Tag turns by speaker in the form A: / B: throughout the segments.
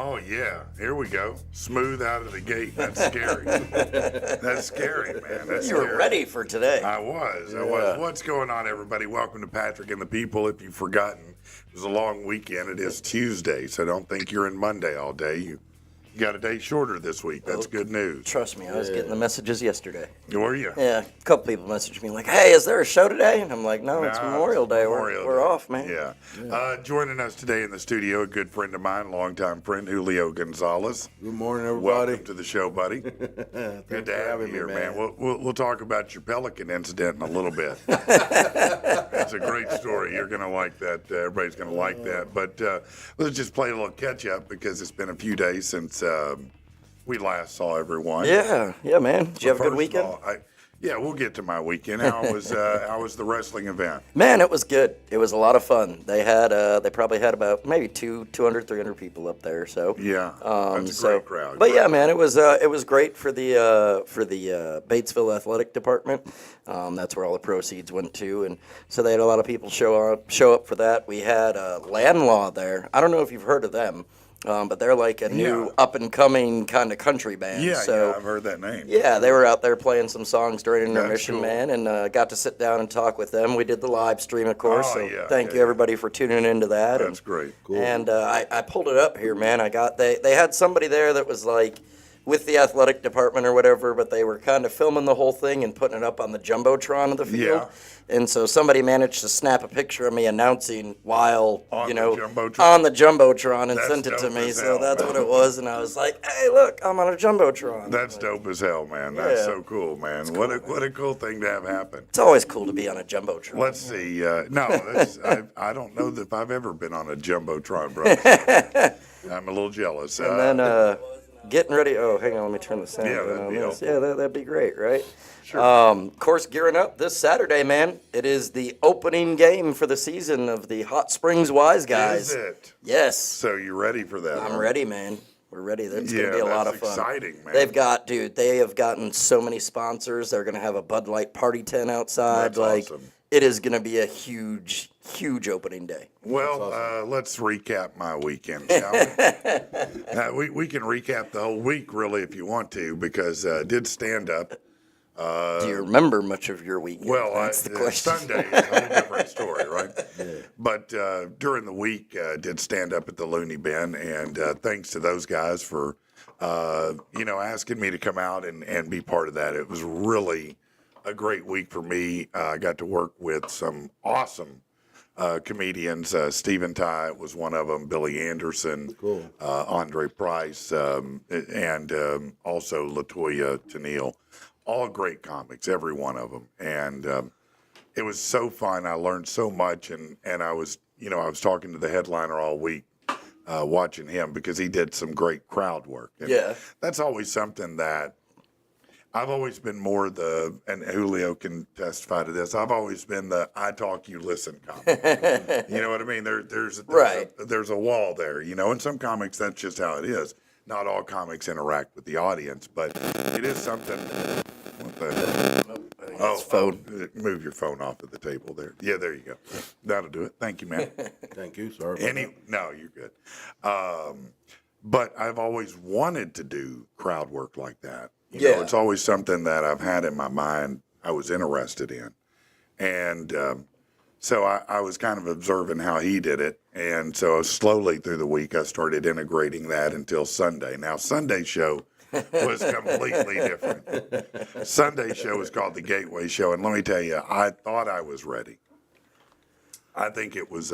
A: Oh, yeah. Here we go. Smooth out of the gate. That's scary. That's scary, man. That's
B: You
A: scary.
B: were ready for today.
A: I was. What's going on, everybody? Welcome to Patrick and the People. If you've forgotten, it was a long weekend. It is Tuesday, so don't think you're in Monday all day. You got a day shorter this week. That's good news.
B: Trust me, I was getting the messages yesterday.
A: Were you?
B: Yeah, a couple people messaged me like, "Hey, is there a show today?" And I'm like, "No, it's
A: Nah,
B: Memorial Day.
A: Memorial
B: We're
A: Day.
B: off, man."
A: Yeah. Joining us today in the studio, a good friend of mine, longtime friend, Julio Gonzales.
C: Good morning, everybody.
A: Welcome to the show, buddy. Good to have you here, man. We'll talk about your Pelican incident in a little bit. It's a great story. You're going to like that. Everybody's going to like that. But let's just play a little catch-up because it's been a few days since we last saw everyone.
B: Yeah, man. Did you have a good weekend?
A: Yeah, we'll get to my weekend. How was the wrestling event?
B: Man, it was good. It was a lot of fun. They had they probably had about maybe 200, 300 people up there. So
A: yeah, that's a great crowd.
B: But yeah, man, it was great for the Batesville Athletic Department. That's where all the proceeds went to, and so they had a lot of people show up for that. We had Landlaw there. I don't know if you've heard of them. But they're like a new up-and-coming kind of country band.
A: Yeah,
B: so,
A: I've heard that name.
B: Yeah, they were out there playing some songs during intermission,
A: cool.
B: man, and got to sit down and talk with them. We did the live stream, of course, thank you, everybody, for tuning into that.
A: That's great. Cool.
B: And I pulled it up here, man. They had somebody there that was like with the athletic department or whatever, but they were kind of filming the whole thing and putting it up on the Jumbotron of the field.
A: Yeah.
B: And so somebody managed to snap a picture of me announcing while,
A: on the
B: Jumbotron and
A: That's
B: sent it to
A: dope
B: me.
A: as
B: So
A: hell,
B: that's
A: man.
B: what it was. And I was like, hey, look, I'm on a Jumbotron.
A: That's dope as hell, man. That's
B: Yeah.
A: so cool, man. What a cool thing to have happen.
B: It's always cool to be on a Jumbotron.
A: Let's see. I don't know if I've ever been on a Jumbotron, bro. I'm a little jealous.
B: And then getting ready. Oh, hang on. Let me turn the sound
A: Yeah,
B: down
A: that'd
B: on
A: be
B: this.
A: helpful.
B: Yeah, that'd be great, right?
A: Sure.
B: Of course, gearing up this Saturday, man. It is the opening game for the season of the Hot Springs Wise Guys.
A: Is it?
B: Yes.
A: So you ready for that?
B: I'm
A: huh?
B: ready, man. We're ready. It's going to be a lot of fun.
A: Exciting, man.
B: They have gotten so many sponsors. They're going to have a Bud Light party tent outside.
A: That's awesome.
B: It is going to be a huge, huge opening day.
A: Well, let's recap my weekend, shall we? We can recap the whole week, really, if you want to, because I did stand up.
B: Do you remember much of your weekend?
A: Well,
B: That's the question.
A: Sunday is a whole different story, right? Yeah. But during the week, did stand up at the Looney Bin, and thanks to those guys for, asking me to come out and be part of that. It was really a great week for me. I got to work with some awesome comedians. Stephen Ty was one of them, Billy Anderson,
C: Cool.
A: Andre Price, and also LaToya Tennille. All great comics, every one of them. And it was so fun. I learned so much. And I was talking to the headliner all week, watching him because he did some great crowd work. And
B: Yeah.
A: that's always something that I've always been more and Julio can testify to this, I've always been the I talk, you listen comic. You know what I mean? There's a wall there, and some comics, that's just how it is. Not all comics interact with the audience, but it is something. What the?
B: Phone.
A: Move your phone off of the table there. Yeah, there you go. That'll do it. Thank you, man.
C: Thank you. Sorry. about that.
A: No, you're good. But I've always wanted to do crowd work like that. It's always something that I've had in my mind I was interested in. And so I was kind of observing how he did it. And so slowly through the week, I started integrating that until Sunday. Now, Sunday show was completely different. Sunday show was called the Gateway Show. And let me tell you, I thought I was ready. I think it was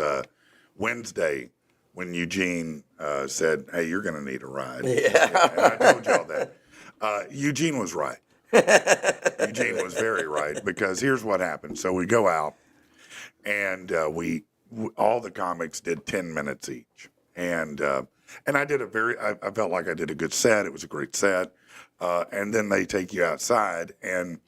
A: Wednesday when Eugene said, hey, you're going to need a ride.
B: Yeah.
A: And I told y'all that. Eugene was right. Eugene was very right, because here's what happened. So we go out, and all the comics did 10 minutes each. And I did I felt like I did a good set. It was a great set. And then they take you outside. And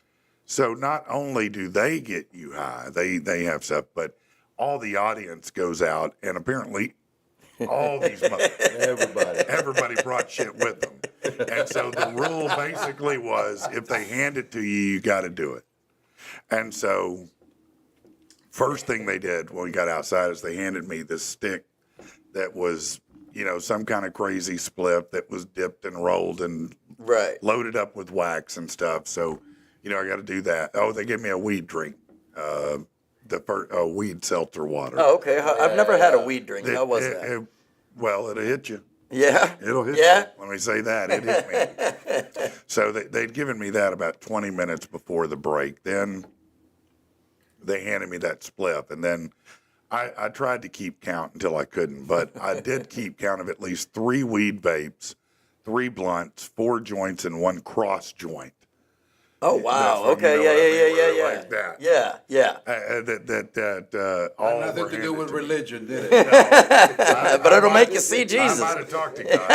A: so not only do they get you high, they have stuff, but all the audience goes out, and apparently all these everybody brought shit with them. And so the rule basically was, if they hand it to you, you got to do it. And so first thing they did when we got outside is they handed me this stick that was, some kind of crazy spliff that was dipped and rolled and
B: Right.
A: loaded up with wax and stuff. So, I got to do that. Oh, they give me a weed drink, weed seltzer water.
B: Oh, okay. I've never had a weed drink. How was that?
A: Well, it'll hit you.
B: Yeah.
A: It'll hit
B: Yeah.
A: you. Let me say that. It hit me. So they'd given me that about 20 minutes before the break. Then they handed me that spliff. And then I tried to keep count until I couldn't. But I did keep count of at least 3 weed vapes, 3 blunts, 4 joints, and 1 cross joint.
B: Oh, wow.
A: That's what,
B: Okay.
A: what I mean,
B: Yeah.
A: where like that.
B: Yeah.
A: All
C: Nothing
A: were
C: to do
A: handed
C: with
A: to me.
C: religion, did it?
B: But it'll make you
A: might-
B: see Jesus.
A: I might have talked to God.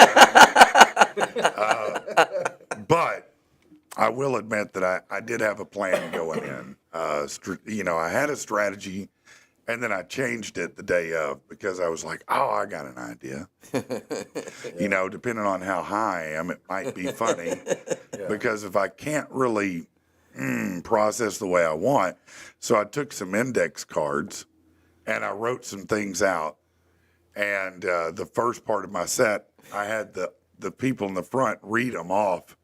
A: But I will admit that I did have a plan going in. I had a strategy, and then I changed it the day of because I was like, oh, I got an idea. Depending on how high I am, it might be funny. Because if I can't really process the way I want, so I took some index cards and I wrote some things out. And the first part of my set, I had the people in the front read them off,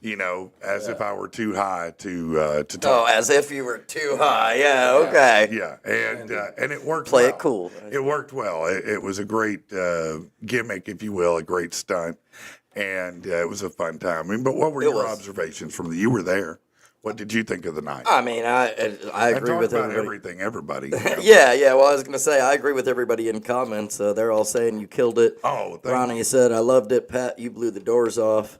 A: as if I were too high to
B: Oh,
A: talk.
B: as if you were too high. Yeah. Okay.
A: Yeah, and it worked.
B: Play
A: well.
B: it cool.
A: It worked well. It was a great gimmick, if you will, a great stunt, and it was a fun time. But what were your observations from you were there? What did you think of the night?
B: I mean, I agree
A: talk
B: with
A: about
B: everybody.
A: everybody.
B: Yeah. Well, I was gonna say I agree with everybody in comments. They're all saying you killed it.
A: Oh, thank
B: Ronnie said I loved it. Pat, you blew the doors off.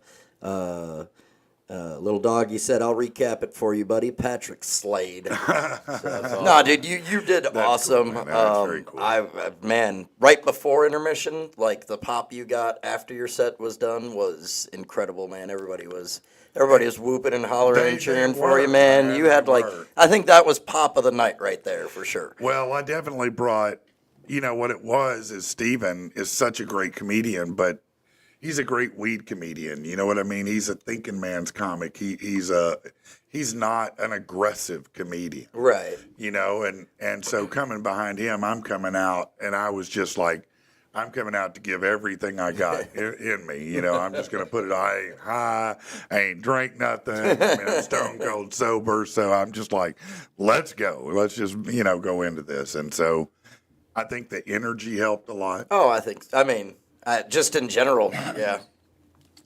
B: Little Doggy said I'll recap it for you, buddy. Patrick slayed. No, dude, you did awesome.
A: Cool, man. That's very cool.
B: Man, right before intermission, like the pop you got after your set was done was incredible, man. Everybody was whooping and hollering and
A: They
B: cheering for
A: were,
B: you, man.
A: man.
B: You had
A: They
B: like,
A: were.
B: I think that was pop of the night right there for sure.
A: Well, I definitely brought. What it was is Steven is such a great comedian, but he's a great weed comedian. You know what I mean? He's a thinking man's comic. He's not an aggressive comedian.
B: Right.
A: And so coming behind him, I'm coming out, and I was just like, I'm coming out to give everything I got in me. I'm just going to put it, I ain't high, I ain't drank nothing. I'm stone cold sober. So I'm just like, let's go. Let's just, go into this. And so I think the energy helped a lot.
B: Oh, I mean, just in general, yeah.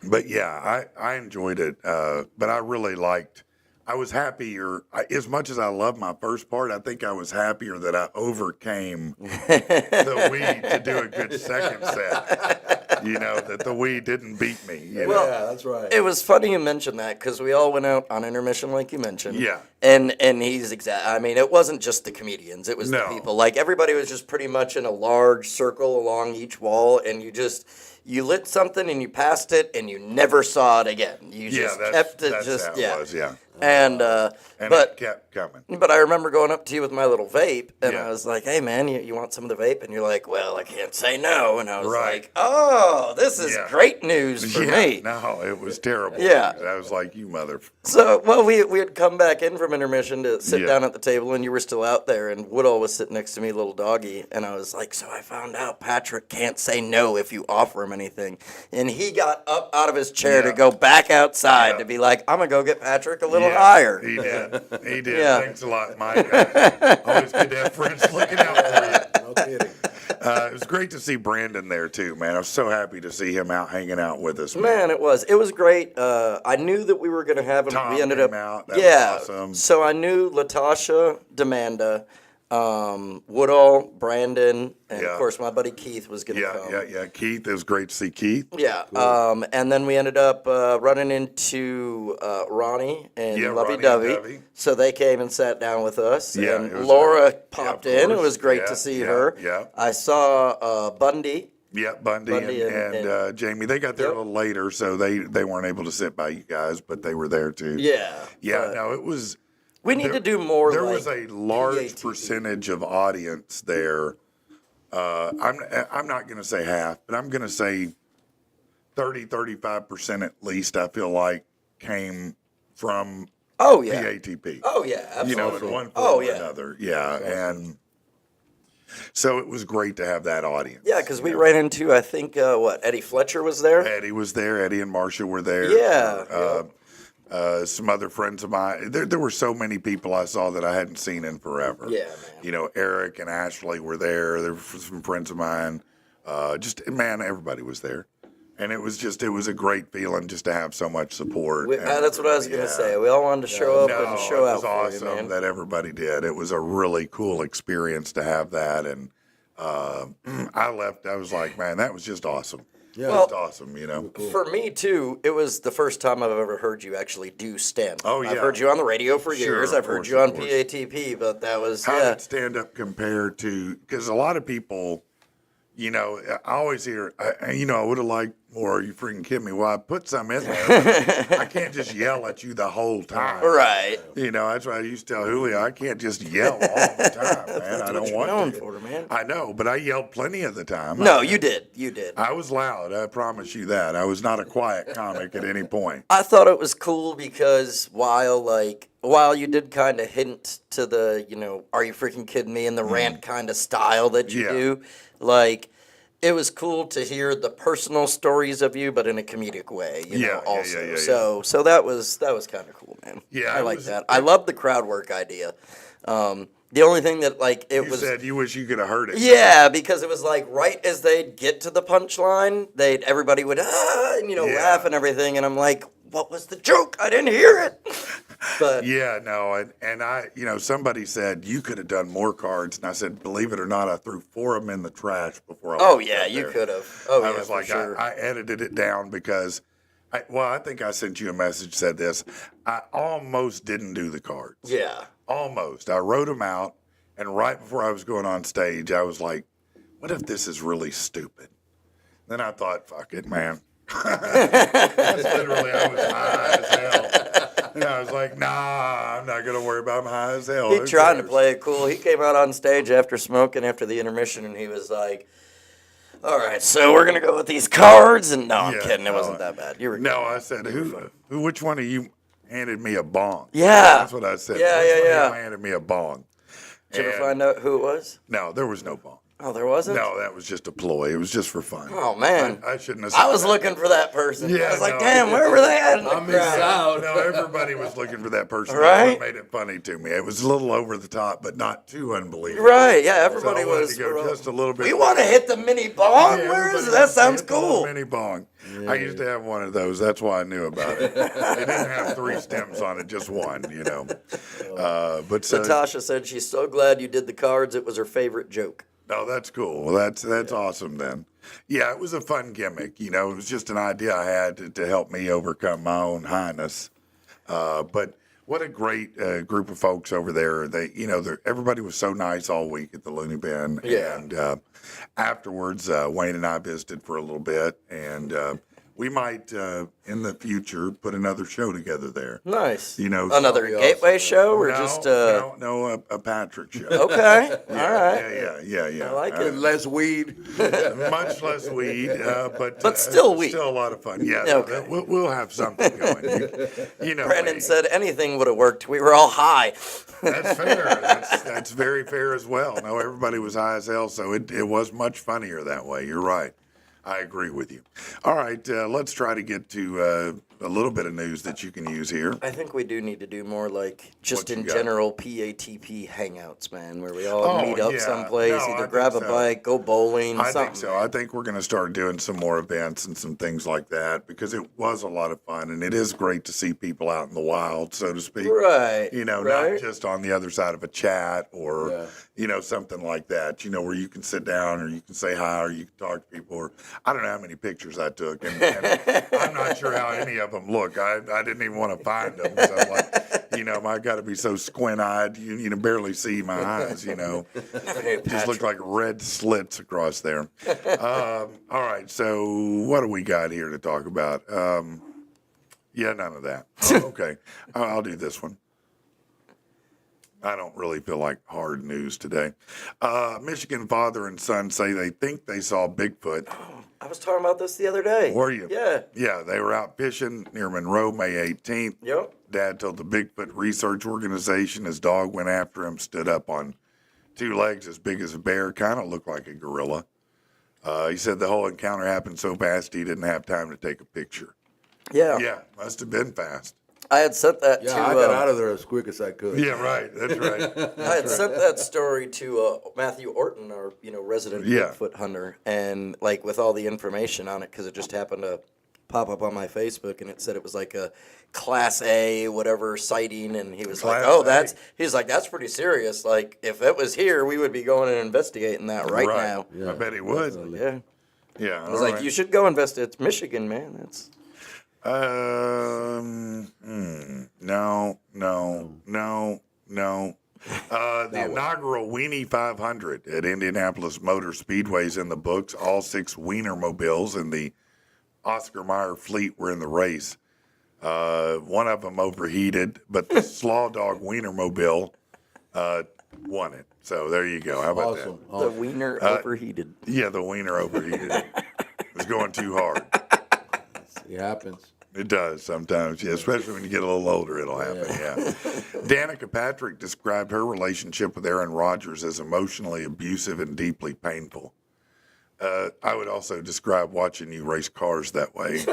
A: But yeah, I enjoyed it. But I really I was happier. As much as I loved my first part, I think I was happier that I overcame the weed to do a good second set. That the weed didn't beat me.
B: Well,
C: Yeah, that's right.
B: It was funny you mentioned that because we all went out on intermission, like you mentioned.
A: Yeah.
B: And he's I mean, it wasn't just the comedians; it was the
A: No.
B: people. Like everybody was just pretty much in a large circle along each wall, and you lit something and you passed it, and you never saw it again. You just kept it.
A: That's
B: Just
A: how it was, yeah.
B: And
A: And
B: but
A: it kept coming.
B: But I remember going up to you with my little vape, and
A: Yeah.
B: I was like, "Hey, man, you want some of the vape?" And you're like, "Well, I can't say no." And I was
A: Right.
B: like, "Oh, this is
A: Yeah.
B: great news for me."
A: No, it was terrible.
B: Yeah.
A: I was like, you mother.
B: So, well, we had come back in from intermission to sit
A: Yeah.
B: down at the table, and you were still out there, and Woodall was sitting next to me, little doggy, and I was like, so I found out Patrick can't say no if you offer him anything. And he got up out of his chair to
A: Yeah.
B: go back outside
A: Yeah.
B: to be like, I'm going to go get Patrick a little
A: Yeah,
B: higher.
A: He did. He did.
B: Yeah.
A: Thanks a lot, Mike. Always good to have friends looking out for
C: No kidding.
A: you. It was great to see Brandon there too, man. I was so happy to see him out hanging out with us.
B: Man, it was great. I knew that we were going to have him.
A: Tom
B: We ended
A: came
B: up,
A: out. That was
B: yeah.
A: awesome.
B: So I knew Latasha, Demanda, Woodall, Brandon, and
A: Yeah.
B: of course my buddy Keith was going to come.
A: Yeah. Keith, it was great to see Keith.
B: Yeah, and then we ended up running into Ronnie and
A: Yeah,
B: Lovey
A: Ronnie
B: Dovey.
A: and Dovey.
B: So they came and sat down with us.
A: Yeah,
B: and
A: it was
B: Laura
A: great.
B: popped
A: Yeah, of
B: in. It
A: course.
B: was great
A: Yeah,
B: to see
A: yeah,
B: her.
A: yeah.
B: I saw Bundy.
A: Yeah, Bundy and Jamie. They got there
B: Yep.
A: a little later, so they weren't able to sit by you guys, but they were there too.
B: Yeah.
A: Yeah,
B: but
A: no, it was.
B: we need to do more.
A: There
B: like
A: was a large
B: PATV.
A: percentage of audience there. I'm not going to say half, but I'm going to say 35% at least. I feel like came from
B: Oh yeah.
A: PATP.
B: Oh yeah. Absolutely.
A: In one form
B: Oh
A: or
B: yeah.
A: another. Yeah, and So it was great to have that audience.
B: Yeah, because we ran into, I think, Eddie Fletcher was there?
A: Eddie was there. Eddie and Marcia were there.
B: Yeah.
A: Some other friends of mine. There were so many people I saw that I hadn't seen in forever.
B: Yeah, man.
A: Eric and Ashley were there. There were some friends of mine. Everybody was there. And it was a great feeling just to have so much support.
B: That's what I was going to say. We all wanted to show up and show out for you, man.
A: It was awesome that everybody did. It was a really cool experience to have that. And I left, I was like, man, that was just awesome. Yeah, just awesome, Cool.
B: For me, too, it was the first time I've ever heard you actually do stand-up.
A: Oh, yeah.
B: I've heard you on the radio for years. I've heard you on PATP, but that was,
A: How did stand-up compare to, because a lot of people, I always hear, I would have liked more, you freaking kidding me? Well, I put some in there. I can't just yell at you the whole time.
B: Right.
A: That's why I used to tell Julio, I can't just yell all the time, man. I don't want to.
B: For, man.
A: I know, but I yelled plenty of the time.
B: No, you did. You did.
A: I was loud. I promise you that. I was not a quiet comic at any point.
B: I thought it was cool because while you did kind of hint to the, are you freaking kidding me, and the rant kind of style that you do, it was cool to hear the personal stories of you, but in a comedic way, also. So that was kind of cool, man.
A: Yeah,
B: I like that. I love the crowd work idea. The only thing that
A: you said you wish you could have heard it.
B: Yeah, because it was right as they'd get to the punchline, everybody would laugh and everything, and I'm like, what was the joke? I didn't hear it. But
A: and I, somebody said you could have done more cards, and I said, believe it or not, I threw 4 of them in the trash before I.
B: Oh yeah, you could have. Oh yeah,
A: I was like,
B: sure.
A: I edited it down because, I think I sent you a message said this. I almost didn't do the cards.
B: Yeah,
A: almost. I wrote them out, and right before I was going on stage, I was like, what if this is really stupid? Then I thought, fuck it, man. That's literally, I was high as hell. And I was like, nah, I'm not going to worry about I'm high as hell.
B: He trying to play it cool. He came out on stage after smoking after the intermission, and he was like, all right, so we're going to go with these cards. And no, I'm kidding. It wasn't that bad. You were
A: No, I said, which one of you handed me a bong?
B: Yeah.
A: That's what I said.
B: Yeah.
A: Which one handed me a bong?
B: Did you ever find out who it was?
A: No, there was no bong.
B: Oh, there wasn't?
A: No, that was just a ploy. It was just for fun.
B: Oh, man.
A: I shouldn't have said
B: I was
A: that.
B: looking for that person.
A: Yeah,
B: I was like, damn, where were they at in the crowd?
A: No, everybody was looking for that person.
B: Right?
A: That's what made it funny to me. It was a little over the top, but not too unbelievable.
B: Right, yeah, everybody
A: so I wanted
B: was.
A: to go just a little bit.
B: We want to hit the mini bong?
A: Yeah,
B: Where is it? That sounds cool.
A: Mini bong. Yeah. I used to have one of those. That's why I knew about it. It didn't have 3 stems on it, just one, But
B: Natasha said she's so glad you did the cards. It was her favorite joke.
A: Oh, that's cool. Well, that's awesome then. Yeah, it was a fun gimmick. It was just an idea I had to help me overcome my own highness. But what a great group of folks over there. Everybody was so nice all week at the Looney Bin.
B: Yeah.
A: And afterwards, Wayne and I visited for a little bit, and we might in the future put another show together there.
B: Nice.
A: Another
B: Gateway show or
A: a Patrick show.
B: Okay. All right.
A: Yeah.
B: I like it.
C: Less weed.
A: Much less weed,
B: but still weed.
A: Still a lot of fun. Yeah.
B: Okay.
A: We'll have something going.
B: Brandon said anything would have worked. We were all high.
A: That's fair. That's very fair as well. No, everybody was high as hell, so it was much funnier that way. You're right. I agree with you. All right, let's try to get to a little bit of news that you can use here.
B: I think we do need to do more just in general PATP hangouts, man, where we all meet up someplace, either grab a bike, go bowling, something.
A: I think so. I think we're going to start doing some more events and some things like that because it was a lot of fun, and it is great to see people out in the wild, so to speak.
B: Right.
A: Not just on the other side of a chat or, something like that, where you can sit down or you can say hi or you can talk to people. Or I don't know how many pictures I took, and I'm not sure how any of them look. I didn't even want to find them. So, I got to be so squint-eyed, you barely see my eyes, Just look like red slits across there. All right, so what do we got here to talk about? None of that. Oh, okay, I'll do this one. I don't really feel like hard news today. Michigan father and son say they think they saw Bigfoot.
B: Oh, I was talking about this the other day.
A: Were you?
B: Yeah.
A: Yeah, they were out fishing near Monroe May 18th.
B: Yep.
A: Dad told the Bigfoot Research Organization his dog went after him, stood up on 2 legs as big as a bear, kind of looked like a gorilla. He said the whole encounter happened so fast he didn't have time to take a picture.
B: Yeah.
A: Yeah, must have been fast.
B: I had sent that
C: Yeah,
B: to.
C: I got out of there as quick as I could.
A: Yeah, right. That's right.
B: I had sent that story to Matthew Orton, our resident
A: Yeah.
B: Bigfoot hunter, and like with all the information on it, because it just happened to pop up on my Facebook, and it said it was like a Class A whatever sighting, and he was like,
A: Class
B: "Oh,
A: A.
B: he's like that's pretty serious. Like if it was here, we would be going and investigating that right now."
C: Yeah,
A: I bet he would.
C: definitely.
B: Yeah,
A: Yeah.
B: I was like, "You should go investigate. It's Michigan, man. That's."
A: No. The inaugural Weenie 500 at Indianapolis Motor Speedway's in the books. All 6 Wienermobiles in the Oscar Mayer fleet were in the race. One of them overheated, but the Slaw Dog Wienermobile won it. So there you go. How about
C: Awesome.
B: The wiener overheated.
A: that? Yeah, the Wiener overheated. It was going too hard.
C: It happens.
A: It does sometimes, yeah, especially when you get a little older, it'll happen, yeah. Danica Patrick described her relationship with Aaron Rodgers as emotionally abusive and deeply painful. I would also describe watching you race cars that way.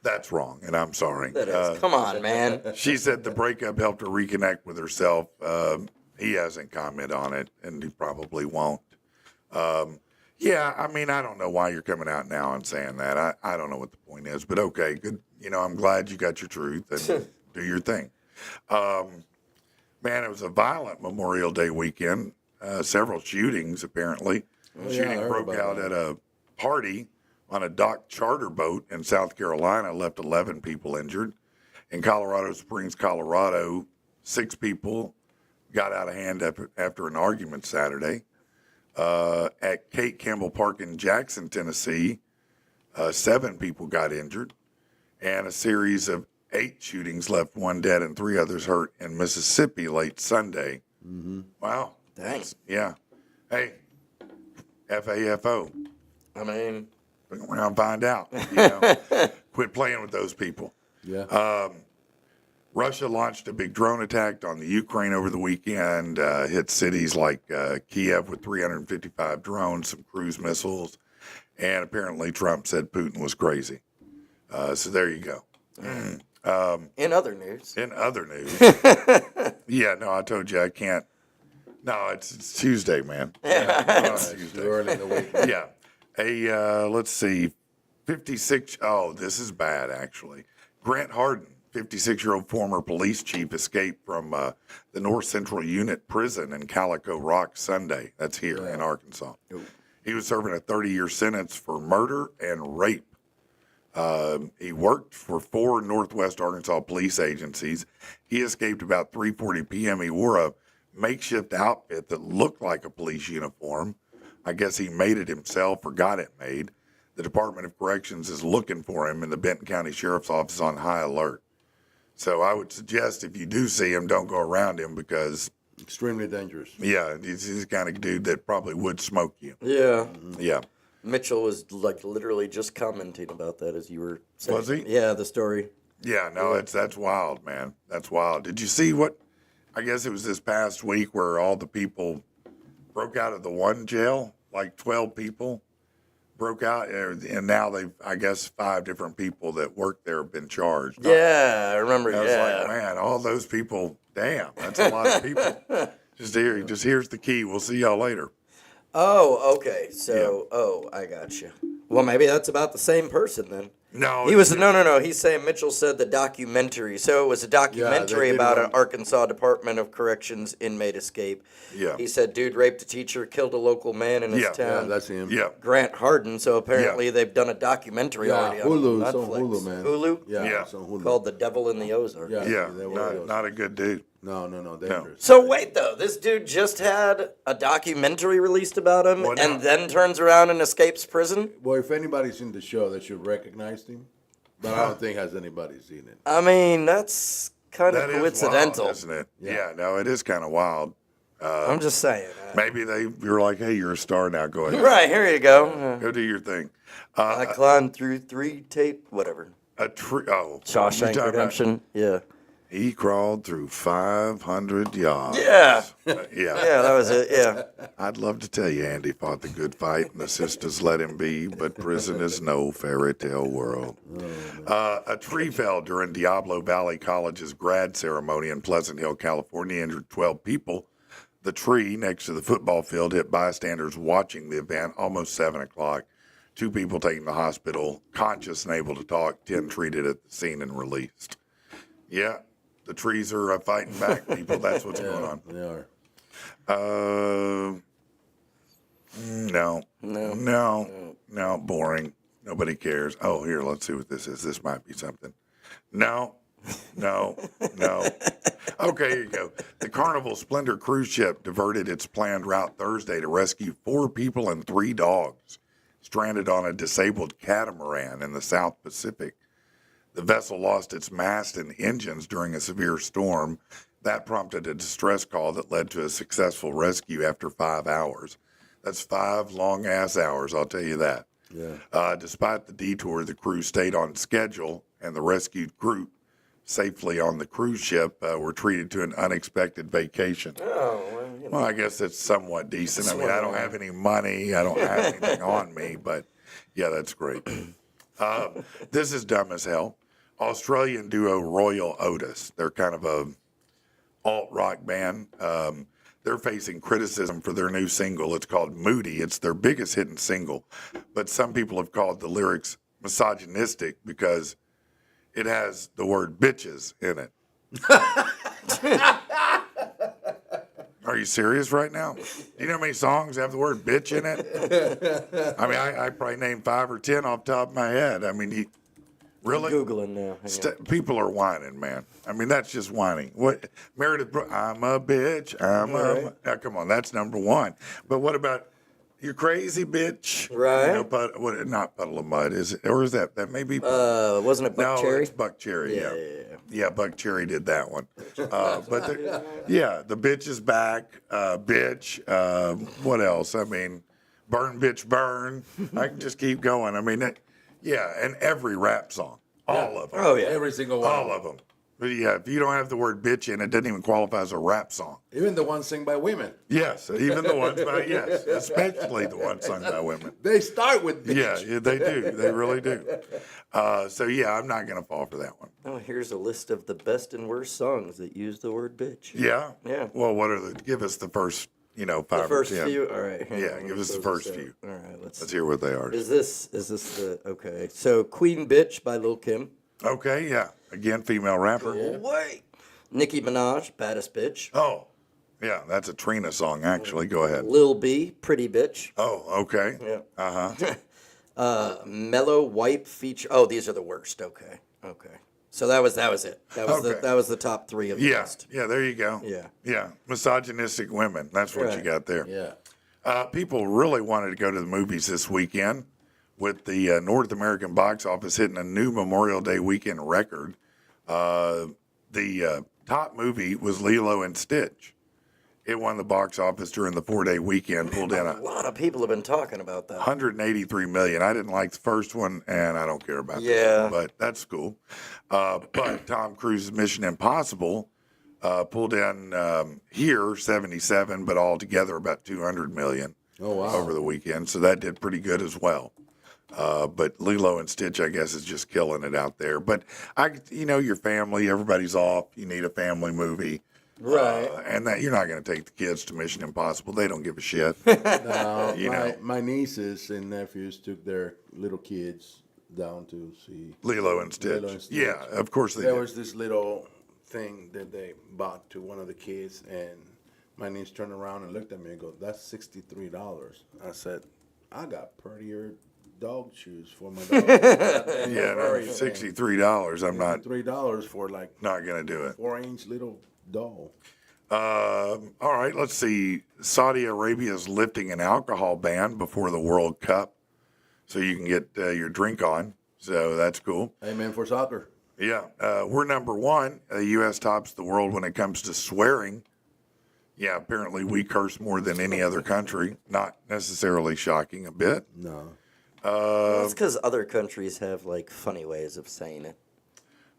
A: That's wrong, and I'm sorry.
B: That is. Come on, man.
A: She said the breakup helped her reconnect with herself. He hasn't commented on it, and he probably won't. Yeah, I mean, I don't know why you're coming out now and saying that. I don't know what the point is, but okay, good. I'm glad you got your truth and do your thing. Man, it was a violent Memorial Day weekend. Several shootings, apparently.
C: Oh, yeah, I
A: Shooting
C: heard
A: broke
C: about
A: out
C: that.
A: at a party on a dock charter boat in South Carolina, left 11 people injured. In Colorado Springs, Colorado, 6 people got out of hand after an argument Saturday. At Kate Campbell Park in Jackson, Tennessee, 7 people got injured, and a series of 8 shootings left 1 dead and 3 others hurt in Mississippi late Sunday. Mm-hmm. Wow.
B: Thanks.
A: Yeah. Hey, FAFO.
B: I mean,
A: We're going to find out. Quit playing with those people.
C: Yeah.
A: Russia launched a big drone attack on the Ukraine over the weekend, hit cities like Kiev with 355 drones, some cruise missiles, and apparently Trump said Putin was crazy. So there you go.
B: in other news.
A: In other news, yeah, no, I told you I can't. No, it's Tuesday, man.
C: It's too early in the week.
A: Yeah. Let's see. 56. Oh, this is bad, actually. Grant Harden, 56-year-old former police chief, escaped from the North Central Unit Prison in Calico Rock Sunday. That's here in Arkansas. He was serving a 30-year sentence for murder and rape. He worked for 4 Northwest Arkansas police agencies. He escaped about 3:40 p.m. He wore a makeshift outfit that looked like a police uniform. I guess he made it himself or got it made. The Department of Corrections is looking for him, and the Benton County Sheriff's Office is on high alert. So I would suggest if you do see him, don't go around him because,
C: Extremely dangerous.
A: yeah, he's the kind of dude that probably would smoke you.
B: Yeah.
A: Yeah.
B: Mitchell was like literally just commenting about that as you were saying.
A: Was he?
B: Yeah, the story.
A: Yeah, no, that's wild, man. That's wild. Did you see what, I guess it was this past week where all the people broke out of the one jail, like 12 people broke out, and now I guess 5 different people that work there have been charged.
B: Yeah, I remember.
A: I was
B: Yeah.
A: like, man, all those people, damn, that's a lot of people. Just here's the key. We'll see y'all later.
B: Oh, okay. So, I got you. Well, maybe that's about the same person then.
A: No,
B: He was no. He's saying Mitchell said the documentary. So it was a documentary
C: did
B: about
C: one.
B: an Arkansas Department of Corrections inmate escape.
A: Yeah.
B: He said dude raped a teacher, killed a local man in his
A: Yeah.
C: Yeah,
B: town.
C: that's him.
A: Yeah.
B: Grant Harden. So apparently they've done a documentary
C: Yeah,
B: already
C: Hulu.
B: on
C: It's on
B: Netflix.
C: Hulu, man.
B: Hulu?
C: Yeah,
A: Yeah.
C: it's on Hulu.
B: Called The Devil in the Ozarks.
C: Yeah.
A: Yeah,
C: There was.
A: not a good dude.
C: No, dangerous.
B: So wait though, this dude just had a documentary released about him
A: Well, no.
B: and then turns around and escapes prison?
C: Well, if anybody's seen the show, they should recognize him. But I don't think has anybody seen it.
B: I mean, that's kind
A: That
B: of
A: is
B: coincidental.
A: wild, isn't it? Yeah, no, it is kind of wild.
B: I'm just saying.
A: Maybe you're like, hey, you're a star now. Go ahead.
B: Right, here you go.
A: Go do your thing.
B: I climbed through 3 tape, whatever.
A: Oh,
B: Shawshank
A: you're talking about-
B: Redemption. Yeah.
A: He crawled through 500 yards.
B: Yeah.
A: Yeah.
B: Yeah, that was it. Yeah.
A: I'd love to tell you Andy fought the good fight and the sisters let him be, but prison is no fairy tale world. A tree fell during Diablo Valley College's grad ceremony in Pleasant Hill, California, injured 12 people. The tree next to the football field hit bystanders watching the event almost 7 o'clock. 2 people taken to the hospital, conscious and able to talk, 10 treated at the scene and released. Yeah, the trees are fighting back, people. That's what's going on.
C: They are.
A: No, boring. Nobody cares. Oh, here, let's see what this is. This might be something. No. Okay, here you go. The Carnival Splendor cruise ship diverted its planned route Thursday to rescue 4 people and 3 dogs stranded on a disabled catamaran in the South Pacific. The vessel lost its mast and engines during a severe storm. That prompted a distress call that led to a successful rescue after 5 hours. That's 5 long-ass hours, I'll tell you that.
C: Yeah.
A: Despite the detour, the crew stayed on schedule, and the rescued group safely on the cruise ship were treated to an unexpected vacation. Well, I guess it's somewhat decent. I mean, I don't have any money. I don't have anything on me, but yeah, that's great. This is dumb as hell. Australian duo Royal Otis. They're kind of a alt-rock band. They're facing criticism for their new single. It's called Moody. It's their biggest hidden single, but some people have called the lyrics misogynistic because it has the word bitches in it. Are you serious right now? Do you know how many songs have the word bitch in it? I mean, I probably named 5 or 10 off the top of my head. I mean, really?
B: Googling now. Hang on.
A: People are whining, man. I mean, that's just whining. What Meredith? I'm a bitch. Now, come on, that's number 1. But what about you crazy bitch?
B: Right.
A: You know, not Puddle of Mud, is it? Or is that maybe?
B: Wasn't it Buck Cherry?
A: No, it's Buck Cherry. Yeah.
B: Yeah.
A: Yeah, Buck Cherry did that one. But the bitch is back. Bitch. What else? I mean, burn, bitch, burn. I can just keep going. I mean, and every rap song, all of them.
B: Oh yeah.
C: Every single one.
A: All of them. But yeah, if you don't have the word bitch in it, doesn't even qualify as a rap song.
C: Even the ones sung by women.
A: Yes, even the ones by, yes, especially the ones sung by women.
C: They start with bitch.
A: Yeah, they do. They really do. So, yeah, I'm not going to fall for that one.
B: Oh, here's a list of the best and worst songs that use the word bitch.
A: Yeah?
B: Yeah.
A: Well, give us the first, 5
B: The first
A: or 10.
B: few? All right.
A: Yeah, give us the first few.
B: All right,
A: Let's hear what they are.
B: Is this the, okay. So, Queen Bitch by Lil' Kim.
A: Okay, yeah. Again, female rapper.
B: Wait. Nicki Minaj, Baddest Bitch.
A: Oh, yeah, that's a Trina song, actually. Go ahead.
B: Lil B, Pretty Bitch.
A: Oh, okay.
B: Yeah.
A: Uh-huh.
B: Mellow Wipe feature. Oh, these are the worst. Okay. So that was it. That was the top 3 of the list.
A: Yeah, there you go.
B: Yeah.
A: Yeah, misogynistic women. That's what you
B: Right.
A: got there.
C: Yeah.
A: People really wanted to go to the movies this weekend, with the North American box office hitting a new Memorial Day weekend record. The top movie was Lilo and Stitch. It won the box office during the 4-day weekend, pulled in
B: A lot of people have been talking about that.
A: $183 million. I didn't like the first one, and I don't care about this
B: Yeah.
A: one, but that's cool. But Tom Cruise's Mission Impossible pulled in here 77, but altogether about 200 million over the weekend. So that did pretty good as well. But Lilo and Stitch, I guess, is just killing it out there. But your family, everybody's off. You need a family movie,
B: Right.
A: and that you're not going to take the kids to Mission Impossible. They don't give a shit.
C: No, my nieces and nephews took their little kids down to see
A: Lilo and Stitch.
C: Lilo and Stitch.
A: Yeah, of course they
C: There
A: did.
C: was this little thing that they bought to one of the kids, and my niece turned around and looked at me and goes, "That's $63." I said, "I got prettier dog shoes for my dog."
A: Yeah, no, $63. I'm not
C: $3 for like
A: not going to do it.
C: 4-inch little doll.
A: All right, let's see. Saudi Arabia is lifting an alcohol ban before the World Cup, so you can get your drink on. So that's cool.
C: Amen for soccer.
A: Yeah, we're number 1. The U.S. tops the world when it comes to swearing. Yeah, apparently we curse more than any other country. Not necessarily shocking a bit.
C: No.
B: That's because other countries have like funny ways of saying it.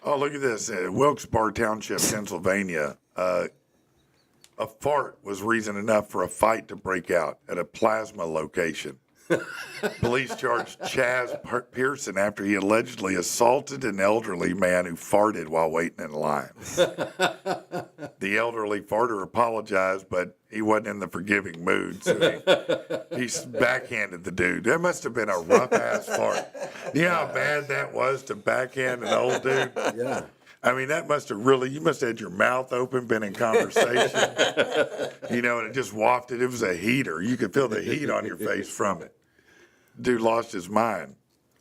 A: Oh, look at this. Wilkes-Barre Township, Pennsylvania. A fart was reason enough for a fight to break out at a plasma location. Police charged Chaz Pearson after he allegedly assaulted an elderly man who farted while waiting in line. The elderly farter apologized, but he wasn't in the forgiving mood, so he backhanded the dude. That must have been a rough-ass fart. You know how bad that was to backhand an old dude?
C: Yeah.
A: I mean, that must have really, you must have had your mouth open, been in conversation, and it just wafted. It was a heater. You could feel the heat on your face from it. Dude lost his mind.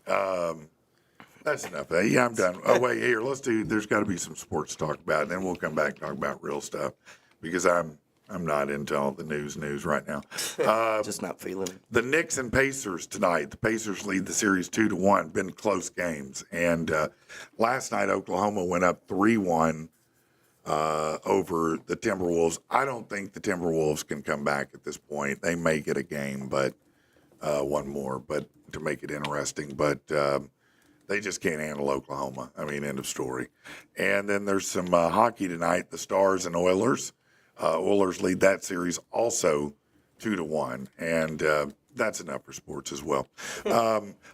A: That's enough. Yeah, I'm done. Oh, wait, here, there's got to be some sports to talk about, and then we'll come back and talk about real stuff because I'm not into all the news right now.
B: Just not feeling it.
A: The Knicks and Pacers tonight. The Pacers lead the series 2-1. Been close games. And last night, Oklahoma went up 3-1 over the Timberwolves. I don't think the Timberwolves can come back at this point. They may get a game, but one more, but to make it interesting. But they just can't handle Oklahoma. I mean, end of story. And then there's some hockey tonight. The Stars and Oilers. Oilers lead that series also 2-1, and that's enough for sports as well.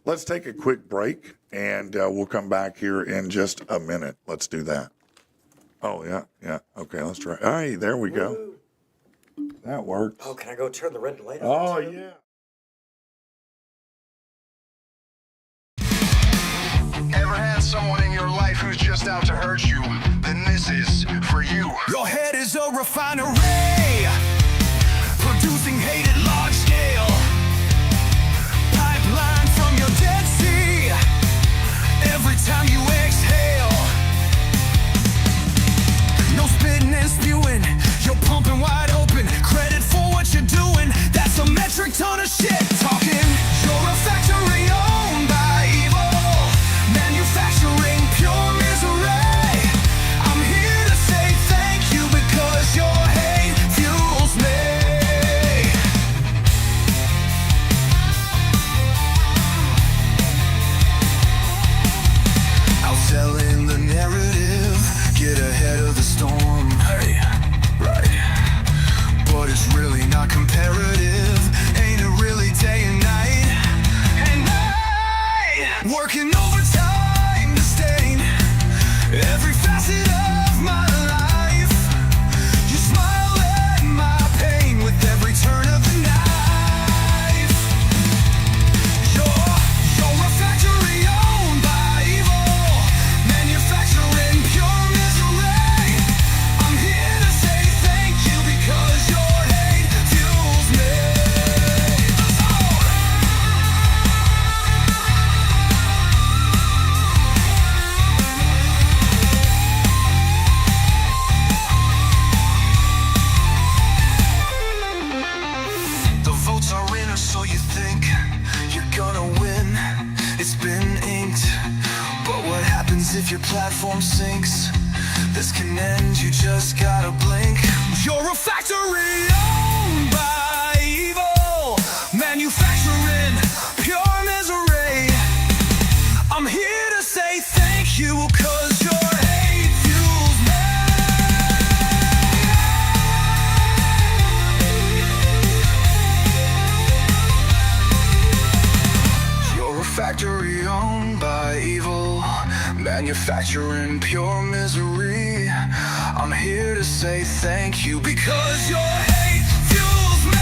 A: Let's take a quick break, and we'll come back here in just a minute. Let's do that. Oh, yeah. Okay, let's try. Hey, there we go. That works.
B: Oh, can I go turn the red light on?
A: Oh, yeah.
D: Ever had someone in your life who's just out to hurt you? Then this is for you. Your head is a refinery, producing hate at large scale. Pipeline from your Dead Sea, every time you exhale. No spitting and spewing, you're pumping wide open. Credit for what you're doing, that's a metric ton of shit talking. You're a factory owned by evil, manufacturing pure misery. I'm here to say thank you because your hate fuels me. Outselling the narrative, get ahead of the storm. Hey, right. But it's really not comparative. Ain't it really day and night? And night. Working overtime to stain every facet of my life. You smile at my pain with every turn of the knife. You're a factory owned by evil, manufacturing pure misery. I'm here to say thank you because your hate fuels me. The votes are in, or so you think. You're gonna win, it's been inked. But what happens if your platform sinks? This can end, you just gotta blink. You're a factory owned by evil, manufacturing pure misery. I'm here to say thank you cause your hate fuels me. You're a factory owned by evil, manufacturing pure misery. I'm here to say thank you because your hate fuels me.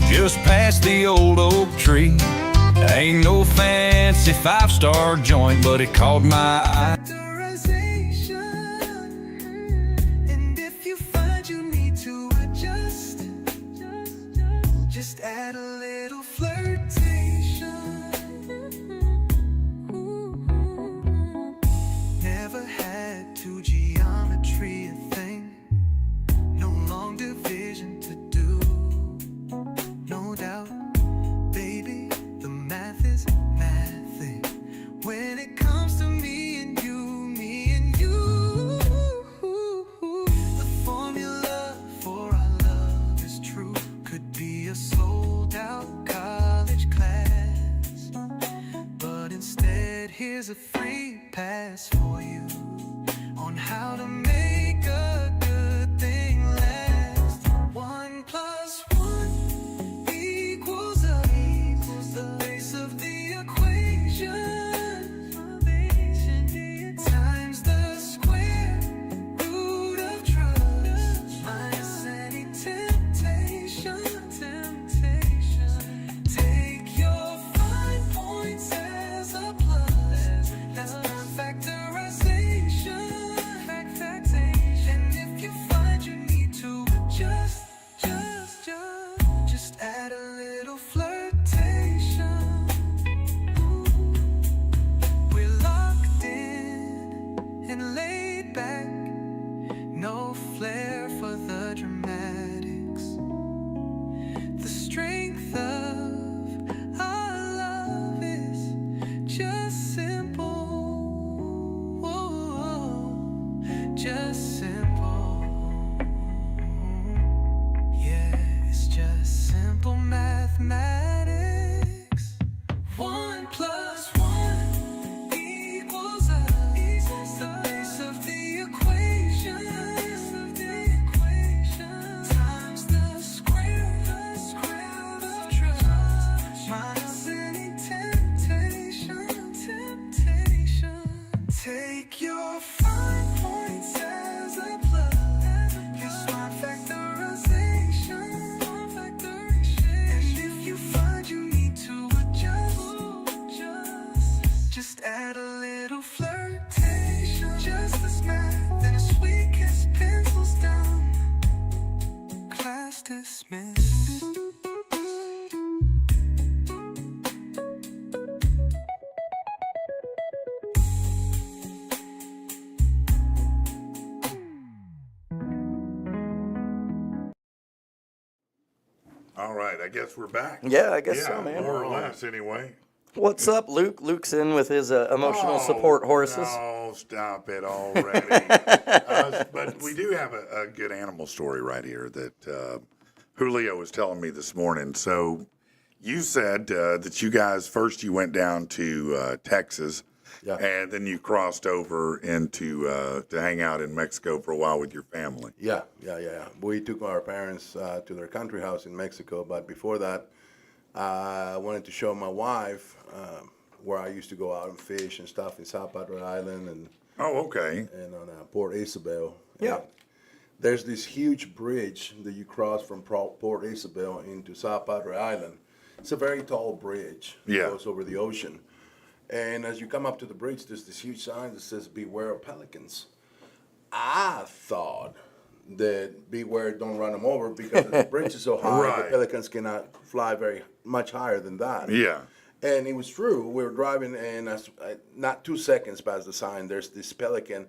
E: just past the old oak tree. Ain't no fancy five-star joint, but it caught my eye.
D: And if you find you need to adjust, just add a little flirtation. Never had to geometry a thing, no long division to do. No doubt, baby, the math is mathy when it comes to me and you, me and you. The formula for our love is true. Could be a sold out college class, but instead here's a free pass for you on how to make a good thing last. 1 plus 1 equals a, the base of the equation, times the square root of trust, minus any temptation. Take your 5 points as a plus. That's factorization. And if you find you need to adjust, just add a little flirtation. We're locked in and laid back, no flair for the dramatics. The strength of our love is just simple, just simple. Yeah, it's just simple mathematics. 1 plus 1 equals a, the base of the equation, times the square root of trust, minus any temptation. Take your 5 points as a plus, plus 1 factorization. And if you find you need to adjust, just add a little flirtation. Just as math and as we kiss pencils down. Class dismissed.
A: All right, I guess we're back.
B: Yeah, I guess so, man.
A: More or less, anyway.
B: What's up, Luke? Luke's in with his emotional support horses.
A: Oh, stop it already. But we do have a good animal story right here that Julio was telling me this morning. So you said that you guys, first you went down to Texas,
C: Yeah.
A: and then you crossed over into to hang out in Mexico for a while with your family.
C: Yeah. We took our parents to their country house in Mexico, but before that, I wanted to show my wife where I used to go out and fish and stuff in South Padre Island and
A: Oh, okay.
C: on Port Isabel.
B: Yeah.
C: And there's this huge bridge that you cross from Port Isabel into South Padre Island. It's a very tall bridge.
A: Yeah.
C: It goes over the ocean. And as you come up to the bridge, there's this huge sign that says, "Beware of pelicans." I thought that beware, don't run them over, because the bridge is so high,
A: Right.
C: the pelicans cannot fly very much higher than that.
A: Yeah.
C: And it was true. We were driving, and not 2 seconds past the sign, there's this pelican,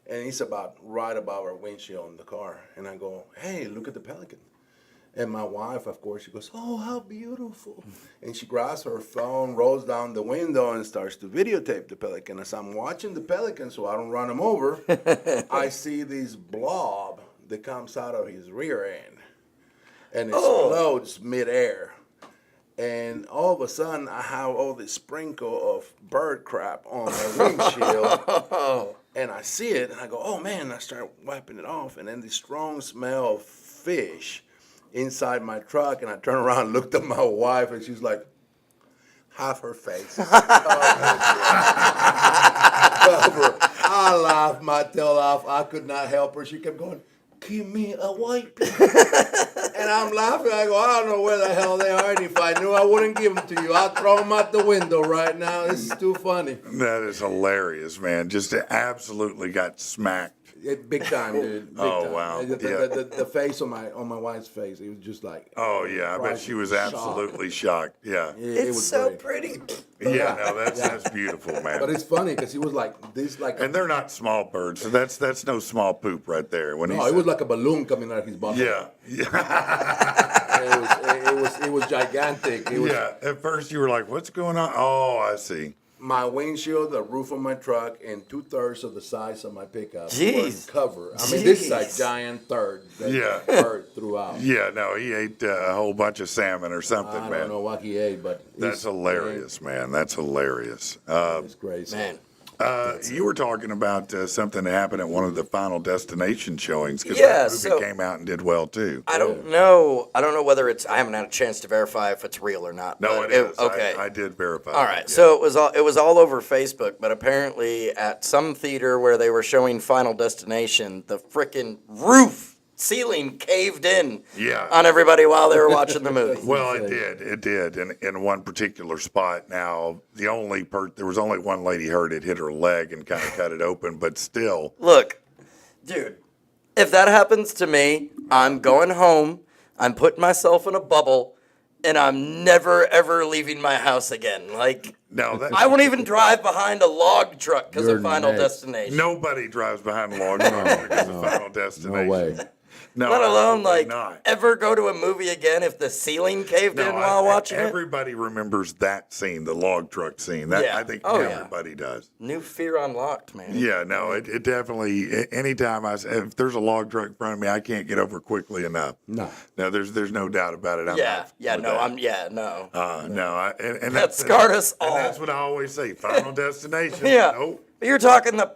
C: and he's about right above our windshield in the car. And I go, "Hey, look at the pelican." And my wife, of course, she goes, "Oh, how beautiful." And she grabs her phone, rolls down the window, and starts to videotape the pelican. As I'm watching the pelican so I don't run him over, I see this blob that comes out of his rear end and explodes midair. And all of a sudden, I have all this sprinkle of bird crap on my windshield. And I see it, and I go, "Oh, man," and I start wiping it off. And then the strong smell of fish inside my truck, and I turn around and looked at my wife, and she's like, half her face is covered. I laughed my tail off. I could not help her. She kept going, "Give me a white piece." And I'm laughing. I go, I don't know where the hell they are. And if I knew, I wouldn't give them to you. I'll throw them out the window right now. This is too funny.
A: That is hilarious, man. Just absolutely got smacked.
C: Big time, dude. Big
A: Oh,
C: time.
A: wow.
C: The face on my wife's face, it was just like.
A: Oh, yeah. I bet she was absolutely shocked. Yeah.
C: It
B: It's
C: was
B: so
C: great.
B: pretty.
A: Yeah, no, that's beautiful, man.
C: But it's funny because he was like this, like.
A: And they're not small birds, so that's no small poop right there. When
C: No, it was like a balloon coming out of his butt.
A: yeah, yeah,
C: It was gigantic. It was
A: yeah. At first, you were like, "What's going on?" Oh, I see.
C: my windshield, the roof of my truck, and 2/3 of the size of my pickup
B: Jeez.
C: were covered. I mean, this is a
B: Jeez.
C: giant third. That
A: Yeah.
C: bird throughout.
A: Yeah, no, he ate a whole bunch of salmon or something,
C: I
A: man.
C: don't know what he ate, but
A: That's hilarious, man. That's hilarious.
C: It's crazy.
B: Man.
A: You were talking about something that happened at one of the Final Destination showings because
B: Yeah,
A: that movie
B: so-
A: came out and did well too.
B: I don't know. I don't know whether it's. I haven't had a chance to verify if it's real or not.
A: No,
B: but
A: it is.
B: Okay.
A: I did verify.
B: All right,
A: that,
B: so it was all over Facebook, but apparently at some theater where they were showing Final Destination, the frickin' ceiling caved in
A: Yeah.
B: on everybody while they were watching the movie.
A: Well, it did, in one particular spot. Now, there was only one lady hurt. It hit her leg and kind of cut it open, but still,
B: Look, dude, if that happens to me, I'm going home, I'm putting myself in a bubble, and I'm never ever leaving my house again. Like,
A: no, that
B: I won't even drive behind a log truck because
C: You're
B: of Final
C: next.
B: Destination.
A: nobody drives behind a log truck because of Final
C: No
A: Destination.
C: way.
A: No,
B: Let alone
A: absolutely
B: like
A: not.
B: ever go to a movie again if the ceiling caved
A: No,
B: in while watching it.
A: everybody rememers that scene, the log truck scene. That
B: Yeah.
A: I think
B: Oh, yeah.
A: everybody does.
B: New fear unlocked, man.
A: Yeah, no, it definitely. Anytime if there's a log truck in front of me, I can't get over quickly enough.
C: No.
A: No, there's no doubt about it. I'm
B: Yeah,
A: out
B: yeah,
A: with
B: no,
A: that.
B: no.
A: No, and
B: That scarred us all.
A: And that's what I always say. Final Destination.
B: Yeah.
A: Nope.
B: But you're talking the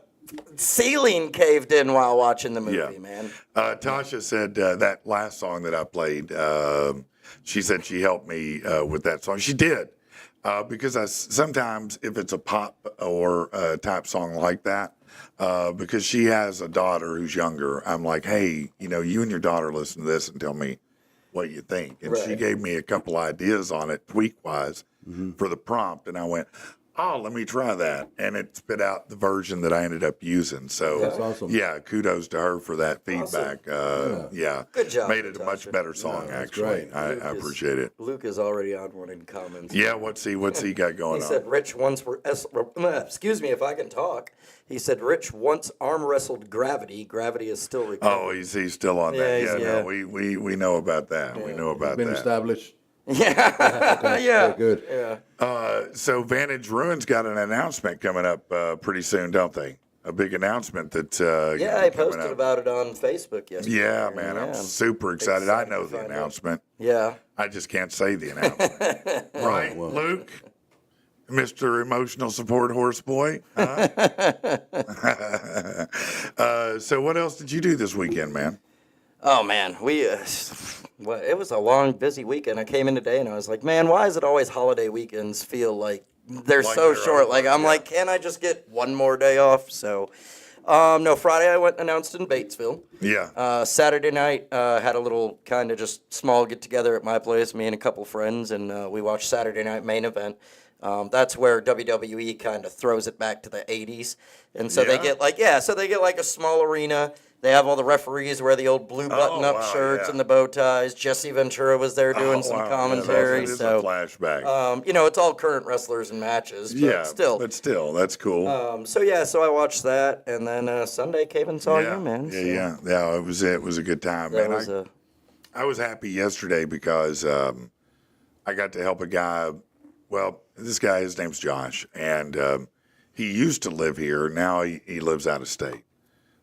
B: ceiling caved in while watching the movie,
A: Yeah.
B: man.
A: Tasha said that last song that I played. She said she helped me with that song. She did because sometimes if it's a pop or type song like that, because she has a daughter who's younger, I'm like, hey, you and your daughter listen to this and tell me what you think. And she
B: Right.
A: gave me a couple ideas on it, tweak wise, for the prompt, and I went, oh, let me try that. And it spit out the version that I ended up using. So,
C: That's awesome.
A: yeah, kudos to her for that feedback. Yeah.
B: Good job,
A: Made it a much
B: Natasha.
A: better song,
C: that's
A: actually.
C: great.
A: I appreciate it.
B: Luke is already on one in comments.
A: Yeah, what's he got going
B: He
A: on?
B: said Rich once excuse me if I can talk. He said Rich once arm wrestled Gravity. Gravity is still recovering.
A: Oh, he's still on
B: Yeah,
A: that.
B: he's-
A: Yeah,
B: yeah.
A: no, we know about that. We know about
C: Been
A: that.
C: established.
B: Yeah. yeah.
C: Good.
B: Yeah.
A: So Vantage Ruins got an announcement coming up pretty soon, don't they? A big announcement that
B: Yeah, I
A: coming
B: posted
A: up.
B: about it on Facebook yesterday.
A: Yeah, man, I'm super excited. I know
B: to
A: the
B: find out.
A: announcement.
B: Yeah.
A: I just can't say the announcement. Right,
C: well.
A: Luke? Mr. Emotional Support Horse Boy? Huh? So what else did you do this weekend, man?
B: Oh man, it was a long, busy weekend. I came in today and I was like, man, why is it always holiday weekends feel like they're
A: Like
B: so
A: they're
B: short?
A: over,
B: Like I'm
A: yeah.
B: like, can I just get one more day off? So, no, Friday I went and announced in Batesville.
A: Yeah.
B: Saturday night had a little kind of just small get together at my place, me and a couple friends, and we watched Saturday Night Main Event. That's where WWE kind of throws it back to the 80s. And so they
A: Yeah.
B: get like a small arena. They have all the referees wear the old blue button-up
A: wow,
B: shirts
A: yeah.
B: and the bow ties. Jesse Ventura was there doing
A: Oh,
B: some
A: wow.
B: commentary.
A: Yeah, that is
B: so,
A: a flashback.
B: it's all current wrestlers and matches. But
A: yeah,
B: still.
A: but still, that's cool.
B: So I watched that, and then Sunday came and saw
A: yeah,
B: you, man.
A: yeah,
B: So
A: yeah. It was a good time,
B: That
A: man.
B: was
A: I was happy yesterday because I got to help a guy. Well, this guy, his name's Josh, and he used to live here. Now he lives out of state.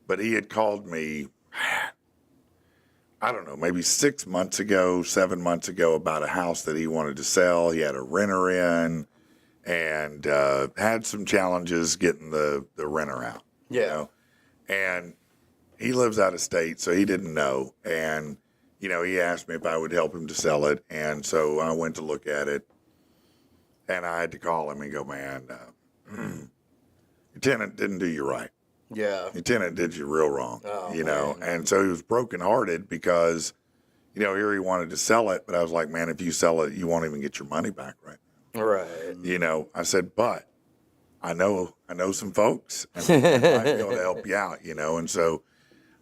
A: But he had called me, I don't know, maybe 7 months ago, about a house that he wanted to sell. He had a renter in and had some challenges getting the renter out.
B: Yeah.
A: And he lives out of state, so he didn't know. And, he asked me if I would help him to sell it. And so I went to look at it. And I had to call him and go, man, your tenant didn't do you right.
B: yeah.
A: Your tenant did you real wrong,
B: Oh,
A: And so he was brokenhearted because, here he wanted to sell it, but I was like, man, if you sell it, you won't even get your money back, right?
B: Right.
A: I said, but I know some folks and might be able to help you out, and so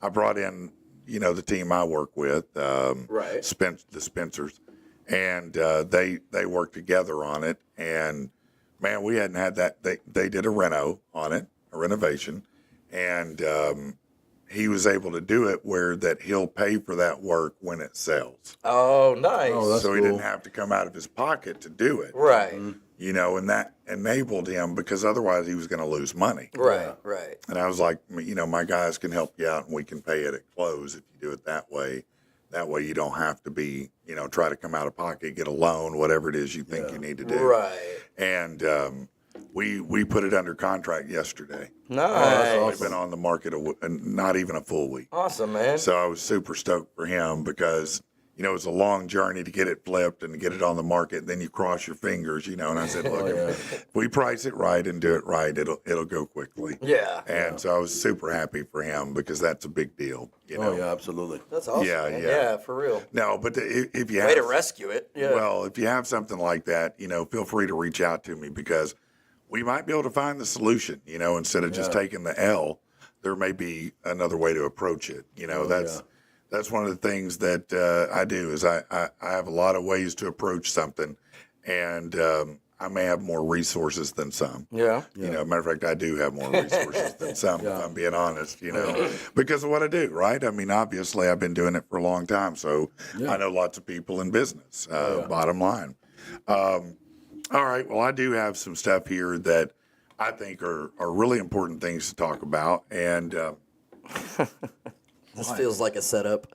A: I brought in, the team I work with,
B: Right.
A: the Spencers, and they worked together on it. And man, we hadn't had that. They did a renovation, and he was able to do it where that he'll pay for that work when it sells.
B: Oh, nice.
C: Oh, that's
A: So he
C: cool.
A: didn't have to come out of his pocket to do it.
B: Right.
A: And that enabled him because otherwise he was going to lose money.
B: Right. Right.
A: And I was like, my guys can help you out and we can pay it at close if you do it that way. That way you don't have to be, try to come out of pocket, get a loan, whatever it is you think you need to do.
B: Right.
A: And we put it under contract yesterday.
B: Nice.
A: It's been on the market not even a full week.
B: Awesome, man.
A: So I was super stoked for him because, it's a long journey to get it flipped and to get it on the market. Then you cross your fingers, and I said, look, if we price it right and do it right, it'll go quickly.
B: Yeah.
A: And so I was super happy for him because that's a big deal.
C: Oh, yeah, absolutely.
B: That's awesome.
A: Yeah,
B: man.
A: yeah.
B: Yeah, for real.
A: No, but if you
B: Way
A: have
B: to rescue it. Yeah.
A: well, if you have something like that, feel free to reach out to me because we might be able to find the solution. Instead of just taking the L, there may be another way to approach it. That's one of the things that I do is I have a lot of ways to approach something, and I may have more resources than some.
B: Yeah.
A: Matter of fact, I do have more resources than some, if I'm being honest, because of what I do, right? I mean, obviously, I've been doing it for a long time, so I know lots of people in business, bottom line. All right, well, I do have some stuff here that I think are really important things to talk about, and
B: This feels like a setup.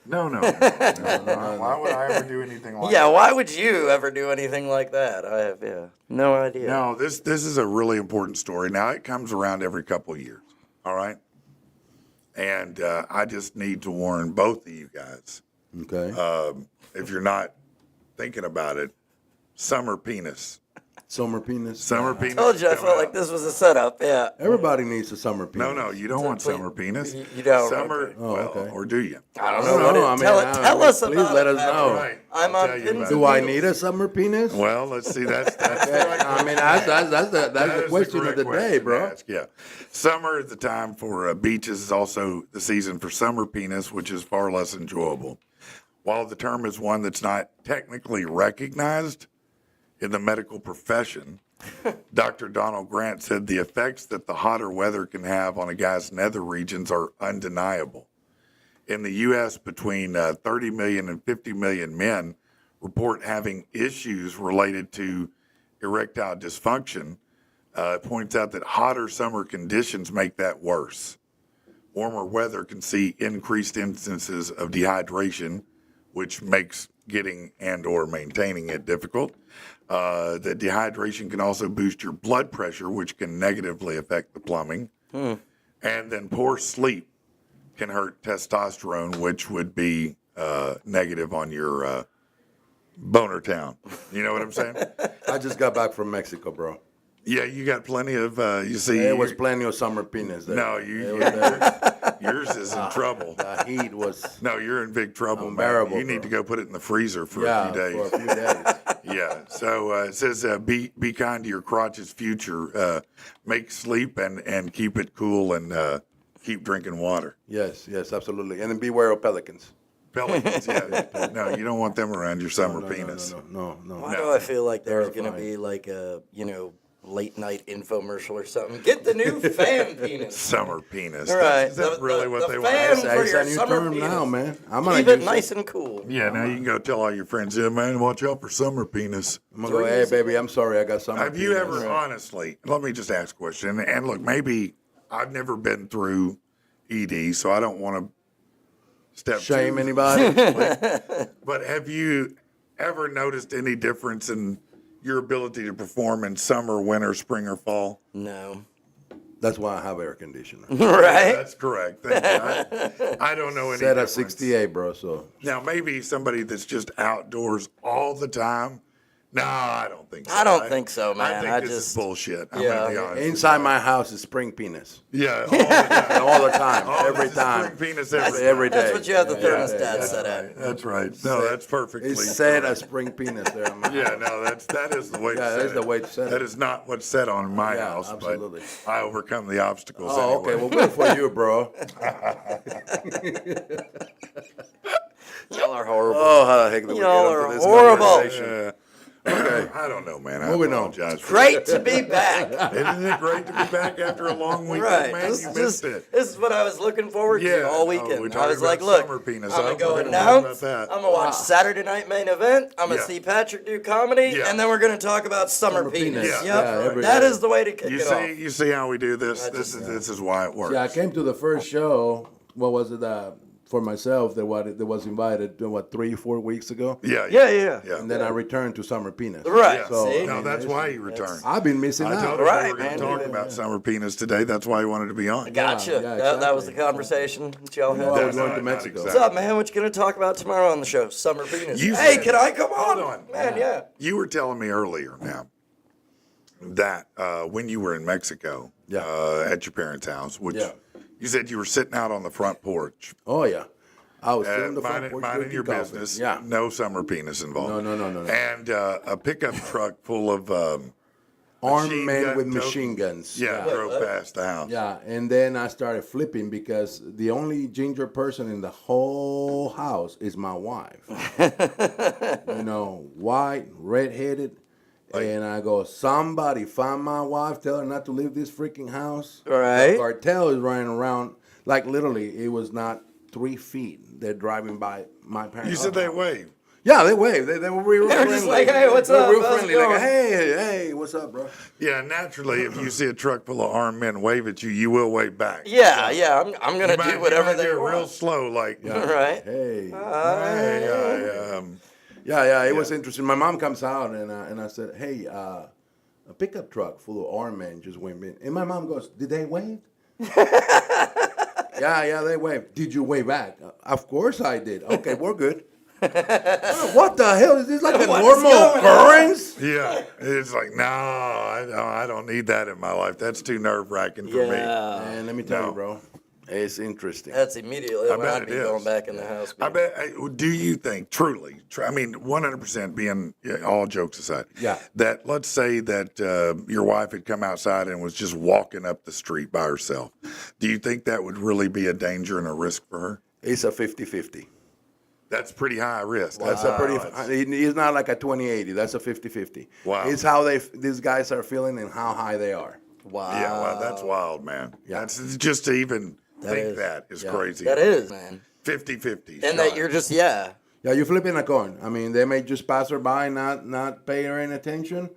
A: no. Why would I ever do anything like that?
B: Yeah, why would you ever do anything like that? I have no idea.
A: No, this is a really important story. Now, it comes around every couple of years, all right? And I just need to warn both of you guys,
C: Okay.
A: if you're not thinking about it, summer penis.
C: Summer penis.
A: Summer penis.
B: Told you I
A: coming
B: felt like
A: up.
B: this was a setup. Yeah.
C: Everybody needs a summer penis.
A: No, you don't want summer penis.
B: You don't,
A: Summer,
B: okay.
C: Oh,
A: well,
C: okay.
A: or do you?
B: I don't
C: No,
B: know.
C: I mean,
B: Tell us
C: please
B: about
C: let
B: it,
C: us
B: Patrick.
C: know.
A: Right.
B: I'm
A: I'll
B: on
A: tell you
B: pins
A: about
B: and
C: Do I
B: needles.
C: need a summer penis?
A: Well, let's see. That's
C: I mean, that's the question of the day, bro.
A: Ask, yeah. Summer is the time for beaches. Is also the season for summer penis, which is far less enjoyable. While the term is one that's not technically recognized in the medical profession, Dr. Donald Grant said the effects that the hotter weather can have on a guy's nether regions are undeniable. In the U.S., between 30 million and 50 million men report having issues related to erectile dysfunction. It points out that hotter summer conditions make that worse. Warmer weather can see increased instances of dehydration, which makes getting and or maintaining it difficult. The dehydration can also boost your blood pressure, which can negatively affect the plumbing. And then poor sleep can hurt testosterone, which would be negative on your boner town. You know what I'm saying?
C: I just got back from Mexico, bro.
A: Yeah, you got plenty of, you see.
C: There was plenty of summer penis there.
A: No, yours is in trouble.
C: The heat was
A: No, you're in big trouble, man.
C: Unbearable,
A: You need to
C: bro.
A: go put it in the freezer for a few days.
C: for a few days.
A: Yeah. So it says, be kind to your crotch's future. Make sleep and keep it cool and keep drinking water.
C: Yes, absolutely. And then beware of pelicans.
A: Pelicans, yeah. No, you don't want them around your summer
C: No,
A: penis.
C: No.
B: Why do I feel like there's going to
C: Terrifying.
B: be like a, late night infomercial or something? Get the new fan penis.
A: Summer penis.
B: Right.
A: Is that really what they
B: fan
A: want?
B: for
C: It's
B: your
C: a new
B: summer
C: term
B: penis.
C: now, man. I'm gonna
B: Keep it
C: use
B: nice and cool.
A: Yeah, now you can go tell all your friends, yeah, man, watch out for summer penis.
C: I'm gonna go, hey, baby, I'm sorry, I got summer
A: Have you
C: penis.
A: ever, honestly, let me just ask a question. And look, maybe I've never been through ED, so I don't want to step
C: Shame
A: too-
C: anybody?
A: But have you ever noticed any difference in your ability to perform in summer, winter, spring, or fall?
B: No.
C: That's why I have air conditioner.
B: Right?
A: That's correct. Thank you. I don't know any
C: Set at
A: difference.
C: 68, bro, so.
A: Now, maybe somebody that's just outdoors all the time, No, I don't think so.
B: I don't think so, man.
A: I think
B: I
A: this is
B: just-
A: bullshit. I'm
B: yeah.
A: gonna be honest.
C: Inside my house is spring penis.
A: Yeah, all the time.
C: All the time.
A: Oh,
C: every
A: this is
C: time.
A: spring penis
B: That's,
C: Every day.
B: that's what you have the
C: Yeah,
B: thermostat
C: yeah,
B: set at.
A: That's right. No, that's perfectly.
C: It's set
A: correct.
C: as spring penis there. In my
A: Yeah,
C: house.
A: no, that is the way.
C: Yeah,
A: to set
C: that's
A: it.
C: the way to set it.
A: That is not what's set on my
C: Yeah,
A: house.
C: absolutely.
A: But I overcome the obstacles.
C: Oh,
A: anyway.
C: okay. Well, good for you, bro.
B: Y'all are horrible.
C: Oh, how the heck did we
B: Y'all
C: get
B: are
C: into this
B: horrible.
C: conversation?
A: Yeah. Okay. I don't know, man. I
C: Moving on.
A: apologize. For
B: Great to be back.
A: Isn't it great to be back after a long weekend,
B: Right.
A: man? You missed it.
B: This is what I was looking forward
A: Yeah.
B: to all
A: Oh,
B: weekend.
A: we're
B: I
A: talking
B: was like,
A: about
B: look,
A: summer penis,
B: I'm
A: huh?
B: going to go
A: We're gonna talk
B: announce,
A: about that.
B: I'm going to watch Saturday Night Main Event, I'm going to
A: Yeah.
B: see Patrick do comedy,
A: Yeah.
B: and then we're going to talk about summer penis.
C: penis.
A: Yeah,
B: Yep.
C: every
B: That
C: day.
B: is the way to kick
A: You
B: it off.
A: see, you see how we do this. This is why it works.
C: Yeah, I came to the first show. What was it? For myself, that was invited. 3-4 weeks ago.
A: Yeah,
B: Yeah.
C: And then I returned to Summer Penis.
B: Right.
A: Yeah.
C: So,
B: See?
A: No, that's why you returned.
C: I've been missing
A: I
C: out.
A: told him
B: Right,
A: we were going
B: man.
A: to talk about summer penis today. That's why he wanted to be on.
B: Gotcha.
C: Yeah,
B: That was the
C: exactly.
B: conversation that y'all had.
C: No, I was
A: No,
C: going to
A: not
C: Mexico.
A: exactly.
B: What's up, man? What you going to talk about tomorrow on the show? Summer penis.
A: You
B: Hey,
A: said-
B: can I come on?
A: Hold on.
B: Man, yeah.
A: You were telling me earlier now that when you were in Mexico at your parents' house, which
C: Yeah.
A: you said you were sitting out on the front porch,
C: Oh yeah, I was sitting in the front
A: minding
C: porch
A: minding
C: drinking
A: your
C: coffee.
A: business.
C: Yeah.
A: No summer penis involved.
C: No.
A: And a pickup truck full of
C: Armed
A: machine
C: men
A: gun
C: with
A: tote-
C: machine guns.
A: yeah, drove past the house.
C: Yeah, and then I started flipping because the only ginger person in the whole house is my wife. White, redheaded. And I go, somebody find my wife, tell her not to leave this freaking house.
B: Right.
C: The cartel is running around, like literally, it was not 3 feet. They're driving by my parents'
A: You said they
C: house.
A: waved.
C: Yeah, they waved. They were real
B: They were
C: friendly.
B: just like, "Hey, what's
C: They were
B: up?
C: real
B: How's it
C: friendly. Like,
B: going?"
C: hey, what's up, bro?
A: Yeah, naturally, if you see a truck full of armed men wave at you, you will wave back.
B: Yeah. I'm going to
A: You might-
B: do whatever
A: you might
B: they
A: do it real
B: want.
A: slow, like,
B: Right.
C: Hey.
A: hey,
C: Yeah, it was interesting. My mom comes out and I said, hey, a pickup truck full of armed men just went in. And my mom goes, did they wave? Yeah, they waved. Did you wave back? Of course I did. Okay, we're good. What the hell? Is this like a
B: What is
C: normal
B: going on?
C: occurrence?
A: yeah. It's like, no, I don't need that in my life. That's too nerve wracking for me.
B: Yeah.
C: And let me tell
A: No.
C: you, bro, it's interesting.
B: That's immediately
A: I
B: when
A: bet
B: I'd be
A: it is.
B: going back in the house.
A: I bet. Do you think truly? I mean, 100% being all jokes aside.
C: Yeah.
A: That let's say that your wife had come outside and was just walking up the street by herself. Do you think that would really be a danger and a risk for her?
C: It's a 50-50.
A: That's pretty high risk.
C: That's a pretty. It's not like a 20-80. That's a 50-50.
A: Wow.
C: It's how these guys are feeling and how high they are.
B: Wow.
A: Yeah, well, that's wild, man.
C: Yeah.
A: That's just to even think
B: is-
A: that is
C: yeah.
A: crazy.
B: That is, man.
A: 50-50.
B: And that
A: shot.
B: you're just, yeah.
C: Yeah, you're flipping a coin. I mean, they may just pass her by, not pay her any attention.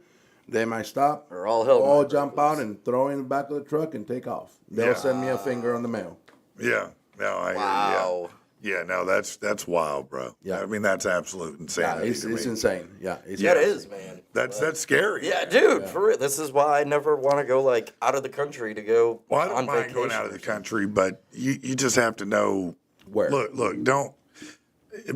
C: They might stop,
B: Or all hell
C: all
B: might break
C: jump out and throw in the back of the truck and take off. They'll
A: Yeah.
C: send me a finger on the mail.
A: Yeah. No, I hear you.
B: Wow.
A: Yeah, no, that's wild, bro.
C: Yeah.
A: I mean, that's absolute
C: Yeah,
A: insanity.
C: it's
A: to me.
C: insane. Yeah, it's
B: That
C: crazy.
B: is, man.
A: That's scary.
B: Yeah, dude, for real. This is why I never want to go, like, out of the country to go
A: Well, I don't
B: on
A: mind
B: vacation.
A: going out of the country, but you just have to know
C: Where?
A: Look, don't.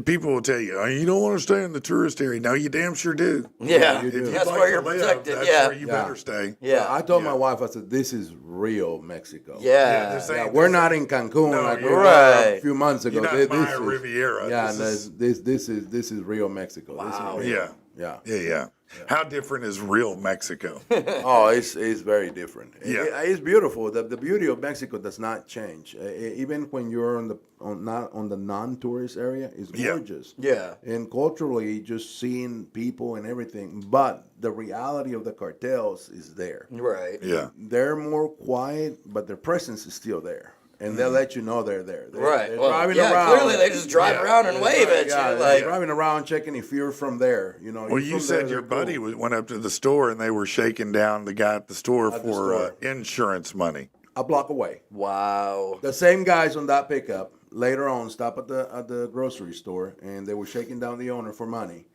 A: People will tell you, oh, you don't want to stay in the tourist area. No, you damn sure do.
B: Yeah,
C: you do.
A: If you'd
B: that's
A: like
B: where
A: to
B: you're
A: live,
B: protected.
A: That's
B: Yeah.
A: where you
C: Yeah.
A: better stay.
B: Yeah.
C: I told
A: Yeah.
C: my wife, I said, this is real Mexico.
B: Yeah.
A: this
C: Yeah,
A: ain't-
C: we're not in Cancun
A: No,
C: like we
A: you're
C: were
B: right.
C: a few months ago.
A: You're not
C: This
A: Maya
C: is-
A: Riviera.
C: Yeah,
A: This
C: this is real Mexico.
B: Wow.
C: This is real.
A: Yeah.
C: Yeah.
A: Yeah. How different is real Mexico?
C: Oh, it's very different.
A: Yeah.
C: It's beautiful. The beauty of Mexico does not change. Even when you're not on the non-tourist area, it's
A: Yeah.
C: gorgeous.
B: Yeah.
C: And culturally, just seeing people and everything. But the reality of the cartels is there.
B: Right.
A: Yeah.
C: They're more quiet, but their presence is still there. And they'll let you know they're there.
B: Right.
C: They're
B: Well,
C: driving
B: yeah,
C: around.
B: clearly they just drive
A: Yeah.
B: around and wave at
C: Yeah,
B: you.
C: they're
B: Like,
C: driving around checking if you're from there.
A: Well,
C: you're
A: you
C: from
A: said
C: there,
A: your
C: they're
A: buddy
C: cool.
A: went up to the store and they were shaking down the guy at the store
C: At the
A: for
C: store.
A: insurance money.
C: A block away.
B: wow.
C: The same guys on that pickup later on stopped at the grocery store and they were shaking down the owner for money.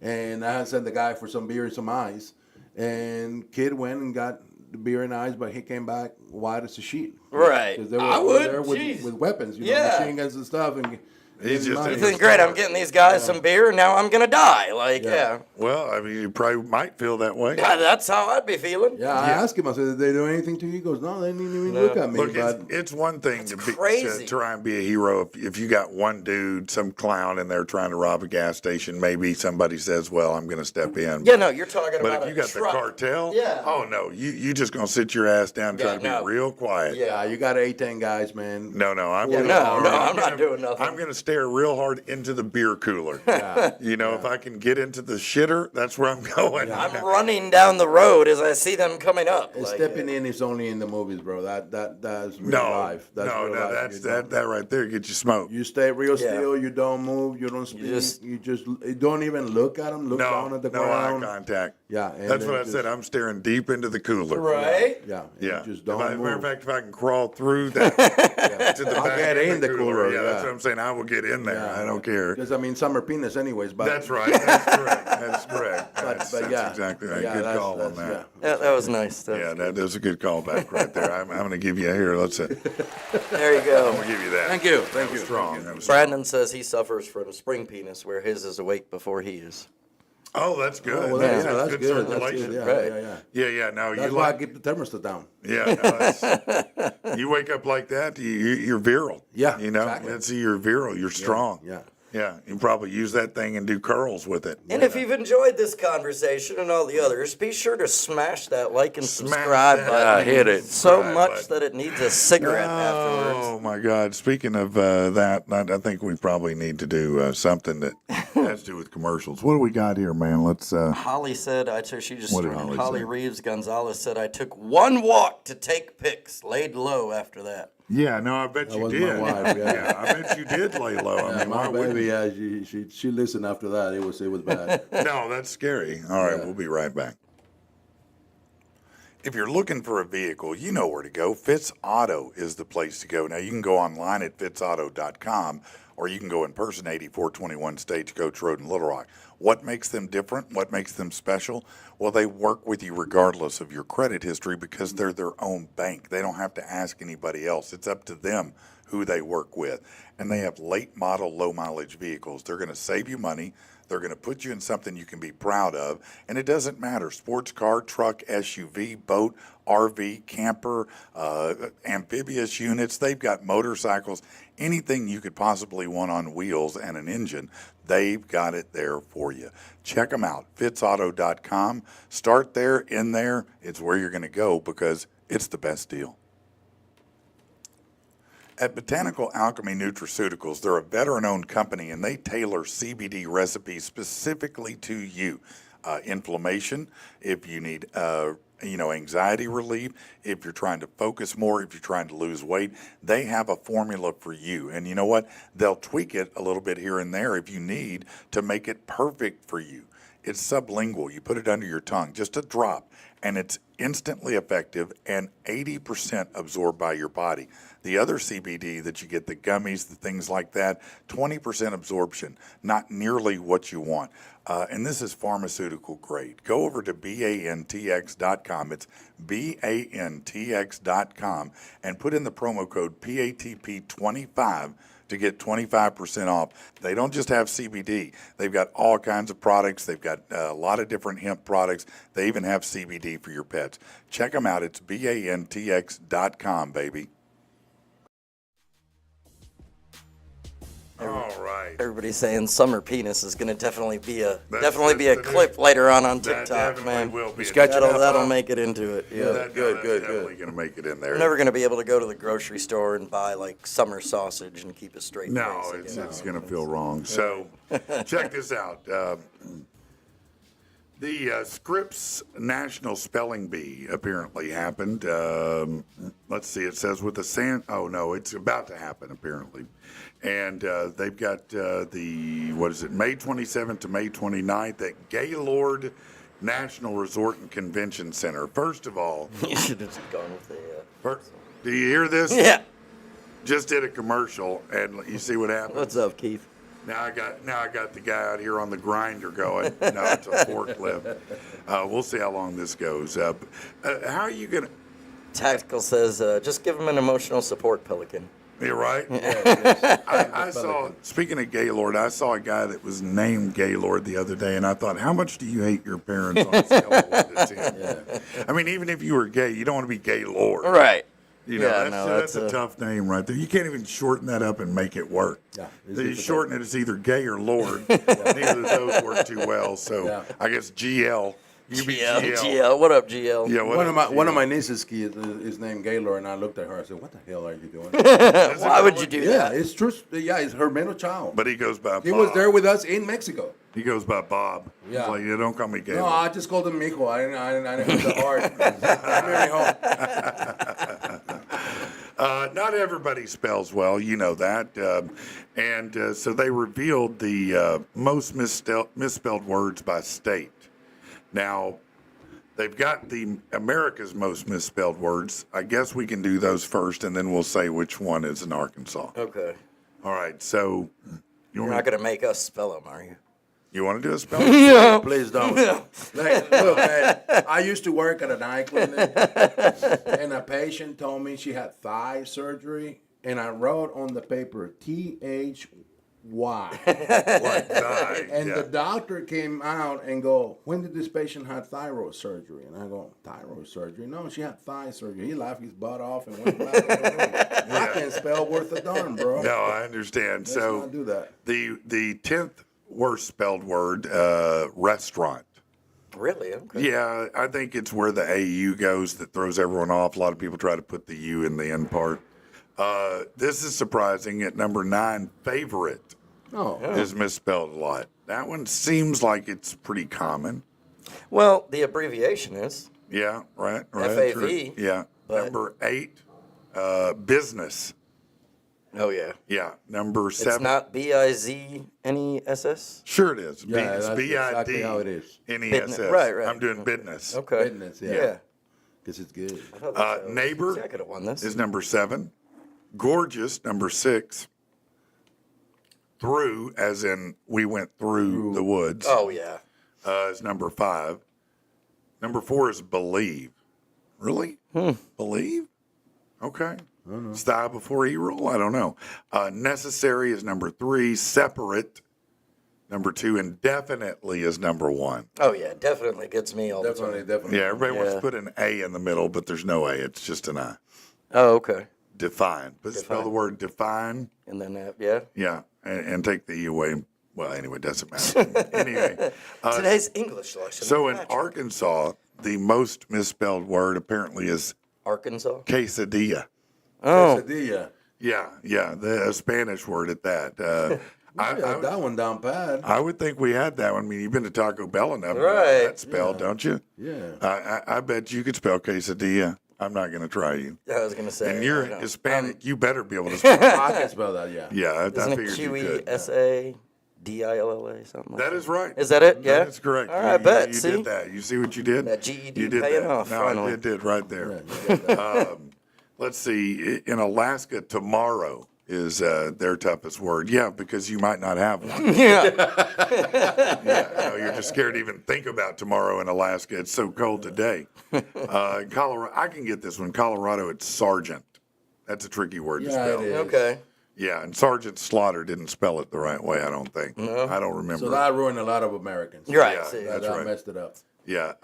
C: And I had sent the guy for some beer and some ice. And kid went and got the beer and ice, but he came back white as a sheet.
B: Right.
C: 'Cause they were
B: I
C: over
B: would.
C: there
B: Jeez.
C: with weapons,
B: Yeah.
C: machine guns and stuff. And
A: He's just
C: Money.
B: You think, great, I'm getting these guys some beer, and now I'm going to die. Like, yeah.
A: Well, I mean, you probably might feel that way.
B: Yeah, that's how I'd be feeling.
C: Yeah, I asked him. I said, "Did they do anything to you?" He goes, "No, they didn't even look at me."
A: Look,
C: but
A: it's one thing to
B: crazy.
A: try and be a hero. If you got one dude, some clown in there trying to rob a gas station, maybe somebody says, "Well, I'm going to step in."
B: Yeah, no, you're talking
A: But
B: about
A: if you got
B: truck.
A: the cartel,
B: Yeah.
A: oh no, you just gonna sit your ass down, and try
B: Yeah,
A: to
B: no.
A: be real quiet.
C: yeah, you got 8-10 guys, man.
A: No, I'm
B: Yeah,
A: gonna,
B: I'm not doing nothing.
A: I'm gonna stare real hard into the beer cooler. You know, if I can get into the shitter, that's where I'm going.
B: I'm running down the road as I see them coming up.
C: And
B: Like,
C: stepping in is only in the movies, bro. That's real
A: No,
C: life. That's
A: no,
C: real life.
A: that's
C: You don't-
A: that right there gets you smoked.
C: You stay real
B: Yeah.
C: still. You don't move. You don't speak. You just don't even look at them. Look down at the
A: no eye
C: ground.
A: contact.
C: Yeah, and
A: that's
C: then
A: what I
C: just-
A: said. I'm staring deep into the cooler.
B: right?
C: Yeah, and
A: Yeah.
C: You just
A: If
C: don't
A: matter
C: move.
A: of fact, if I can crawl through that to the
C: I'll
A: back
C: get
A: end
C: in
A: of
C: the cooler,
A: Yeah, that's
C: yeah.
A: what I'm saying. I will get in there. I don't care.
C: Because I mean, some are penis anyways. But
A: That's right. That's correct. That's correct. That's,
C: but
A: that's
C: yeah,
A: exactly right.
C: yeah,
A: Good
C: that's-
A: call on
C: that's-
A: that.
B: Yeah, that was nice.
A: Yeah, that was a good callback right there. I'm going to give you here. Let's. I'm
B: There you go.
A: going to give you that.
C: Thank you.
A: That
C: Thank
A: was
C: you.
A: strong. That was strong.
B: Brandon says he suffers from spring penis, where his is awake before he is.
A: Oh, that's good.
C: Oh, well,
A: That's
C: yeah, that's good. That's
A: circulation.
C: good. Yeah,
B: Right.
C: yeah.
A: Yeah. No,
C: That's
A: you
C: why I
A: like.
C: keep the thermostat down.
A: Yeah, no, you wake up like that, you're virile.
C: Yeah,
A: you know,
C: exactly.
A: that's you're virile. You're strong.
C: Yeah.
A: Yeah, you probably use that thing and do curls with it.
B: And if you've enjoyed this conversation and all the others, be sure to smash that like and
A: Smash
B: subscribe
A: that
B: button.
A: hit it.
B: So
A: Subscribe
B: much
A: button.
B: that it needs a cigarette afterwards.
A: Oh my God! Speaking of that, I think we probably need to do something that has to do with commercials. What do we got here, man? Let's.
B: Holly said, she just
A: What did
B: started.
A: Holly
B: Holly
A: say?
B: Reeves Gonzalez said, I took one walk to take pics, laid low after that.
A: Yeah, no, I bet you
C: was
A: did.
C: my wife, yeah.
A: Yeah, I bet you did lay low. I mean, why
C: My
A: wouldn't
C: baby,
A: you?
C: yeah, she listened after that. It was bad.
A: No, that's scary. All right, we'll be right back. If you're looking for a vehicle, you know where to go. Fitz Auto is the place to go. Now, you can go online at fitzauto.com or you can go in person, 8421 Stagecoach Road in Little Rock. What makes them different? What makes them special? Well, they work with you regardless of your credit history because they're their own bank. They don't have to ask anybody else. It's up to them who they work with. And they have late model, low mileage vehicles. They're going to save you money. They're going to put you in something you can be proud of. And it doesn't matter, sports car, truck, SUV, boat, RV, camper, amphibious units. They've got motorcycles, anything you could possibly want on wheels and an engine. They've got it there for you. Check them out, fitzauto.com. Start there, in there. It's where you're going to go because it's the best deal. At Botanical Alchemy Nutraceuticals, they're a veteran-owned company, and they tailor CBD recipes specifically to you. Inflammation, if you need, anxiety relief, if you're trying to focus more, if you're trying to lose weight, they have a formula for you. And you know what? They'll tweak it a little bit here and there if you need to make it perfect for you. It's sublingual. You put it under your tongue, just a drop, and it's instantly effective and 80% absorbed by your body. The other CBD that you get, the gummies, the things like that, 20% absorption, not nearly what you want. And this is pharmaceutical grade. Go over to bantx.com. It's bantx.com and put in the promo code PATP25 to get 25% off. They don't just have CBD. They've got all kinds of products. They've got a lot of different hemp products. They even have CBD for your pets. Check them out. It's bantx.com, baby. All right.
B: Everybody's saying summer penis is going to definitely be a
A: That's
B: clip later on
A: That
B: TikTok,
A: definitely
B: man.
A: will be.
B: That'll make it into it. Yeah.
A: That's definitely going to make it in there.
B: We're never going to be able to go to the grocery store and buy like summer sausage and keep a straight
A: No,
B: face.
A: it's going to feel wrong. So check this out. The Scripps National Spelling Bee apparently happened. Let's see, it says with the oh no, it's about to happen apparently. And they've got May 27th to May 29th at Gaylord National Resort and Convention Center. First of all,
B: You should have gone with the.
A: do you hear this?
B: Yeah.
A: Just did a commercial, and you see what happened?
B: What's up, Keith?
A: Now I got the guy out here on the grinder going. No, it's a forklift. We'll see how long this goes. How are you gonna?
B: Tactical says, just give him an emotional support, Pelican.
A: You're right.
C: Yeah,
A: I saw, speaking of Gaylord, I saw a guy that was named Gaylord the other day, and I thought, how much do you hate your parents on a scale of 1 to 10?
C: Yeah.
A: I mean, even if you were gay, you don't want to be Gaylord.
B: Right.
A: You know,
B: Yeah,
A: that's a tough name right there. You can't even shorten that up and make it work.
C: Yeah, it's
A: You
C: difficult.
A: shorten it, it's either gay or Lord. Neither of those work too well. So
C: Yeah.
A: I guess GL. You be
B: GL,
A: GL.
B: GL. What up, GL?
A: Yeah,
C: One of my nieces' kids is named Gaylord, and I looked at her. I said, "What the hell are you doing?"
B: Why would you do
C: Yeah,
B: that?
C: it's true. Yeah, it's her middle child.
A: But he goes by Bob.
C: He was there with us in Mexico.
A: He goes by Bob.
C: Yeah.
A: He's like, yeah, don't call me Gaylord.
C: No, I just called him Mijo. I didn't hurt the heart.
A: Not everybody spells well, you know that. So they revealed the most misspelled words by state. Now, they've got the America's most misspelled words. I guess we can do those first, and then we'll say which one is in Arkansas.
B: Okay.
A: All right, so
B: You're not going to make us spell them, are you?
A: you want to do a spelling?
B: Yeah.
C: Please don't. Like, look, man, I used to work at an eye clinic, and a patient told me she had thigh surgery, and I wrote on the paper THY.
A: Like die.
C: And
A: yeah.
C: the doctor came out and go, "When did this patient have thyroid surgery?" And I go, "Thyroid surgery? No, she had thigh surgery." He laughed his butt off and went back to the room. I can't spell worth a darn, bro.
A: No, I understand.
C: Let's
A: So
C: not do that.
A: the 10th worst spelled word, restaurant.
B: Really? Okay.
A: Yeah, I think it's where the AU goes that throws everyone off. A lot of people try to put the U in the end part. This is surprising. At number 9, favorite
C: Oh,
A: is misspelled a lot. That one seems like it's pretty common.
B: Well, the abbreviation is.
A: Yeah, right.
B: FAV,
A: true. Yeah.
B: but-
A: Number 8, business.
B: Oh, yeah.
A: Yeah. Number 7.
B: It's not BIZNESS?
A: Sure it is.
C: Yeah,
A: It's
C: that's exactly how it is.
A: BIDNESS.
B: Right, right.
A: I'm doing business.
B: Okay.
C: Business,
B: Yeah.
C: yeah. Because it's good.
B: I thought that was-
A: Neighbor
B: See, I could have won this.
A: is number 7. Gorgeous, number 6. Through, as in we went through the woods,
B: Oh, yeah.
A: is number 5. Number 4 is believe. Really? Believe? Okay. Style before e-roll? I don't know. Necessary is number 3. Separate, number 2. And definitely is number 1.
B: Oh, yeah. Definitely gets me all the
C: Definitely,
B: time.
C: definitely.
A: Yeah, everybody wants
B: Yeah.
A: to put an A in the middle, but there's no A. It's just an I.
B: Oh, okay.
A: Define. But spell the
B: Define.
A: word define.
B: And then that, yeah.
A: Yeah, and take the E away. Well, anyway, it doesn't matter. Anyway,
B: Today's English lesson.
A: so in
B: Natural.
A: Arkansas, the most misspelled word apparently is
B: Arkansas?
A: quesadilla.
B: Oh,
C: Quesadilla.
A: Yeah, a Spanish word at that.
C: I got that one down pat.
A: I would think we had that one. I mean, you've been to Taco Bell enough. to know
B: Right.
A: That spelled, don't you?
C: Yeah.
A: I bet you could spell quesadilla. I'm not going to try you.
B: I was going to say.
A: And you're
B: I don't-
A: Hispanic. You better be able to spell.
C: I can spell that, yeah.
A: Yeah, I
B: Isn't it
A: figured you could.
B: QESADILLA, something like
A: That is right.
B: Is that it? Yeah?
A: That is correct.
B: All right, I bet.
A: You
B: See?
A: did that. You see what you did?
B: That GED
A: you did
B: paying
A: that.
B: off,
A: No,
B: finally.
A: it did right there. Let's see. In Alaska, tomorrow is their toughest word. Yeah, because you might not have one.
B: Yeah.
A: No, you're just scared to even think about tomorrow in Alaska. It's so cold today. In Colorado, I can get this one. Colorado, it's sergeant. That's a tricky word to
C: Yeah,
A: spell.
C: it is.
B: Okay.
A: Yeah, and Sergeant Slaughter didn't spell it the right way, I don't think.
B: No.
A: I don't remember.
C: So that ruined a lot of Americans.
B: You're right.
A: Yeah,
B: see.
A: that's
C: that
A: right.
C: messed it up.
A: Yeah.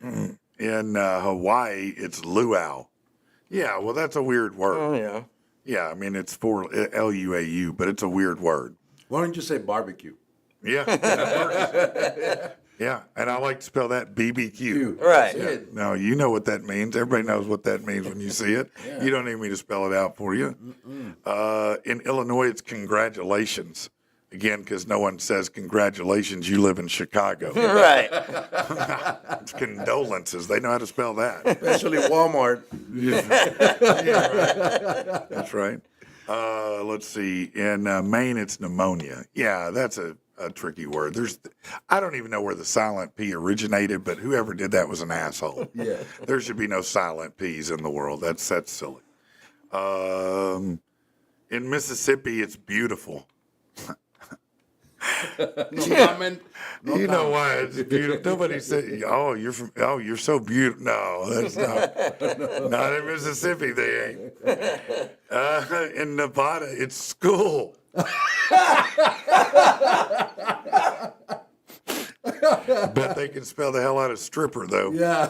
A: In Hawaii, it's luau. Yeah, well, that's a weird word.
B: Oh, yeah.
A: Yeah, I mean, it's for Luau, but it's a weird word.
C: Why don't you say barbecue?
A: Yeah. that works. Yeah, and I like to spell that BBQ.
B: Right.
C: That's it.
A: No, you know what that means. Everybody knows what that means when you see it. You don't need me to spell it out for you. In Illinois, it's congratulations. Again, because no one says congratulations, you live in Chicago.
B: Right.
A: It's condolences. They know how to spell that.
C: Especially Walmart.
A: That's right. Let's see. In Maine, it's pneumonia. Yeah, that's a tricky word. I don't even know where the silent P originated, but whoever did that was an asshole.
C: Yeah.
A: There should be no silent P's in the world. That's silly. In Mississippi, it's beautiful.
C: No comment. No
A: You know
C: comment.
A: why it's beautiful. Nobody said, "Oh, you're so beautiful." No, that's not. Not in Mississippi, they ain't. In Nevada, it's school. Bet they can spell the hell out of stripper though.
C: Yeah.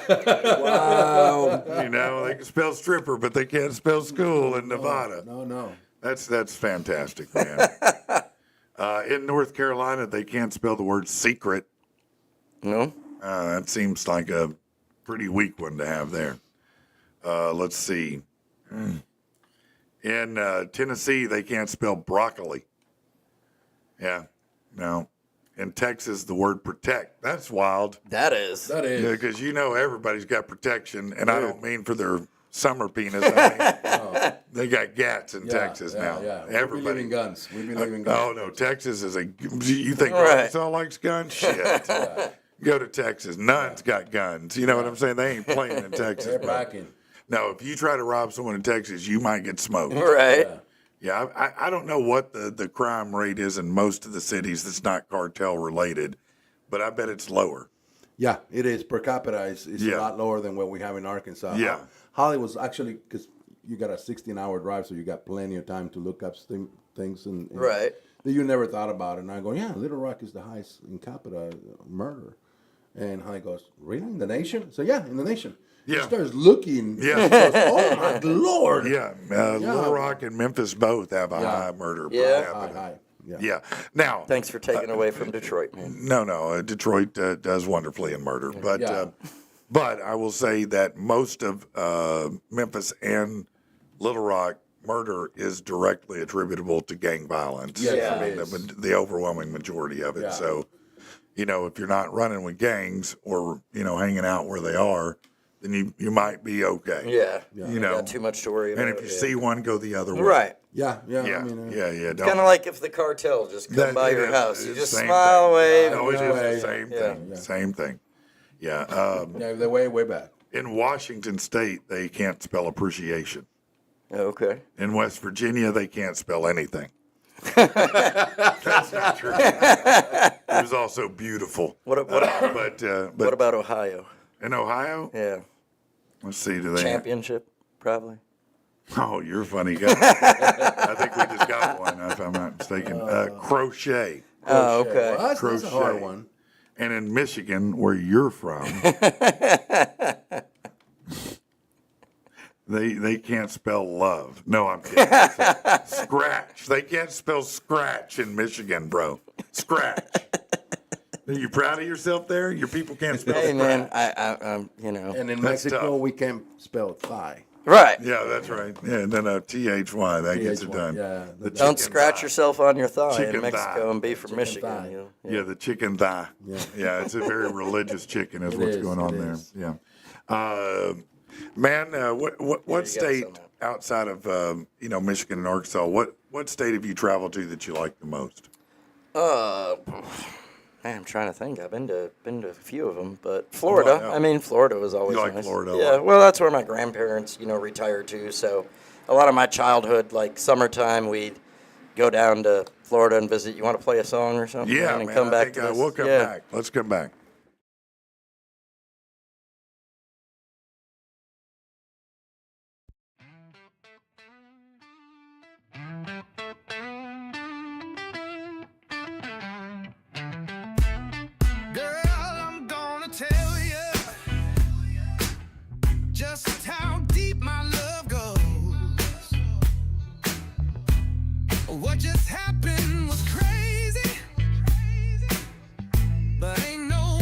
B: Wow.
A: You know, they can spell stripper, but they can't spell school in Nevada.
C: No.
A: That's fantastic, man. In North Carolina, they can't spell the word secret.
B: No?
A: That seems like a pretty weak one to have there. Let's see. In Tennessee, they can't spell broccoli. Yeah, no. In Texas, the word protect. That's wild.
B: That is.
C: That is.
A: Yeah, because you know everybody's got protection, and I don't mean for their summer penis. I mean, they got gats in Texas now.
C: Yeah. We
A: Everybody.
C: believe in guns. We believe in guns.
A: Oh no, Texas is a. You think
B: Right.
A: Arkansas likes guns? Shit. Go to Texas. None's got guns. You know what I'm saying? They ain't playing in Texas.
C: They're
A: bro.
C: backing.
A: No, if you try to rob someone in Texas, you might get smoked.
B: Right.
C: Yeah.
A: Yeah, I don't know what the crime rate is in most of the cities that's not cartel related, but I bet it's lower.
C: Yeah, it is. Per capita is
A: Yeah.
C: a lot lower than what we have in Arkansas.
A: Yeah.
C: Hollywood's actually, because you got a 16-hour drive, so you got plenty of time to look up things and
B: Right.
C: that you never thought about. And I go, yeah, Little Rock is the highest in capita murder. And Holly goes, really? In the nation? So, yeah, in the nation.
A: Yeah.
C: He starts looking.
A: Yeah.
C: He goes, oh, my Lord.
A: Yeah, Little Rock and Memphis both have a high murder per
B: Yeah.
A: capita.
C: High. Yeah.
A: Yeah. Now,
B: Thanks for taking away from Detroit, man.
A: no, Detroit does wonderfully in murder, but
C: Yeah.
A: but I will say that most of Memphis and Little Rock murder is directly attributable to gang violence.
C: Yes,
B: Yeah.
C: it is.
A: The overwhelming majority of it.
C: Yeah.
A: So, you know, if you're not running with gangs or hanging out where they are, then you might be okay.
B: Yeah.
A: You know,
B: Got too much to worry about.
A: and if you
B: yeah.
A: see one, go the other way.
B: Right.
C: Yeah.
A: Yeah,
C: I mean,
A: yeah. Don't,
B: Kind of like if the cartel just come
A: That-
B: by your
A: yeah,
B: house. You
A: it's
B: just
A: same
B: smile,
A: thing.
B: wave.
A: No, it's
C: No
A: just
C: way.
A: the same
B: Yeah.
A: thing.
C: Yeah.
A: Same thing. Yeah.
C: yeah, they're way back.
A: In Washington State, they can't spell appreciation.
B: Okay.
A: In West Virginia, they can't spell anything. That's not true. It was also beautiful.
B: What
A: But
B: about Ohio?
A: in Ohio,
B: Yeah.
A: let's see, do they?
B: Championship, probably.
A: Oh, you're a funny guy. I think we just got one, if I'm not mistaken. Crochet.
B: Oh, okay.
C: Well, that's a
A: Crochet.
C: hard one.
A: And in Michigan, where you're from, they can't spell love. No, I'm kidding. Scratch. They can't spell scratch in Michigan, bro. Scratch. Are you proud of yourself there? Your people can't spell
B: Hey,
A: scratch.
B: man, I'm,
C: And in
A: That's
C: Mexico,
A: tough.
C: we can't spell thigh.
B: Right.
A: Yeah, that's right. Yeah, and then a THY, that gets it
C: THY,
A: done.
C: yeah.
A: The
B: Don't
A: chicken
B: scratch
A: thigh.
B: yourself on your thigh
A: Chicken
B: in Mexico
A: thigh.
B: and be from Michigan.
C: thigh.
B: You know?
A: Yeah, the chicken thigh. Yeah, it's a very religious chicken is what's
C: is,
A: going on
C: it
A: there.
C: is.
A: Yeah. Man, what
B: you got
A: state
B: some.
A: outside of Michigan and Arkansas, what state have you traveled to that you like the most?
B: Man, I'm trying to think. I've been to a few of them, but Florida.
A: yeah.
B: I mean, Florida was always
A: You like
B: nice.
A: Florida a
B: Yeah,
A: lot.
B: well, that's where my grandparents, retired to. So, a lot of my childhood, like summertime, we'd go down to Florida and visit. You want to play a song or something?
A: Yeah,
B: and
A: man,
B: come
A: I
B: back
A: think
B: to this?
A: we'll come
B: Yeah.
A: back. Let's come back.
D: Girl, I'm gonna tell you just how deep my love goes. What just happened was crazy, but ain't no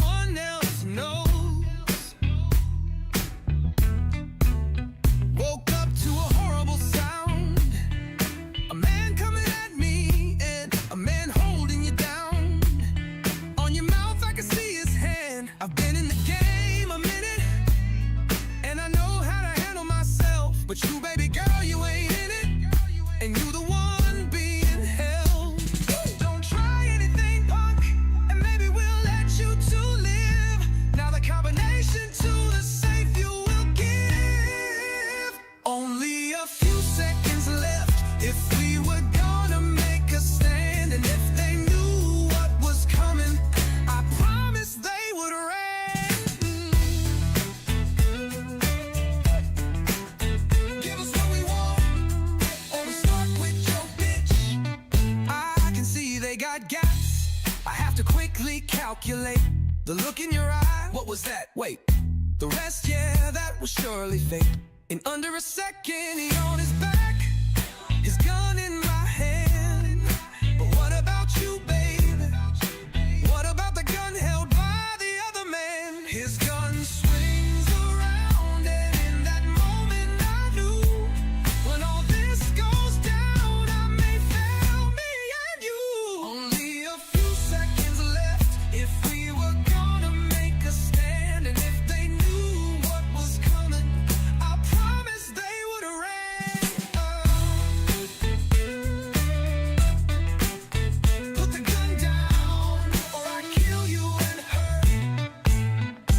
D: The look in your eye, what was that? Wait, the rest, yeah, that was surely fate. In under a second, he on his back, his gun in my hand. But what about you, baby? What about the gun held by the other man? His gun swings around, and in that moment I knew, when all this goes down, I may fail me and you. Only a few seconds left if we were gonna make a stand, and if they knew what was coming, I promise they would have ran. Put the gun down, or I kill you and hurt.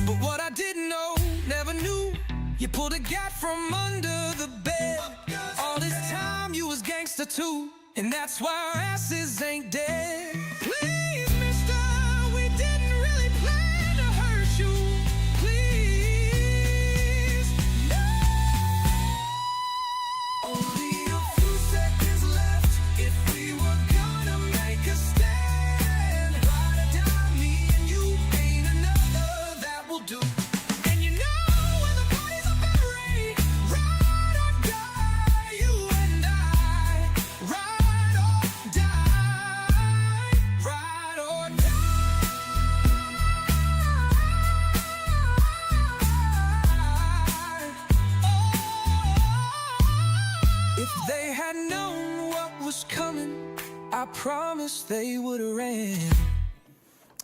D: But what I didn't know, never knew, you pulled a gat from under the bed. All this time you was gangster too, and that's why our asses ain't dead. Please, mister, we didn't really plan to hurt you. Please, no. Only a few seconds left if we were gonna make a stand. Ride or die, me and you, ain't another that will do. And you know when the party's are buried, ride or die, you and I. Ride or die, ride or die. If they had known what was coming, I promise they would have ran.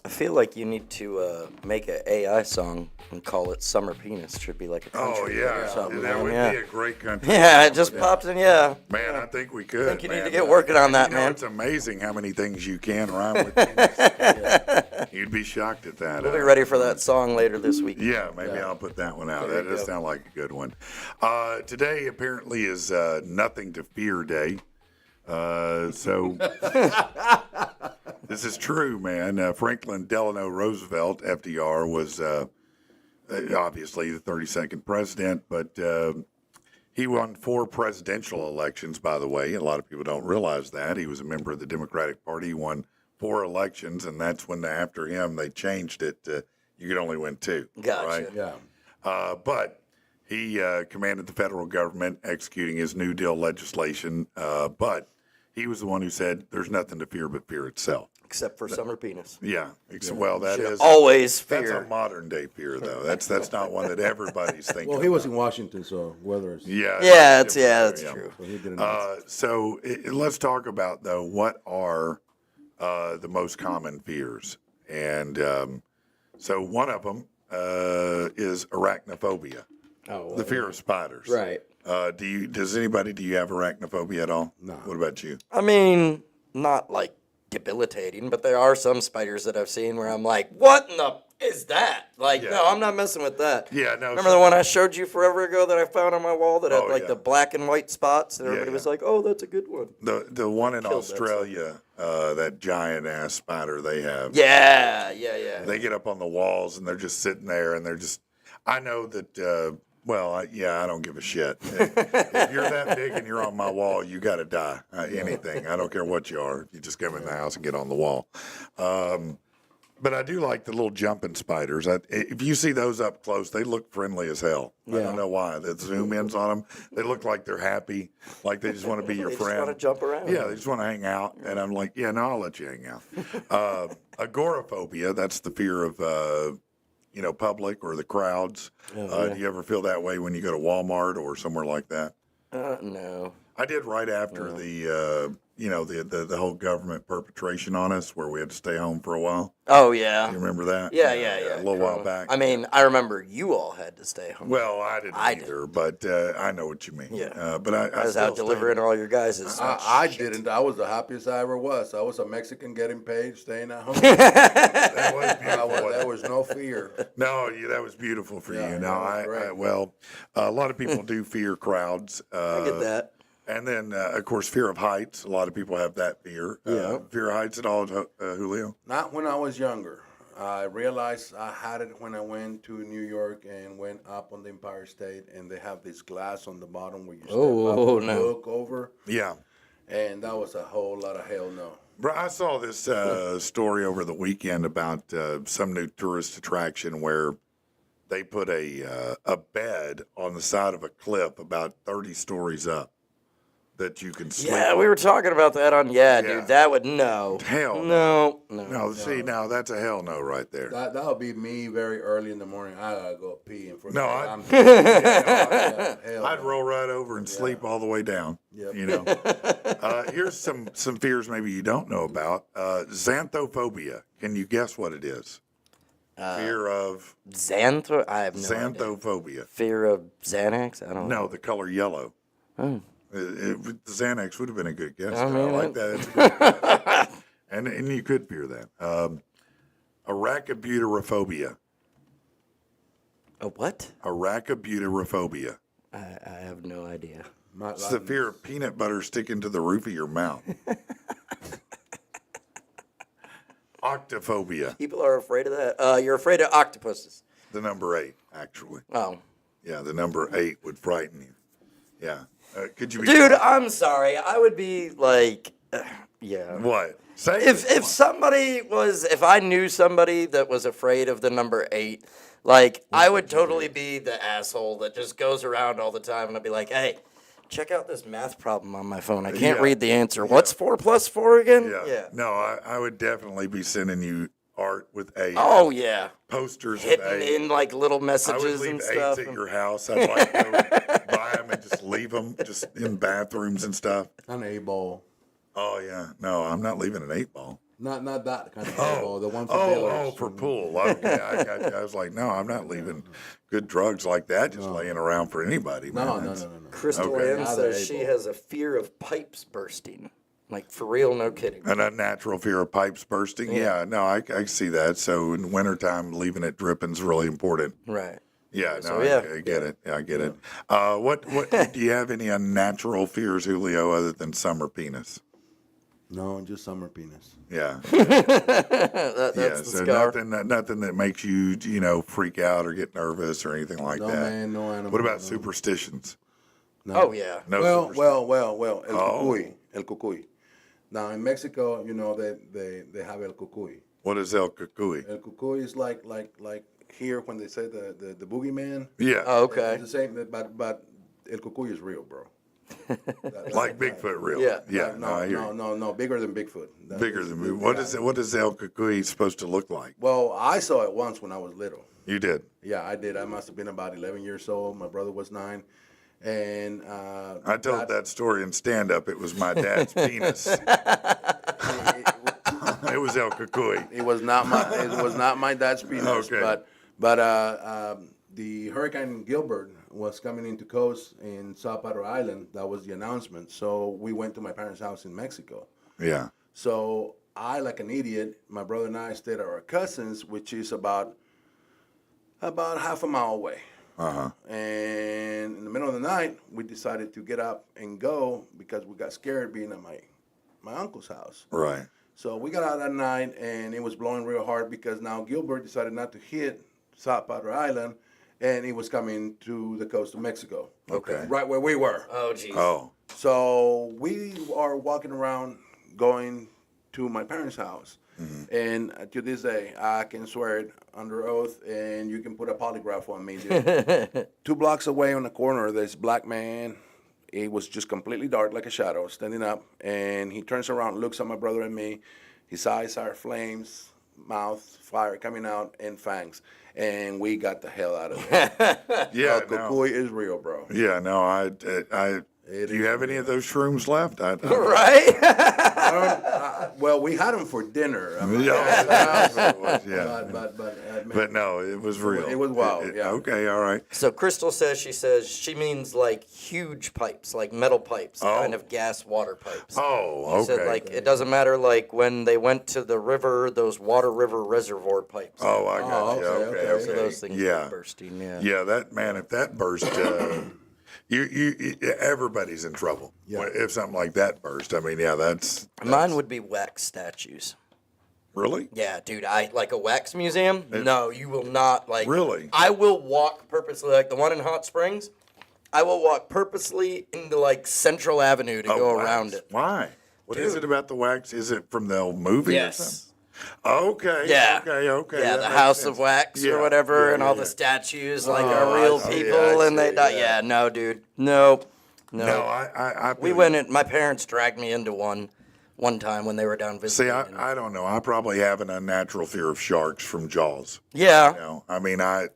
B: I feel like you need to make an AI song and call it "Summer Penis." Should be like a country
A: Oh
B: or
A: yeah,
B: something.
A: that
B: man,
A: would
B: yeah.
A: be a great country.
B: Yeah, it just popped in. Yeah,
A: Man, I think we could.
B: I think you need
A: man.
B: to get working on that,
A: You know,
B: man.
A: it's amazing how many things you can rhyme with. Yeah. You'd be shocked at that.
B: We'll be ready for that song later this week.
A: Yeah, maybe I'll put that one out.
B: There
A: That
B: you
A: does
B: go.
A: sound like a good one. Today apparently is Nothing to Fear Day. So this is true, man. Franklin Delano Roosevelt, FDR, was obviously the 32nd president, but he won 4 presidential elections, by the way. A lot of people don't realize that. He was a member of the Democratic Party. He won 4 elections, and that's when after him they changed it to you could only win 2.
B: Gotcha.
A: Right?
C: Yeah.
A: But he commanded the federal government executing his New Deal legislation. But he was the one who said there's nothing to fear but fear itself.
B: Except for Summer Penis.
A: Yeah. Well, that is
B: Always
A: that's a
B: fear.
A: modern day fear, though. That's not one that everybody's thinking.
C: Well, he was in Washington, so weather is.
A: Yeah.
B: Yeah,
A: different.
B: that's
A: Yeah.
B: true.
C: So he didn't.
A: So let's talk about though what are the most common fears, and so one of them is arachnophobia, the fear of spiders.
B: Right.
A: Do you have arachnophobia at all?
C: No.
A: What about you?
B: I mean, not like debilitating, but there are some spiders that I've seen where I'm like, what in the is that? Like,
A: Yeah.
B: no, I'm not messing with that.
A: Yeah, no.
B: Remember the one I showed you forever ago that I found on my wall that had
A: Oh,
B: like
A: yeah.
B: the black and white spots, and everybody
A: yeah.
B: was like, "Oh, that's a good one."
A: The one in
B: Killed that
A: Australia, that giant ass spider they have.
B: Yeah.
A: They get up on the walls and they're just sitting there and they're just. I know that. I don't give a shit. If you're that big and you're on my wall, you got to die. Anything. I don't care what you are. You just come in the house and get on the wall. But I do like the little jumping spiders. If you see those up close, they look friendly as hell. I don't know why. The zoom ins on them, they look like they're happy, like they just want to be your
B: They
A: friend.
B: just want to jump around.
A: Yeah, they just want to hang out. And I'm like, yeah, no, I'll let you hang out. Agoraphobia, that's the fear of, public or the crowds. Do you ever feel that way when you go to Walmart or somewhere like that?
B: No.
A: I did right after the whole government perpetration on us where we had to stay home for a while.
B: Oh yeah.
A: You remember that?
B: Yeah.
A: A little while back.
B: I mean, I remember you all had to stay home.
A: Well, I didn't
B: I
A: either, but I know what you mean.
B: Yeah.
A: But I
B: I was
A: still
B: out delivering all your guys'.
C: I didn't. I was the happiest I ever was. I was a Mexican getting paid, staying at home.
A: That was beautiful.
C: There was no fear.
A: No, that was beautiful for
C: Yeah,
A: you.
C: that
A: No,
C: was great.
A: a lot of people do fear crowds.
B: I get that.
A: And then, of course, fear of heights. A lot of people have that fear. Fear of heights at all, Julio?
C: Not when I was younger. I realized I had it when I went to New York and went up on the Empire State, and they have this glass on the bottom where you step up and look over,
A: Yeah.
C: and that was a whole lot of hell no.
A: Bro, I saw this story over the weekend about some new tourist attraction where they put a bed on the side of a cliff about 30 stories up that you can sleep
B: Yeah,
A: on.
B: we were talking about that on. Yeah,
A: Yeah.
B: dude, that would no.
A: Hell
B: no.
A: No, see, now that's a hell no right there.
C: That would be me very early in the morning. I gotta go pee and forget.
A: No,
C: Hell
A: I'd
C: no.
A: roll right over and sleep all the way down.
C: Yep.
A: You know. Here's some fears maybe you don't know about. Xanthophobia. Can you guess what it is? Fear of
B: Xantho? I have no idea.
A: Xanthophobia.
B: Fear of Xanax? I don't know.
A: No, the color yellow.
B: Oh.
A: The Xanax would have been a good guess.
B: I
A: I
B: mean,
A: like that. It's a good guess. and you could fear that. Arachibutyrophobia.
B: A what?
A: Arachibutyrophobia.
B: I have no idea.
A: It's the fear of peanut butter sticking to the roof of your mouth. Octophobia.
B: People are afraid of that. You're afraid of octopuses.
A: The number 8, actually.
B: Oh.
A: Yeah, the number 8 would frighten you. Yeah. Could you be
B: Dude, I'm sorry. I would be like, yeah.
A: What? Say
B: If somebody was, if I knew somebody that was afraid of the number 8, like, I would totally be the asshole that just goes around all the time, and I'd be like, hey, check out this math problem on my phone. I can't
A: Yeah.
B: read the answer. What's 4 plus 4 again?
A: Yeah. No, I would definitely be sending you art with 8.
B: Oh, yeah.
A: Posters of
B: Hitting
A: 8.
B: in, like, little
A: I would
B: messages
A: leave
B: and
A: 8s
B: stuff.
A: at your house. I'd like to go buy them and just leave them just in bathrooms and stuff.
C: An A-ball.
A: Oh, yeah. No, I'm not leaving an 8-ball.
C: Not that kind of A-ball. The one for
A: Oh,
C: dealers.
A: for pool. Okay, I got you. I was like, no, I'm not leaving good drugs like that just laying around for anybody. Man.
C: No.
A: That's-
B: Crystal
A: Okay.
B: Ann
C: Now
B: says
C: they're
B: she
C: able.
B: has a fear of pipes bursting. Like, for real, no kidding.
A: An unnatural fear of pipes bursting. Yeah, no, I see that. So in wintertime, leaving it dripping is really important.
B: Right.
A: Yeah, no,
B: So, yeah.
A: I get it. Yeah, I get it. What do you have any unnatural fears, Julio, other than summer penis?
C: No, just summer penis.
A: Yeah,
B: That's
A: yeah.
B: the
A: So
B: scar.
A: nothing that makes you freak out or get nervous or anything like
C: No
A: that.
C: man, no animal.
A: What about
C: no.
A: superstitions?
C: No.
B: Oh, yeah.
A: No.
C: Well,
A: superstitions.
C: El cucuy. Now in Mexico, they have el cucuy.
A: What is el cucuy?
C: El cucuy is like here when they say the boogeyman.
A: Yeah,
B: Oh, okay.
C: It's the same, but el cucuy is real, bro.
A: like Bigfoot, really.
B: Yeah.
A: Yeah. No, I hear you.
C: No, bigger than Bigfoot.
A: Bigger than me. What is it? What is el cucuy supposed to look like?
C: Well, I saw it once when I was little.
A: You did.
C: Yeah, I did. I must have been about 11 years old. My brother was 9. And
A: I told that story in stand up. It was my dad's penis. It was El Cucuy.
C: It was not my dad's penis.
A: Okay.
C: But the Hurricane Gilbert was coming into coast in South Padre Island. That was the announcement. So we went to my parents' house in Mexico.
A: Yeah.
C: So I, like an idiot, my brother and I stayed at our cousin's, which is about half a mile away.
A: Uh-huh.
C: And in the middle of the night, we decided to get up and go because we got scared being at my uncle's house.
A: Right.
C: So we got out that night, and it was blowing real hard because now Gilbert decided not to hit South Padre Island, and he was coming to the coast of Mexico.
A: Okay.
C: Right where we were.
B: Oh, jeez.
A: Oh.
C: So we are walking around going to my parents' house.
A: Mm-hmm.
C: And to this day, I can swear it under oath, and you can put a polygraph on me, dude. 2 blocks away on the corner, there's black man. It was just completely dark, like a shadow, standing up. And he turns around, looks at my brother and me. His eyes are flames, mouth, fire coming out, and fangs. And we got the hell out of there.
A: Yeah. No.
C: Cucuy is real, bro.
A: Yeah. No. I. Do you have any of those shrooms left?
B: Right?
C: Well, we had them for dinner. I mean,
A: Yeah.
C: but
A: no, it was real.
C: It was wild, yeah.
A: Okay. All right.
B: So Crystal says she means like huge pipes, like metal pipes, kind of gas water pipes.
A: Oh.
B: She said
A: Okay.
B: like it doesn't matter like when they went to the river, those water river reservoir pipes.
A: Oh, I got you.
C: okay,
A: Okay.
B: So those things
A: Yeah.
B: were bursting. Yeah.
A: Yeah. That man. If that burst. Everybody's in trouble if something like that burst. I mean, yeah, that's
B: Mine would be wax statues.
A: really.
B: Yeah, dude, I like a wax museum. No, you will not like.
A: Really?
B: I will walk purposely, like the one in Hot Springs. I will walk purposely into like Central Avenue to go
A: wax.
B: around it.
A: Why? What is it about the wax? Is it from the old movie or something?
B: Yes.
A: Okay.
B: Yeah.
A: Okay.
B: Yeah,
A: that
B: the
A: makes
B: House
A: sense.
B: of Wax
A: Yeah,
B: or whatever,
A: yeah,
B: and
A: yeah,
B: all
A: yeah.
B: the statues like
C: Oh,
B: are real
C: I see,
B: people,
C: I
B: and they
C: see,
B: die.
C: yeah.
B: Yeah, no, dude, nope, no.
A: No, I
B: We
A: feel
B: went
A: you.
B: in. My parents dragged me into one time when they were down visiting.
A: See,
B: and-
A: I don't know. I probably have an unnatural fear of sharks from Jaws.
B: yeah,
A: You know, I mean, I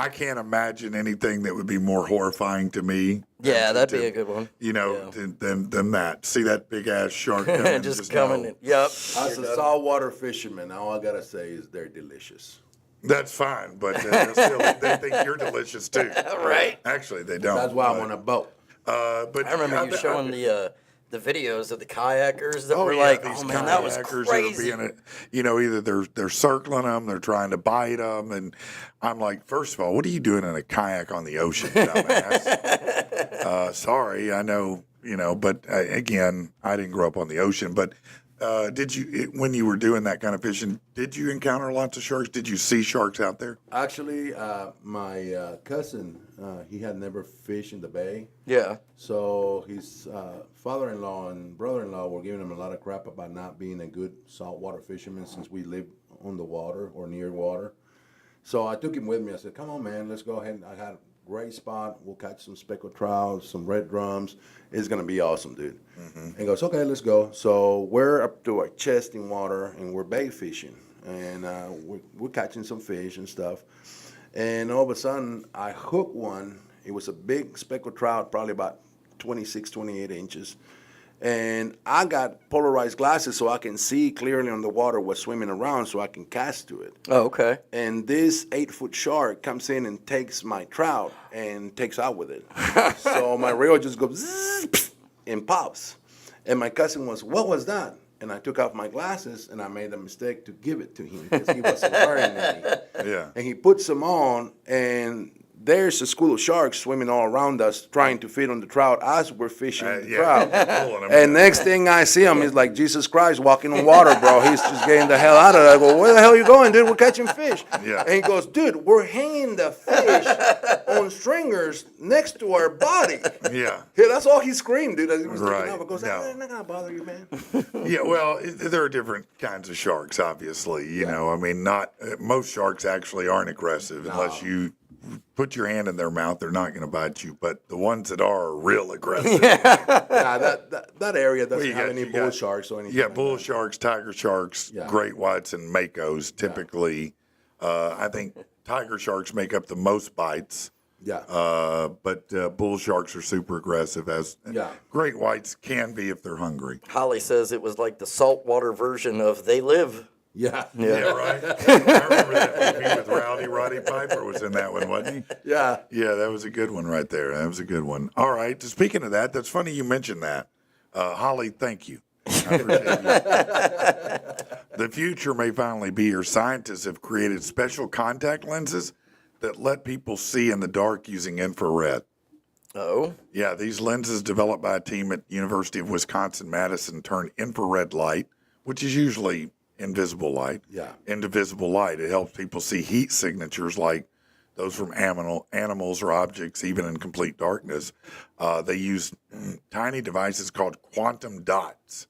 A: can't imagine anything that would be more horrifying to me.
B: yeah, that'd be a good one.
A: You know,
B: Yeah.
A: than that. See that big ass shark coming,
B: just coming.
A: know.
B: In. Yep.
C: As a saltwater fisherman, all I gotta say is they're delicious.
A: That's fine, but they think you're delicious too.
B: Right.
A: Actually, they don't.
C: That's why I'm
A: but,
C: on a boat.
A: But
B: I remember you showing the videos of the kayakers that
A: Oh,
B: were
A: yeah,
B: like,
A: these
B: oh man, that was
A: kayakers
B: crazy.
A: That are being, you know, either they're circling them, they're trying to bite them, and I'm like, first of all, what are you doing in a kayak on the ocean, dumbass? Sorry, I know, you know, but again, I didn't grow up on the ocean. But when you were doing that kind of fishing, did you encounter lots of sharks? Did you see sharks out there?
C: Actually, my cousin, he had never fished in the bay.
B: Yeah.
C: So his father-in-law and brother-in-law were giving him a lot of crap about not being a good saltwater fisherman since we live on the water or near water. So I took him with me. I said, come on, man, let's go ahead. I had a great spot. We'll catch some speckled trout, some red drums. It's going to be awesome, dude. And he goes, okay, let's go. So we're up to our chest in water, and we're bait fishing. And we're catching some fish and stuff. And all of a sudden, I hooked one. It was a big speckled trout, probably about 26, 28 inches. And I got polarized glasses so I can see clearly on the water what's swimming around so I can cast to it.
B: Oh, okay.
C: And this 8-foot shark comes in and takes my trout and takes out with it. So my reel just goes zzz, and pops. And my cousin was, what was that? And I took off my glasses and I made a mistake to give it to him because he wasn't wearing any.
A: Yeah.
C: And he puts them on, and there's a school of sharks swimming all around us trying to feed on the trout as we're fishing the trout.
A: Pulling 'em.
C: And next thing I see him, he's like Jesus Christ walking on water, bro. He's just getting the hell out of there. I go, where the hell are you going, dude? We're catching fish.
A: Yeah.
C: And he goes, dude, we're hanging the fish on stringers next to our body.
A: Yeah.
C: Yeah, that's all he screamed, dude. As he was
A: Right.
C: taking off. I goes,
A: No.
C: they're not going to bother you, man.
A: Yeah, well, there are different kinds of sharks, obviously. You know, I mean, not most sharks actually aren't aggressive unless you put your hand in their mouth. They're not going to bite you, but the ones that are real aggressive.
C: Nah, that area doesn't
A: you
C: have
A: got-
C: any
A: you
C: bull
A: got-
C: sharks or anything.
A: Yeah,
C: like
A: bull
C: that.
A: sharks, tiger sharks,
C: Yeah.
A: great whites, and makos typically. I think tiger sharks make up the most bites.
C: Yeah.
A: But bull sharks are super aggressive, as
C: Yeah.
A: great whites can be if they're hungry.
B: Holly says it was like the saltwater version of They Live.
C: Yeah.
A: Yeah, right. I remember that movie with Roddy Piper was in that one, wasn't he?
C: Yeah.
A: Yeah, that was a good one right there. That was a good one. All right. Speaking of that, that's funny you mentioned that. Holly, thank you. I appreciate you. The future may finally be here. Scientists have created special contact lenses that let people see in the dark using infrared.
B: Oh.
A: Yeah, these lenses developed by a team at University of Wisconsin-Madison turn infrared light, which is usually invisible light, into visible light. It helps people see heat signatures like those from animals or objects, even in complete darkness. They use tiny devices called quantum dots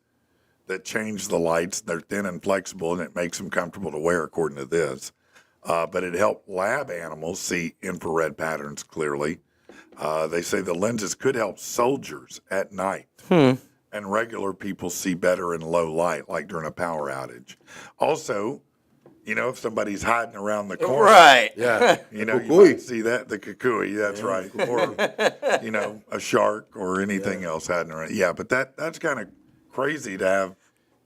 A: that change the lights. They're thin and flexible, and it makes them comfortable to wear, according to this. But it helped lab animals see infrared patterns clearly. They say the lenses could help soldiers at night. And regular people see better in low light, like during a power outage. Also, you know, if somebody's hiding around the corner,
B: Right.
C: Yeah.
A: you know, you
C: Kukui.
A: might see that, the kukui, that's right. Or, you know, a shark or anything else hiding around. Yeah, but that's kind of crazy to have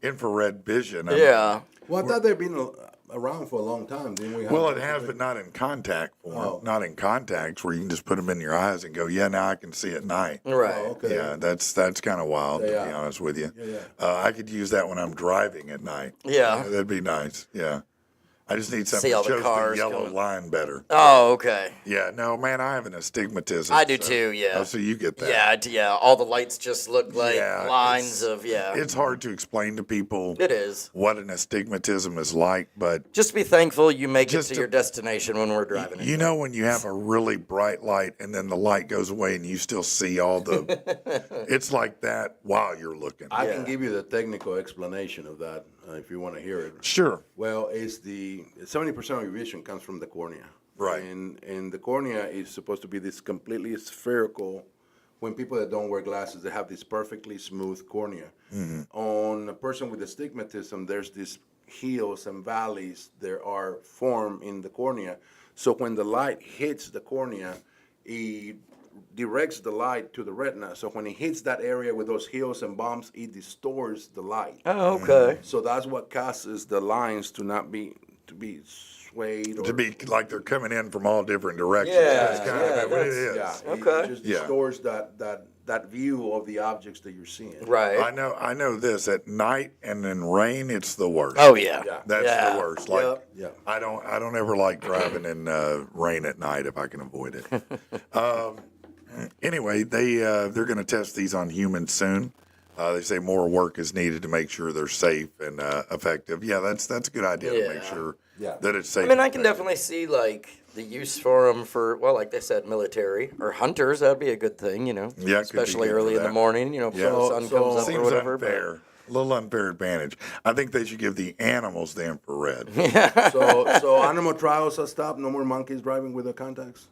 A: infrared vision. I mean,
B: Yeah.
C: Well, I thought they've been around for a long time, didn't we?
A: well, it has, but not in contact form.
C: Oh.
A: Not in contacts where you can just put them in your eyes and go, yeah, now I can see at night.
B: Right.
C: Oh, okay.
A: Yeah, that's kind of wild, to be
C: Yeah.
A: honest with you.
C: Yeah.
A: I could use that when I'm driving at night.
B: Yeah.
A: That'd be nice. Yeah. I just need
B: See
A: something
B: all
A: that
B: the
A: shows the
B: cars
A: yellow
B: going.
A: line better.
B: Oh, okay.
A: Yeah, no, man, I have an astigmatism.
B: I do too, yeah.
A: Oh, so you get that.
B: Yeah. All the lights just look like
A: Yeah,
B: lines
A: it's-
B: of,
A: It's hard to explain to people
B: It is.
A: what an astigmatism is like, but
B: Just be thankful you make it
A: Just
B: to
A: to-
B: your destination when we're driving.
A: you know when you have a really bright light and then the light goes away and you still see all the, it's like that while you're looking.
C: I can give you the technical explanation of that if you want to hear it.
A: Sure.
C: Well, it's the 70% of your vision comes from the cornea.
A: Right.
C: And the cornea is supposed to be this completely spherical. When people that don't wear glasses, they have this perfectly smooth cornea. On a person with astigmatism, there's these hills and valleys that are formed in the cornea. So when the light hits the cornea, it directs the light to the retina. So when it hits that area with those hills and bumps, it distorts the light.
B: Oh, okay.
C: So that's what causes the lines to be swayed. Or,
A: To be like they're coming in from all different directions.
B: Yeah,
A: That's kind
B: yeah,
A: of what it
B: that's-
A: is.
C: yeah,
B: Okay.
C: it just
A: Yeah.
C: distorts that view of the objects that you're seeing.
B: Right.
A: I know this at night and in rain, it's the worst.
B: Oh, yeah.
C: Yeah.
A: That's
B: Yeah.
A: the worst. Like,
B: Yep.
C: Yeah.
A: I don't ever like driving in rain at night if I can avoid it. Anyway, they're going to test these on humans soon. They say more work is needed to make sure they're safe and effective. Yeah, that's a good idea to make
B: Yeah.
A: sure
C: Yeah.
A: that it's safe.
B: I mean, I
A: and
B: can
A: effective.
B: definitely see like the use for them for, well, like they said, military or hunters. That'd be a good thing, you know.
A: Yeah, it could be
B: especially
A: good for
B: early in the
A: that.
B: morning, you know, before
A: Yeah.
B: the sun
C: So-
B: comes up or
A: Seems
B: whatever. but-
A: unfair. A little unfair advantage. I think they should give the animals the infrared.
C: So animal trials are stopped. No more monkeys driving with the contacts.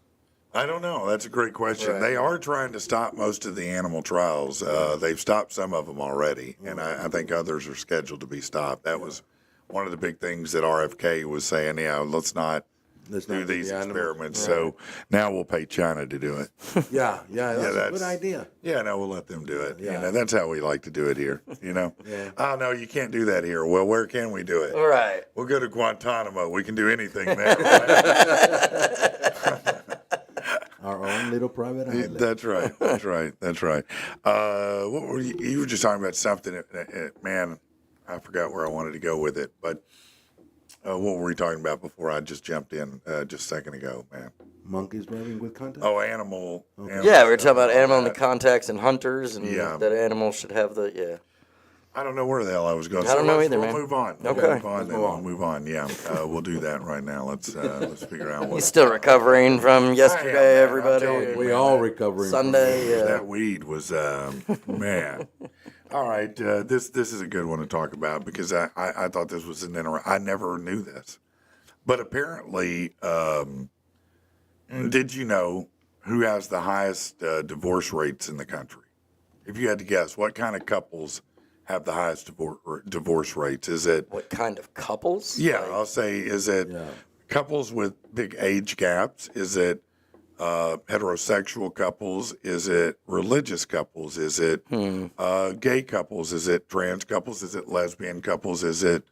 A: I don't know. That's a great question. They are trying to stop most of the animal trials. They've stopped some of them already, and I think others are scheduled to be stopped. That was one of the big things that RFK was saying. Yeah, let's not
C: Let's
A: do
C: not
A: these
C: the animals.
A: experiments. So now we'll pay China to do it.
C: Yeah, that's a
A: that's-
C: good idea.
A: Yeah, no, we'll let them do it.
C: Yeah.
A: You know, that's how we like to do it here. You know. Oh no, you can't do that here. Well, where can we do it?
B: All right.
A: We'll go to Guantanamo. We can do anything there. Right?
C: Our own little private island.
A: That's right. That's right. That's right. What were you were just talking about something, man, I forgot where I wanted to go with it, but what were we talking about before I just jumped in just a second ago, man?
C: Monkeys driving with contacts.
A: Oh, animal.
B: Yeah, we were talking about animal and the contacts and hunters, and
A: Yeah.
B: that animals should have the, yeah.
A: I don't know where the hell I was going.
B: I don't know
A: let's-
B: either,
A: we'll
B: man.
A: move on.
B: Okay.
A: We'll move on. Then. We'll move on. Yeah, we'll do that right now. Let's figure out
B: He's
A: what
B: still recovering from yesterday,
A: man. I'm
B: everybody.
A: telling you,
C: We
A: man,
C: all recovering. from
B: Sunday, yeah.
A: that weed was man. All right, this is a good one to talk about because I thought this was an I never knew this, but apparently, did you know who has the highest divorce rates in the country? If you had to guess, what kind of couples have the highest divorce rates? Is it
B: What kind of couples?
A: yeah? I'll say is it couples with big age gaps? Is it heterosexual couples? Is it religious couples? Is it gay couples? Is it trans couples? Is it lesbian couples? Is it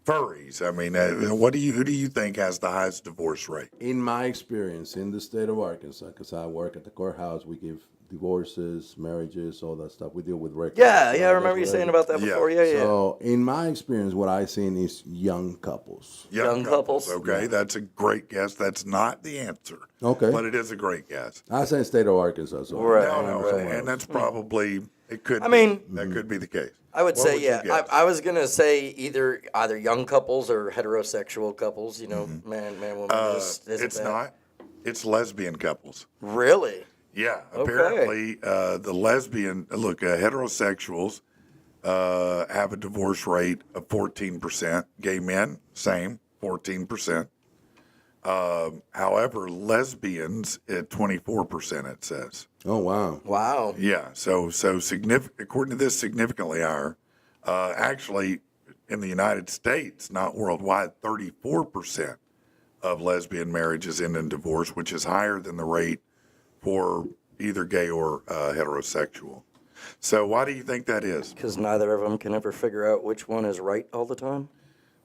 A: furries? I mean, who do you think has the highest divorce rate?
C: In my experience in the state of Arkansas, because I work at the courthouse, we give divorces, marriages, all that stuff. We deal with records.
B: Yeah, I remember you saying about that
A: Yeah.
B: before. Yeah.
C: So in my experience, what I've seen is young couples.
B: Young couples.
A: Okay, that's a great guess. That's not the answer.
C: Okay.
A: But it is a great guess.
C: I say state of Arkansas. So
B: Right.
A: No, and that's probably it. Could
B: I mean-
A: that could be the case.
B: I would
A: What
B: say,
A: would you
B: yeah.
A: guess?
B: I was gonna say either young couples or heterosexual couples. You know, man, woman. Isn't
A: It's
B: that-
A: not. It's lesbian couples.
B: Really.
A: Yeah,
B: Okay.
A: apparently the heterosexuals have a divorce rate of 14%. Gay men, same, 14%. However, lesbians at 24%. It says.
C: Oh wow.
B: Wow.
A: Yeah, so significant. According to this, significantly higher. Actually, in the United States, not worldwide, 34% of lesbian marriages end in divorce, which is higher than the rate for either gay or heterosexual. So why do you think that is?
B: Because neither of them can ever figure out which one is right all the time.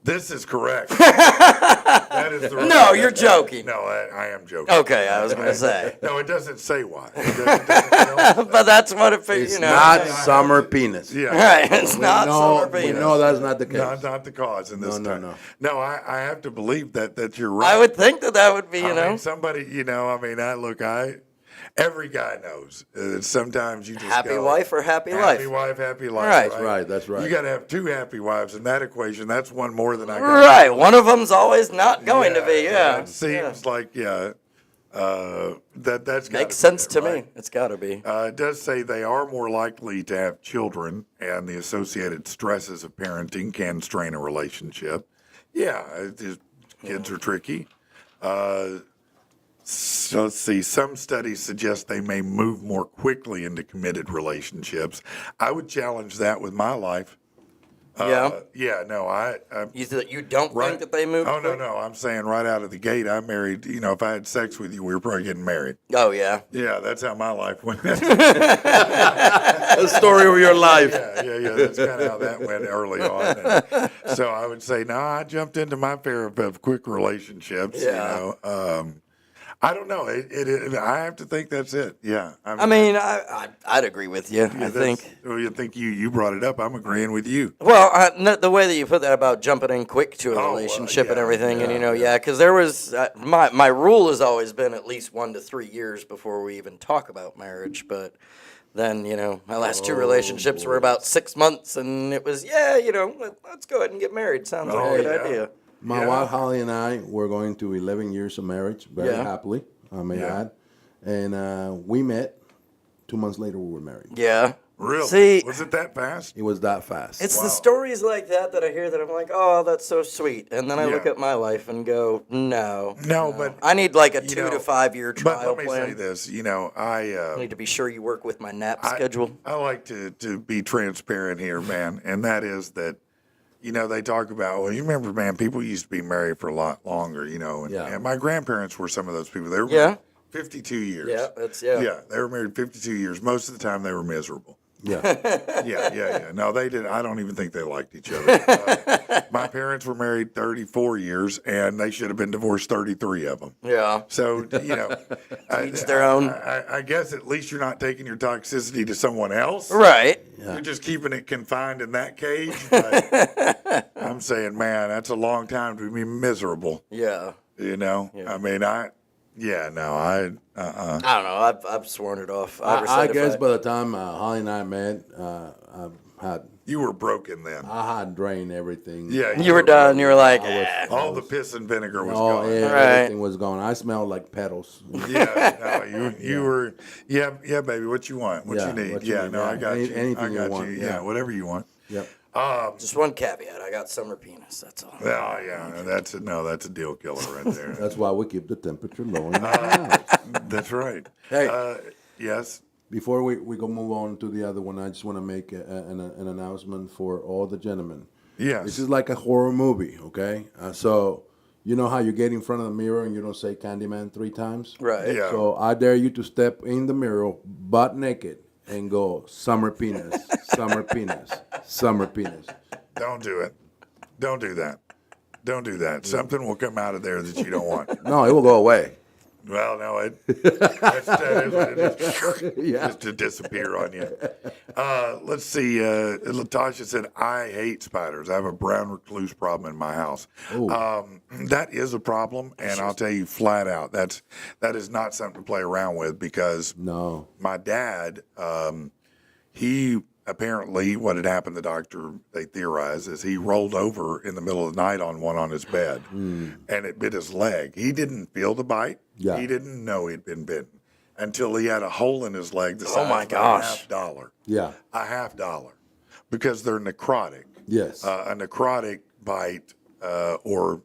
A: This is correct. That is the
B: No, you're joking.
A: No, I am joking.
B: Okay, I was going to say.
A: No, it doesn't say why. It doesn't tell us.
B: But that's what it,
C: It's
B: you know.
C: not summer penis.
A: Yeah.
B: Right, it's not
C: No,
B: summer
C: we
B: penis.
C: know that's not the case.
A: Not the cause in this
C: No,
A: time.
C: no.
A: No, I have to believe that you're right.
B: I would think that would be,
A: I
B: you know.
A: mean, somebody, every guy knows. Sometimes you just
B: Happy
A: go,
B: wife or happy life?
A: Happy wife, happy life.
B: Right.
C: That's right, that's right.
A: You got to have two happy wives in that equation. That's one more than I got.
B: Right, one of them's always not going to be, yeah.
A: It seems like, that's gotta
B: Makes
A: be
B: sense
A: it,
B: to
A: right?
B: me. It's got to be.
A: It does say they are more likely to have children, and the associated stresses of parenting can strain a relationship. Yeah, kids are tricky. So let's see. Some studies suggest they may move more quickly into committed relationships. I would challenge that with my life.
B: Yeah.
A: Yeah. No.
B: You don't think that they move?
A: Oh no,
B: quick?
A: no. I'm saying right out of the gate, I'm married. If I had sex with you, we were probably getting married.
B: Oh, yeah.
A: Yeah, that's how my life went.
C: The story of your life.
A: Yeah. That's kind of how that went early on. And so I would say, no, I jumped into my fair of quick relationships.
B: Yeah.
A: I don't know. I have to think that's it. Yeah.
B: I mean, I'd agree with you. I think.
A: Well, you think you brought it up. I'm agreeing with you.
B: Well, the way that you put that about jumping in quick to a
A: Oh,
B: relationship and
A: yeah,
B: everything, and
A: yeah.
B: because there was my rule has always been at least 1 to 3 years before we even talk about marriage. But then my last two relationships were about 6 months, and it was let's go ahead and get married. Sounds like a good
A: yeah.
B: idea.
C: My wife Holly and I were going to 11 years of marriage, very
B: Yeah.
C: happily, I may
A: Yeah.
C: add. And we met. 2 months later, we were married.
B: Yeah.
A: Really?
B: See,
A: Was it that fast?
C: It was that fast.
B: it's
A: Wow.
B: the stories like that I hear that I'm like, oh, that's so sweet, and then I look
A: Yeah.
B: at my life and go, no.
A: No, but
B: I need like a 2
A: know,
B: to 5 year
A: but
B: trial
A: let me
B: plan.
A: say this.
B: I need to be sure you work with my nap schedule.
A: I like to be transparent here, man, and that is that, they talk about, well, you remember, man, people used to be married for a lot longer, and,
C: Yeah.
A: and my grandparents were some of those people. They were
B: Yeah.
A: married 52 years. Yeah, they were married 52 years. Most of the time, they were miserable.
C: Yeah.
A: Yeah. No, they didn't. I don't even think they liked each other. My parents were married 34 years, and they should have been divorced 33 of them.
B: Yeah.
A: So,
B: Each their own.
A: I guess at least you're not taking your toxicity to someone else.
B: Right.
A: You're just keeping it confined in that cage. But I'm saying, man, that's a long time to be miserable.
B: Yeah.
A: I mean, I don't
B: know. I've sworn it off.
C: I guess by the time Holly and I met,
A: you were broken then.
C: I had drained everything.
A: Yeah,
B: You were done. You were like,
A: all the piss and vinegar was
C: Oh,
A: gone.
C: yeah,
B: Right.
C: everything was gone. I smelled like petals.
A: Yeah, no, you were, yeah, baby. What you want? What
C: Yeah,
A: you need?
C: what you
A: Yeah,
C: need,
A: no,
C: yeah.
A: I got you.
C: Anything
A: I
C: you
A: got
C: want,
A: you.
C: yeah.
A: Yeah, whatever you want.
C: Yep.
B: just one caveat. I got summer penis. That's all.
A: Oh yeah, that's a deal killer right there.
C: That's why we keep the temperature low in the house.
A: That's right.
C: Hey.
A: Yes.
C: Before we go move on to the other one, I just want to make an announcement for all the gentlemen.
A: Yes.
C: This is like a horror movie, okay? So you know how you get in front of the mirror and you don't say Candyman 3 times?
B: Right.
A: Yeah.
C: So I dare you to step in the mirror butt naked and go, summer penis, summer penis, summer penis.
A: Don't do it. Don't do that. Don't do that. Something will come out of there that you don't want.
C: No, it will go away.
A: Well, no, that is what it is.
C: Yeah.
A: Just to disappear on you. Let's see. Latasha said, I hate spiders. I have a brown recluse problem in my house. That is a problem, and I'll tell you flat out, that is not something to play around with because
C: No.
A: my dad, he apparently, what had happened, the doctor, they theorize, is he rolled over in the middle of the night on one on his bed, and it bit his leg. He didn't feel the bite.
C: Yeah.
A: He didn't know he'd been bitten until he had a hole in his leg the size
B: my
A: of
B: gosh.
A: $50.
C: Yeah.
A: $50. Because they're necrotic.
C: Yes.
A: A necrotic bite or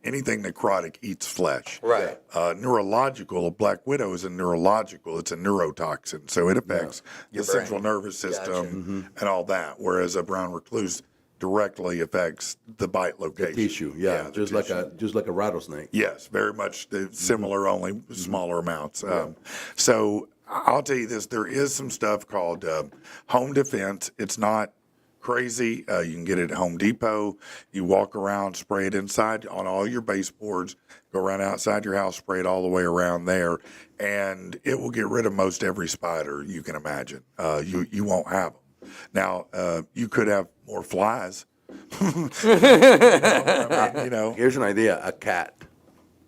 A: anything necrotic eats flesh.
B: Right.
A: Neurological, a black widow is a neurological, it's a neurotoxin. So it affects the
B: Your
A: central
B: brain.
A: nervous system and all that. Whereas a brown recluse directly affects the bite location.
C: Tissue, yeah,
A: the
C: just
A: tissue.
C: like a rattlesnake.
A: Yes, very much similar, only smaller amounts. So I'll tell you this: there is some stuff called home defense. It's not crazy. You can get it at Home Depot. You walk around, spray it inside on all your baseboards, go around outside your house, spray it all the way around there, and it will get rid of most every spider you can imagine. You won't have them. Now, you could have more flies.
C: Here's an idea: a cat.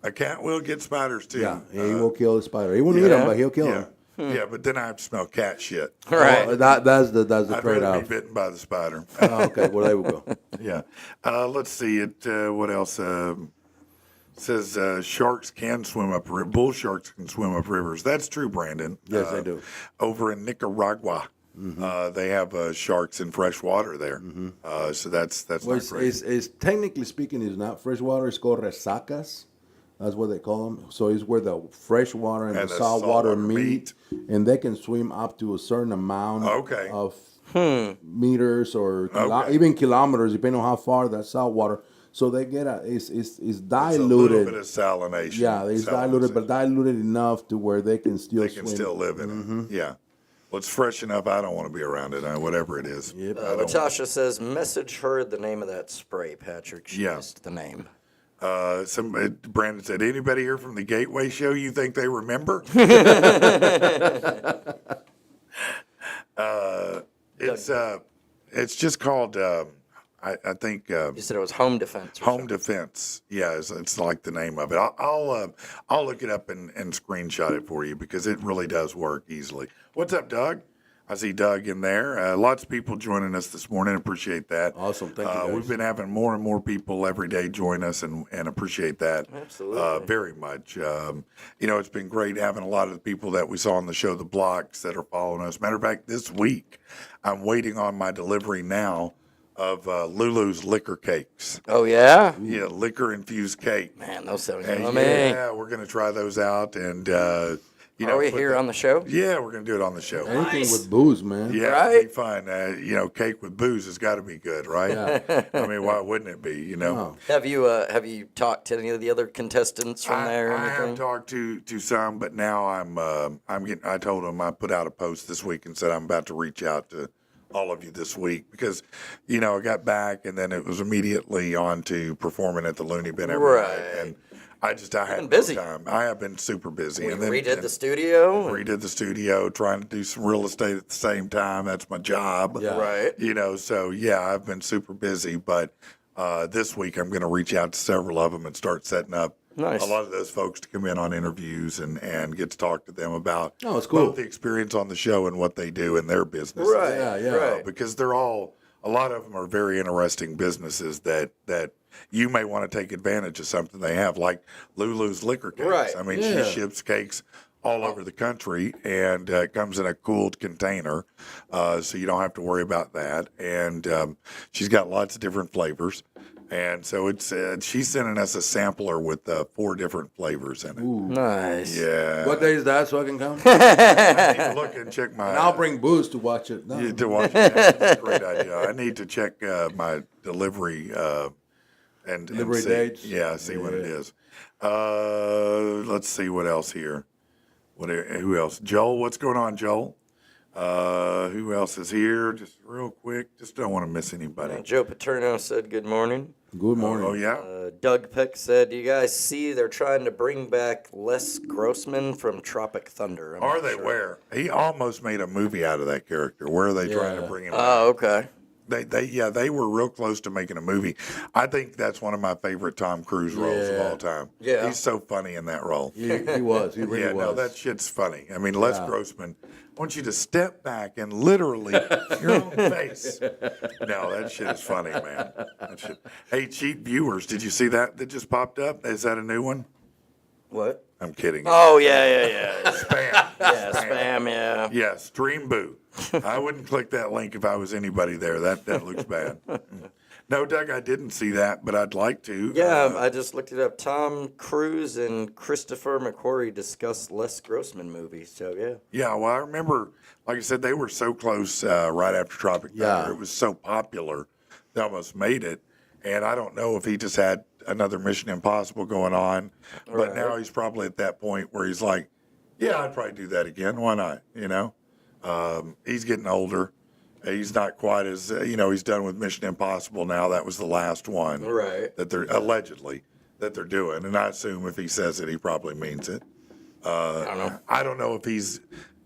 A: A cat will get spiders too.
C: Yeah, he will kill the spider. He won't eat them, but he'll kill them.
A: Yeah, but then I have to smell cat shit.
B: Right.
C: That's the
A: I'd rather
C: trade-off.
A: be bitten by the spider.
C: Okay, well there we go.
A: Yeah. Let's see it. What else? Says sharks can swim up. Bull sharks can swim up rivers. That's true, Brandon.
C: Yes, they do.
A: Over in Nicaragua, they have sharks in fresh water there. So that's
C: Well,
A: not great.
C: it's technically speaking, it's not fresh water. It's called resacas. That's what they call them. So it's where the fresh water and the salt water meet, and they can swim up to a certain amount
A: Okay.
C: of meters or
A: Okay.
C: even kilometers, depending on how far that salt water. So they get it's
A: It's a little
C: diluted.
A: bit of salination.
C: Yeah, it's diluted, but diluted enough to where they can still
A: they
C: swim.
A: can still live in it. Yeah. Well, it's fresh enough. I don't want to be around it. Whatever it is.
C: Yep.
A: I don't want-
B: Latasha says, message her the name of that spray, Patrick. She
A: Yeah.
B: missed the name.
A: Brandon said, anybody here from the Gateway show you think they remember? It's just called, I think,
B: You said it was home defense. Or
A: Home
B: something.
A: Defense. Yeah, it's like the name of it. I'll look it up and screenshot it for you because it really does work easily. What's up, Doug? I see Doug in there. Lots of people joining us this morning. Appreciate that.
C: Awesome. Thank you, guys.
A: We've been having more and more people every day join us and appreciate that.
B: Absolutely.
A: Very much. It's been great having a lot of the people that we saw on the show, the blocks that are following us. Matter of fact, this week, I'm waiting on my delivery now of Lulu's liquor cakes.
B: Oh, yeah?
A: Yeah, liquor infused cake.
B: Man, those sound
A: And
B: yummy.
A: yeah, we're going to try those out. And,
B: Are we
A: put
B: here
A: that-
B: on the show?
A: Yeah, we're going to do it on the show.
C: Anything with booze, man.
A: Yeah,
B: Right?
A: it'll be fun. Cake with booze has got to be good, right? I mean, why wouldn't it be?
C: Oh.
B: Have you talked to any of the other contestants from there or
A: I have
B: anything?
A: talked to some, but now I'm getting. I told them I put out a post this week and said I'm about to reach out to all of you this week because, I got back and then it was immediately on to performing at the Looney Bin every
B: Right.
A: night, and I had
B: been busy.
A: no time. I have been super busy.
B: We
A: and then
B: redid the studio.
A: redid the studio, trying to do some real estate at the same time. That's my job.
C: Yeah.
B: Right.
A: So yeah, I've been super busy, but this week I'm going to reach out to several of them and start setting up
B: Nice.
A: a lot of those folks to come in on interviews and get to talk to them about
C: Oh, it's cool.
A: both the experience on the show and what they do in their business.
B: Right.
C: Yeah.
B: Right.
A: Because a lot of them are very interesting businesses that you may want to take advantage of something they have, like Lulu's liquor cakes.
B: Right.
A: I mean,
C: Yeah.
A: she ships cakes all over the country, and it comes in a cooled container, so you don't have to worry about that. And she's got lots of different flavors. And so she's sending us a sampler with 4 different flavors in it.
B: Nice.
A: Yeah.
C: What day is that so I can come?
A: I need to look and check my.
C: And I'll bring booze to watch it. No.
A: To watch it. That's a great idea. I need to check my delivery and
C: Delivery
A: see.
C: dates?
A: Yeah, see what it
C: Yeah.
A: is. Let's see what else here. Who else? Joel, what's going on, Joel? Who else is here? Just real quick. Just don't want to miss anybody.
B: Joe Paterno said good morning.
C: Good morning.
A: Oh yeah.
B: Doug Peck said, "Do you guys see they're trying to bring back Les Grossman from Tropic Thunder?" I'm
A: Are
B: not
A: they
B: sure.
A: where? He almost made a movie out of that character. Where are they trying to
C: Yeah.
A: bring him back?
B: Oh, okay.
A: They were real close to making a movie. I think that's one of my favorite Tom Cruise roles of
C: Yeah.
A: all time.
B: Yeah.
A: He's so funny in that role.
C: He was. He really
A: Yeah,
C: was.
A: no, that shit's funny. I mean, Les
C: Yeah.
A: Grossman wants you to step back and literally your own face. No, that shit is funny, man. That shit. Hey, cheap viewers, did you see that just popped up? Is that a new one?
B: What?
A: I'm kidding.
B: Oh, yeah.
A: Spam.
B: Yeah, spam, yeah.
A: Yes, Dream Boo. I wouldn't click that link if I was anybody there. That looks bad. No, Doug, I didn't see that, but I'd like to.
B: Yeah, I just looked it up. Tom Cruise and Christopher McQuarrie discussed Les Grossman movie, so yeah.
A: Yeah, well, I remember, like I said, they were so close right after Tropic Thunder.
C: Yeah.
A: It was so popular, they almost made it. And I don't know if he just had another Mission Impossible going on, but
B: Right.
A: now he's probably at that point where he's like, yeah, I'd probably do that again. Why not? He's getting older. He's not quite as, he's done with Mission Impossible now. That was the last one.
B: Right.
A: That they're allegedly that they're doing. And I assume if he says it, he probably means it. I don't know if he's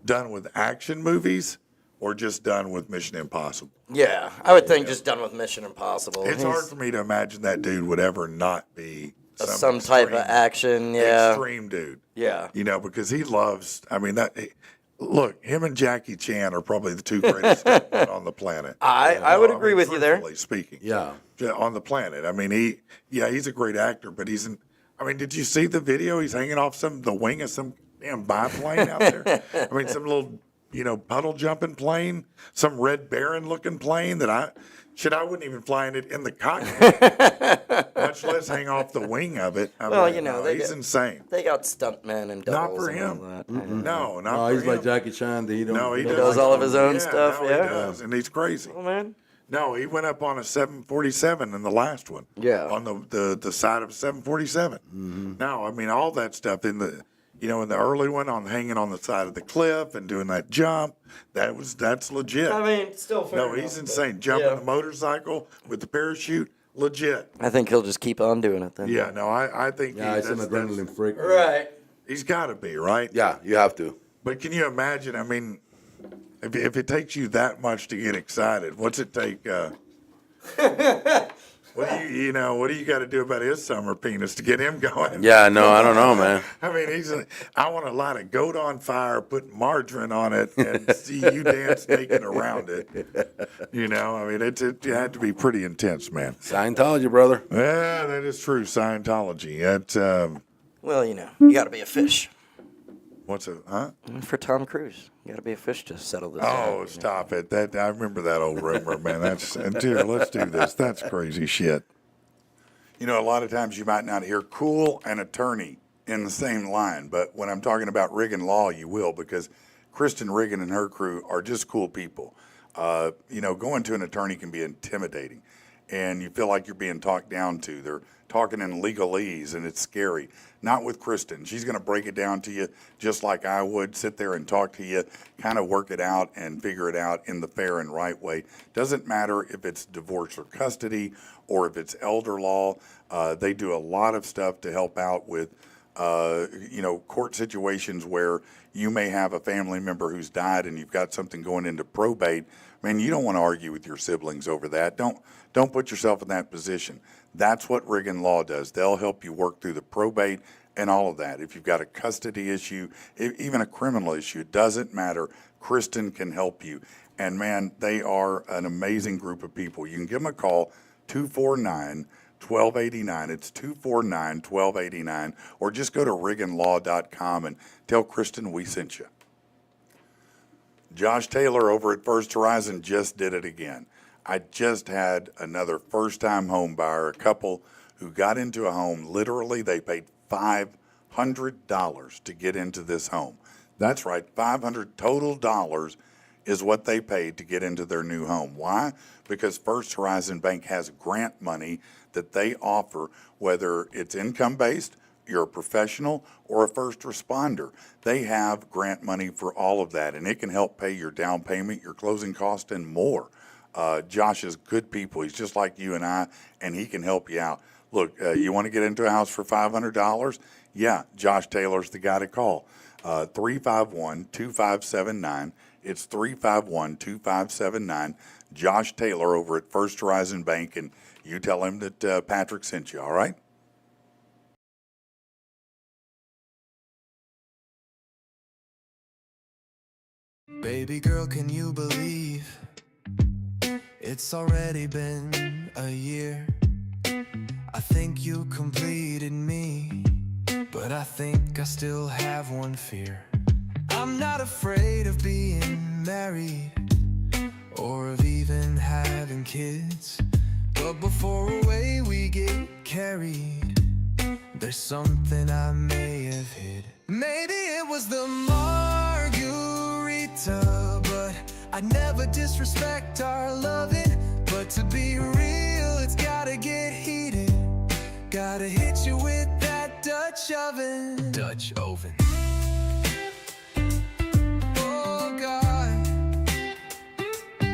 A: done with action movies or just done with Mission Impossible.
B: Yeah, I would think just done with Mission Impossible.
A: It's hard for me to imagine that dude would ever not be
B: some type of action, yeah.
A: extreme dude.
B: Yeah.
A: Because he loves, look, him and Jackie Chan are probably the two greatest on the planet.
B: I would agree with you there.
A: Truthfully speaking.
C: Yeah.
A: On the planet. He's a great actor, but did you see the video? He's hanging off the wing of some damn biplane out there. Some little, puddle jumping plane, some Red Baron looking plane that I wouldn't even fly in it in the cockpit, much less hang off the wing of it. He's insane.
B: They got stuntmen and
A: Not
B: doubles
A: for
B: and
A: him.
B: all that.
A: No, not for
C: He's
A: him.
C: like Jackie Chan. He
B: does all of his own stuff,
A: He
B: yeah.
A: does, and he's crazy.
B: Oh, man.
A: No, he went up on a 747 in the last one.
B: Yeah.
A: On the side of a 747.
C: Mm-hmm.
A: No, all that stuff in the early one on hanging on the side of the cliff and doing that jump, that's legit.
B: Still fair
A: No, he's insane. Jumping the motorcycle with the parachute, legit.
B: I think he'll just keep on doing it then.
A: Yeah, no, I think
C: he's an adrenaline freak.
B: Right.
A: he's got to be, right?
C: Yeah, you have to.
A: But can you imagine, if it takes you that much to get excited, what's it take? What do you got to do about his summer penis to get him going?
C: Yeah, no, I don't know, man.
A: I want to light a goat on fire, put margarine on it, and see you dance naked around it. It had to be pretty intense, man.
C: Scientology, brother.
A: Yeah, that is true. Scientology.
B: Well, you got to be a fish.
A: What's it? Huh?
B: For Tom Cruise, you got to be a fish to settle this.
A: Oh, stop it! I remember that old rumor, man. Dear, let's do this. That's crazy shit. A lot of times you might not hear "cool" and "attorney" in the same line, but when I'm talking about Riggin Law, you will, because Kristen Riggin and her crew are just cool people. Going to an attorney can be intimidating, and you feel like you're being talked down to. They're talking in legalese, and it's scary. Not with Kristen. She's going to break it down to you just like I would, sit there and talk to you, kind of work it out and figure it out in the fair and right way. Doesn't matter if it's divorce or custody or if it's elder law. They do a lot of stuff to help out with, court situations where you may have a family member who's died and you've got something going into probate. Man, you don't want to argue with your siblings over that. Don't put yourself in that position. That's what Riggin Law does. They'll help you work through the probate and all of that. If you've got a custody issue, even a criminal issue, it doesn't matter. Kristen can help you. And man, they are an amazing group of people. You can give them a call, 249-1289. It's 249-1289. Or just go to rigginlaw.com and tell Kristen we sent you. Josh Taylor over at First Horizon just did it again. I just had another first-time home buyer, a couple who got into a home. Literally, they paid $500 to get into this home. That's right, $500 total dollars is what they paid to get into their new home. Why? Because First Horizon Bank has grant money that they offer, whether it's income-based, you're a professional, or a first responder. They have grant money for all of that, and it can help pay your down payment, your closing cost, and more. Josh is good people. He's just like you and I, and he can help you out. Look, you want to get into a house for $500? Yeah, Josh Taylor's the guy to call. 351-2579. It's 351-2579. Josh Taylor over at First Horizon Bank, and you tell him that Patrick sent you, all right?
D: Baby girl, can you believe it's already been a year? I think you completed me, but I think I still have one fear. I'm not afraid of being married or of even having kids, but before away we get carried, there's something I may have hid. Maybe it was the margarita, but I never disrespect our loving. But to be real, it's gotta get heated. Gotta hit you with that Dutch oven. Dutch oven. Oh God.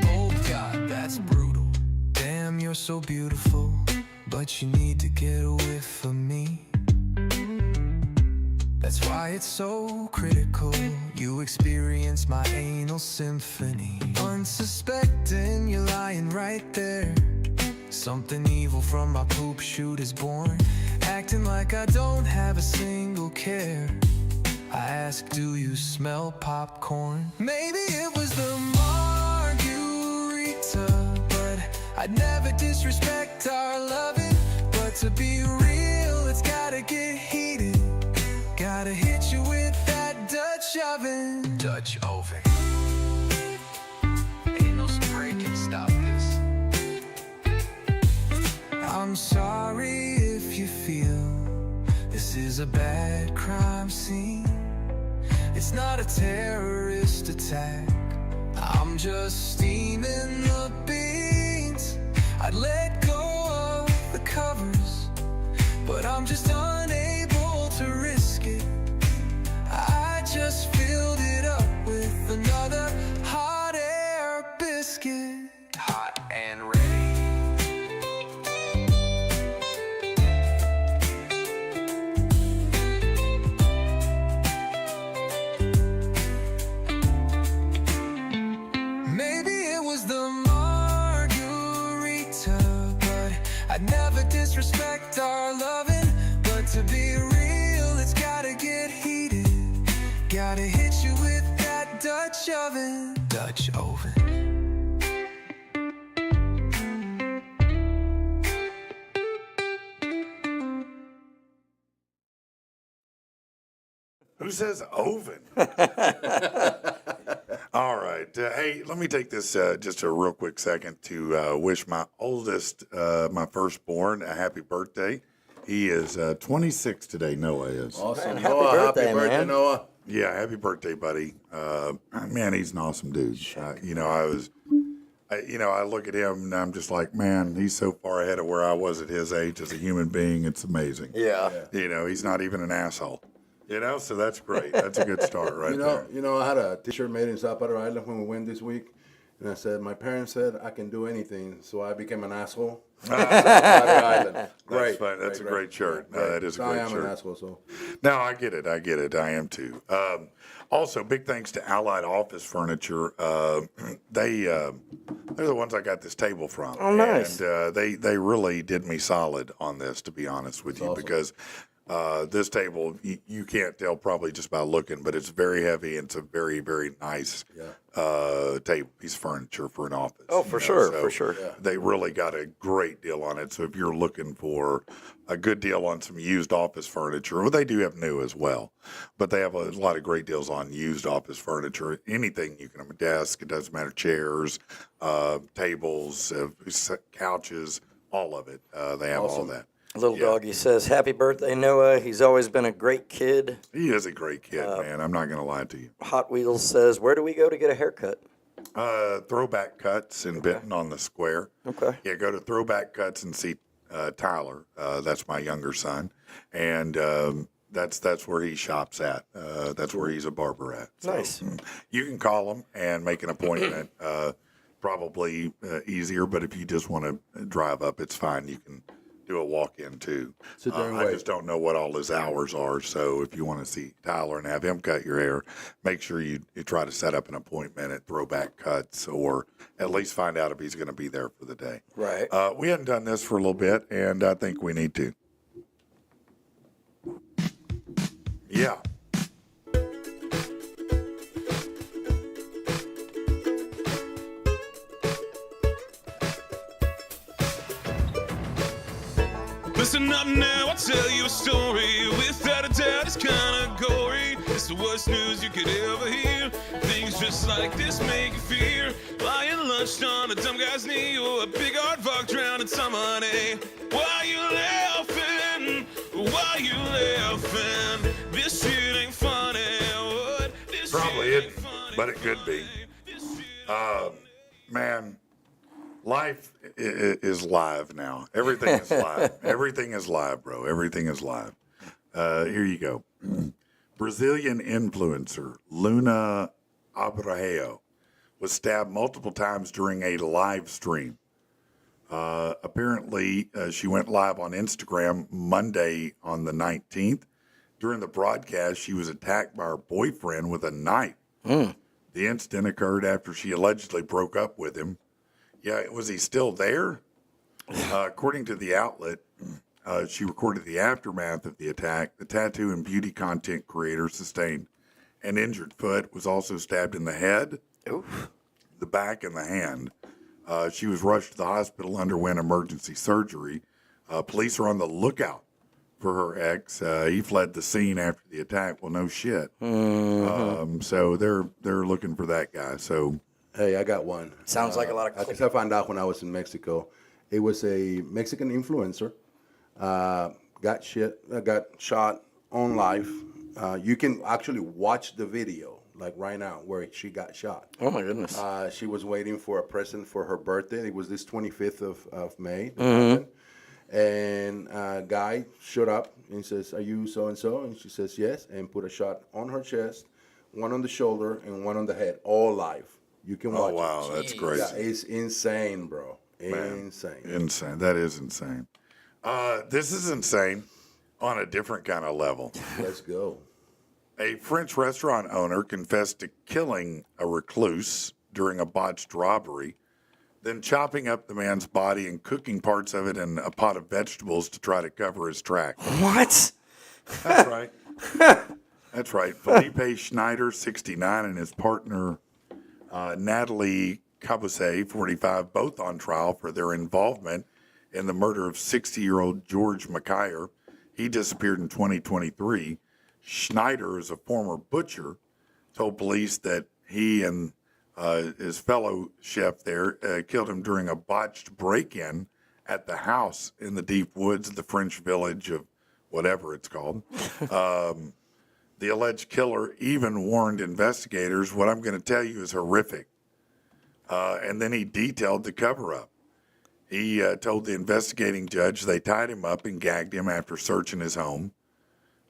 D: Oh so beautiful, but you need to get a whiff of me. That's why it's so critical you experience my anal symphony. Unsuspecting, you're lying right there. Something evil from my poop chute is born, acting like I don't have a single care. I ask, do you smell popcorn? Maybe it was the margarita, but I'd never disrespect our loving. But to be real, it's gotta get heated. Gotta hit you with that Dutch oven. Dutch oven. Ain't no spray can stop this. I'm sorry if you feel this is a bad crime scene. It's not a terrorist attack. I'm just steaming the beans. I'd let go of the covers, but I'm just unable to risk it. I just filled it up with another hot air biscuit. Hot and ready. I'd never disrespect our loving, but to be real, it's gotta get heated. Gotta hit you with that Dutch oven. Dutch oven.
A: Who says oven? All right. Hey, let me take this just a real quick second to wish my oldest, my firstborn, a happy birthday. He is 26 today, Noah is.
C: Awesome.
B: Man, happy
C: Noah,
B: birthday,
C: happy birthday,
B: man.
C: Noah.
A: Yeah, happy birthday, buddy. Man, he's an awesome dude. I look at him and I'm just like, man, he's so far ahead of where I was at his age as a human being. It's amazing.
B: Yeah.
A: He's not even an asshole. So that's great. That's a good start right there.
C: I had a T-shirt made in Zapata Island when we went this week, and I said, my parents said I can do anything, so I became an asshole. Zapata Island.
A: That's fine. That's a great shirt. No, that is a
C: So
A: great
C: I am
A: shirt.
C: an asshole, so.
A: No, I get it. I am too. Also, big thanks to Allied Office Furniture. They're the ones I got this table from.
B: Oh, nice.
A: And they really did me solid on this, to be honest with you,
C: awesome.
A: because this table, you can't tell probably just by looking, but it's very heavy and it's a very, very nice table, piece of furniture for an office.
B: Oh, for sure, for sure.
A: They really got a great deal on it. So if you're looking for a good deal on some used office furniture, well, they do have new as well, but they have a lot of great deals on used office furniture. Anything you can have, a desk, it doesn't matter, chairs, tables, couches, all of it. They have all that.
B: Little doggy says, happy birthday, Noah. He's always been a great kid.
A: He is a great kid, man. I'm not going to lie to you.
B: Hot Wheels says, where do we go to get a haircut?
A: Throwback Cuts in Benton on the Square.
B: Okay.
A: Yeah, go to Throwback Cuts and see Tyler. That's my younger son, and that's where he shops at. That's where he's a barber at. So,
B: Nice.
A: You can call him and make an appointment. Probably easier, but if you just want to drive up, it's fine. You can do a walk-in too.
C: Sit there and
A: I
C: wait.
A: just don't know what all his hours are. So if you want to see Tyler and have him cut your hair, make sure you try to set up an appointment at Throwback Cuts, or at least find out if he's going to be there for the day.
B: Right.
A: We hadn't done this for a little bit, and I think we need to. Yeah.
F: Listen up now, I'll tell you a story. Without a doubt, it's kinda gory. It's the worst news you could ever hear. Things just like this make you fear. Lying lunched on a dumb guy's knee, or a big hard fuck drowning some money. Why you laughing? Why you laughing? This shit ain't funny. What? This
A: Probably
F: shit ain't
A: isn't,
F: funny,
A: but it could be.
F: This shit
A: Man, life is live now. Everything is live. Everything is live, bro. Everything is live. Here you go. Brazilian influencer Luna Abreu was stabbed multiple times during a live stream. Apparently, she went live on Instagram Monday on the 19th. During the broadcast, she was attacked by her boyfriend with a knife. The incident occurred after she allegedly broke up with him. Yeah, was he still there? According to the outlet, she recorded the aftermath of the attack. The tattoo and beauty content creator sustained an injured foot, was also stabbed in the head, the back, and the hand. She was rushed to the hospital, underwent emergency surgery. Police are on the lookout for her ex. He fled the scene after the attack. Well, no shit. So they're looking for that guy. So
C: Hey, I got one.
B: Sounds like a lot of.
C: Because I found out when I was in Mexico, it was a Mexican influencer. Got shot on live. You can actually watch the video, like right now, where she got shot.
B: Oh my goodness.
C: She was waiting for a present for her birthday. It was this 25th of May. And a guy showed up and he says, "Are you so and so?" And she says, "Yes," and put a shot on her chest, one on the shoulder, and one on the head, all live. You can watch
A: oh wow,
C: it.
A: that's crazy.
C: Yeah, it's insane, bro. Insane.
A: Insane. That is insane. This is insane on a different kind of level.
C: Let's go.
A: A French restaurant owner confessed to killing a recluse during a botched robbery, then chopping up the man's body and cooking parts of it in a pot of vegetables to try to cover his tracks.
B: What?
A: That's right. That's right. Felipe Schneider, 69, and his partner, Natalie Cabuse, 45, both on trial for their involvement in the murder of 60-year-old George McIyer. He disappeared in 2023. Schneider, is a former butcher, told police that he and his fellow chef there killed him during a botched break-in at the house in the deep woods of the French village of whatever it's called. The alleged killer even warned investigators, "What I'm going to tell you is horrific." And then he detailed the cover-up. He told the investigating judge they tied him up and gagged him after searching his home.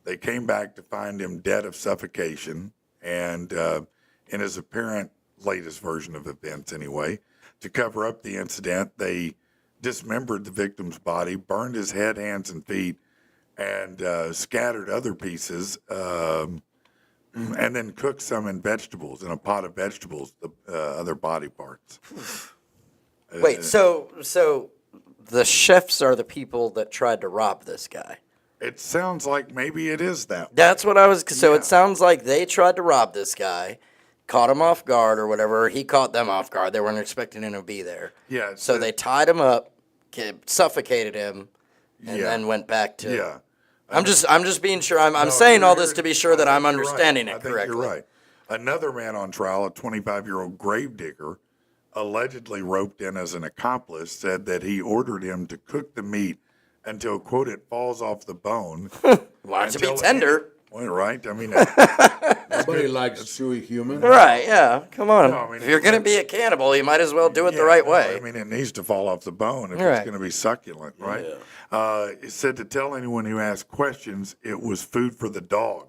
A: They came back to find him dead of suffocation, and in his apparent latest version of events anyway, to cover up the incident, they dismembered the victim's body, burned his head, hands, and feet, and scattered other pieces, and then cooked some in vegetables, in a pot of vegetables, the other body parts.
B: Wait, so the chefs are the people that tried to rob this guy.
A: It sounds like maybe it is that way.
B: That's what I was. So it sounds like they tried to rob this guy, caught him off guard or whatever. He caught them off guard. They weren't expecting him to be there.
A: Yeah.
B: So they tied him up, suffocated him, and
A: Yeah.
B: then went back to.
A: Yeah.
B: I'm just being sure. I'm
A: No,
B: saying all
A: you're-
B: this to be sure that
A: I
B: I'm
A: think you're
B: understanding
A: right.
B: it
A: I think
B: correctly.
A: You're right. Another man on trial, a 25-year-old gravedigger, allegedly roped in as an accomplice, said that he ordered him to cook the meat until, quote, it falls off the bone.
B: Want it to be
A: Until-
B: tender.
A: Well, right? I mean,
C: Nobody likes chewy human.
B: Right, yeah. Come on.
A: No, I mean,
B: if you're going to be a cannibal, you might as well do it the right
A: no,
B: way.
A: I mean, it needs to fall off the bone if
B: Right.
A: it's going to be succulent, right? It said to tell anyone who asked questions, it was food for the dog.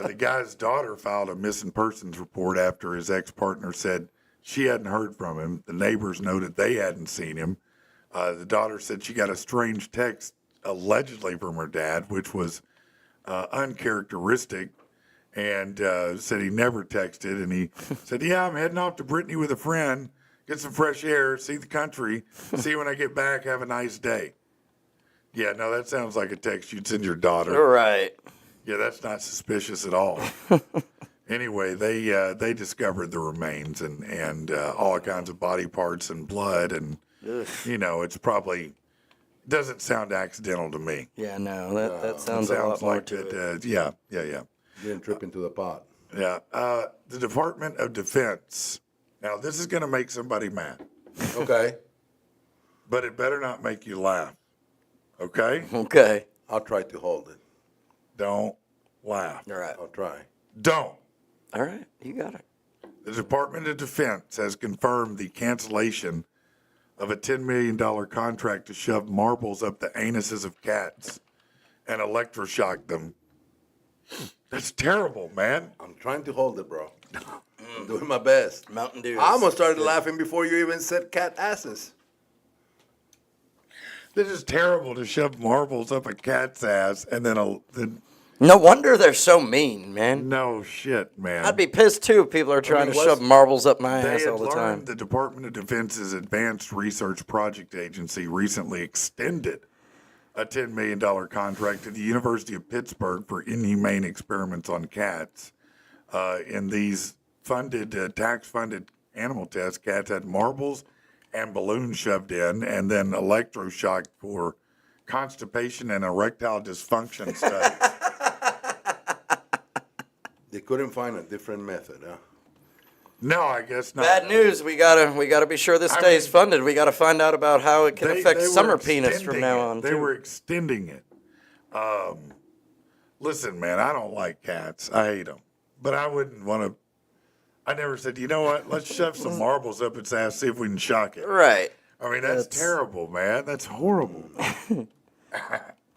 A: The guy's daughter filed a missing persons report after his ex-partner said she hadn't heard from him. The neighbors noted they hadn't seen him. The daughter said she got a strange text allegedly from her dad, which was uncharacteristic, and said he never texted. And he said, "Yeah, I'm heading off to Brittany with a friend, get some fresh air, see the country, see you when I get back, have a nice day." Yeah, no, that sounds like a text you'd send your daughter.
B: Right.
A: Yeah, that's not suspicious at all. Anyway, they discovered the remains and all kinds of body parts and blood, and it's probably doesn't sound accidental to me.
B: Yeah, no, that sounds
A: It
B: a lot
A: sounds
B: more
A: like
B: to it.
A: it. Yeah.
C: Didn't trip into the pot.
A: Yeah. The Department of Defense. Now, this is going to make somebody mad,
C: Okay.
A: but it better not make you laugh. Okay?
B: Okay.
C: I'll try to hold it.
A: Don't laugh.
B: All right.
C: I'll try.
A: Don't.
B: All right. You got it.
A: The Department of Defense has confirmed the cancellation of a $10 million contract to shove marbles up the anuses of cats and electroshock them. That's terrible, man.
C: I'm trying to hold it, bro. I'm doing my best.
B: Mountain Dew.
C: I almost started laughing before you even said cat asses.
A: This is terrible to shove marbles up a cat's ass and then
B: No wonder they're so mean, man.
A: no shit, man.
B: I'd be pissed too if people are trying to
C: what's-
B: shove marbles up my
A: They
B: ass
A: had
B: all the
A: learned
B: time.
A: the Department of Defense's Advanced Research Project Agency recently extended a $10 million contract to the University of Pittsburgh for inhumane experiments on cats. In these tax-funded animal tests, cats had marbles and balloons shoved in, and then electroshock for constipation and erectile dysfunction studies.
C: They couldn't find a different method, huh?
A: No, I guess not.
B: Bad news. We gotta be sure this stays funded. We gotta find out about how it can affect
A: They
B: summer
A: were
B: penis from
A: extending
B: now
A: it.
B: on.
A: They
B: too.
A: were extending it. Listen, man, I don't like cats. I hate them. But I wouldn't want to. I never said, you know what? Let's shove some marbles up its ass, see if we can shock it.
B: Right.
A: I mean, that's terrible, man. That's horrible.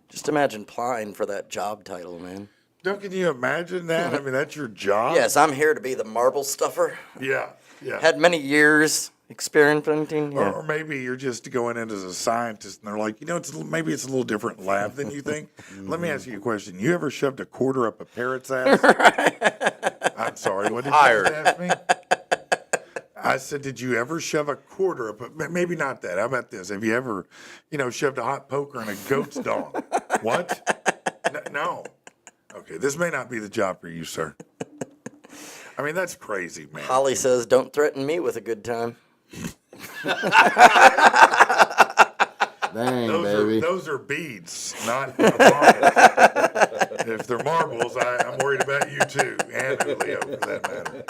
B: Just imagine applying for that job title, man.
A: Don't can you imagine that? I mean, that's your job.
B: Yes, I'm here to be the marble stuffer.
A: Yeah. Yeah.
B: Had many years experimenting. Yeah.
A: Or maybe you're just going in as a scientist, and they're like, you know, maybe it's a little different lab than you think. Let me ask you a question. You ever shoved a quarter up a parrot's ass? I'm sorry. What did you just ask me? I said, did you ever shove a quarter up? Maybe not that. How about this? Have you ever, shoved a hot poker in a goat's dong? What? No. Okay, this may not be the job for you, sir. I mean, that's crazy, man.
B: Holly says, "Don't threaten me with a good time."
C: Dang, baby.
A: Those are beads, not marbles. If they're marbles, I'm worried about you too, and Julio for that matter.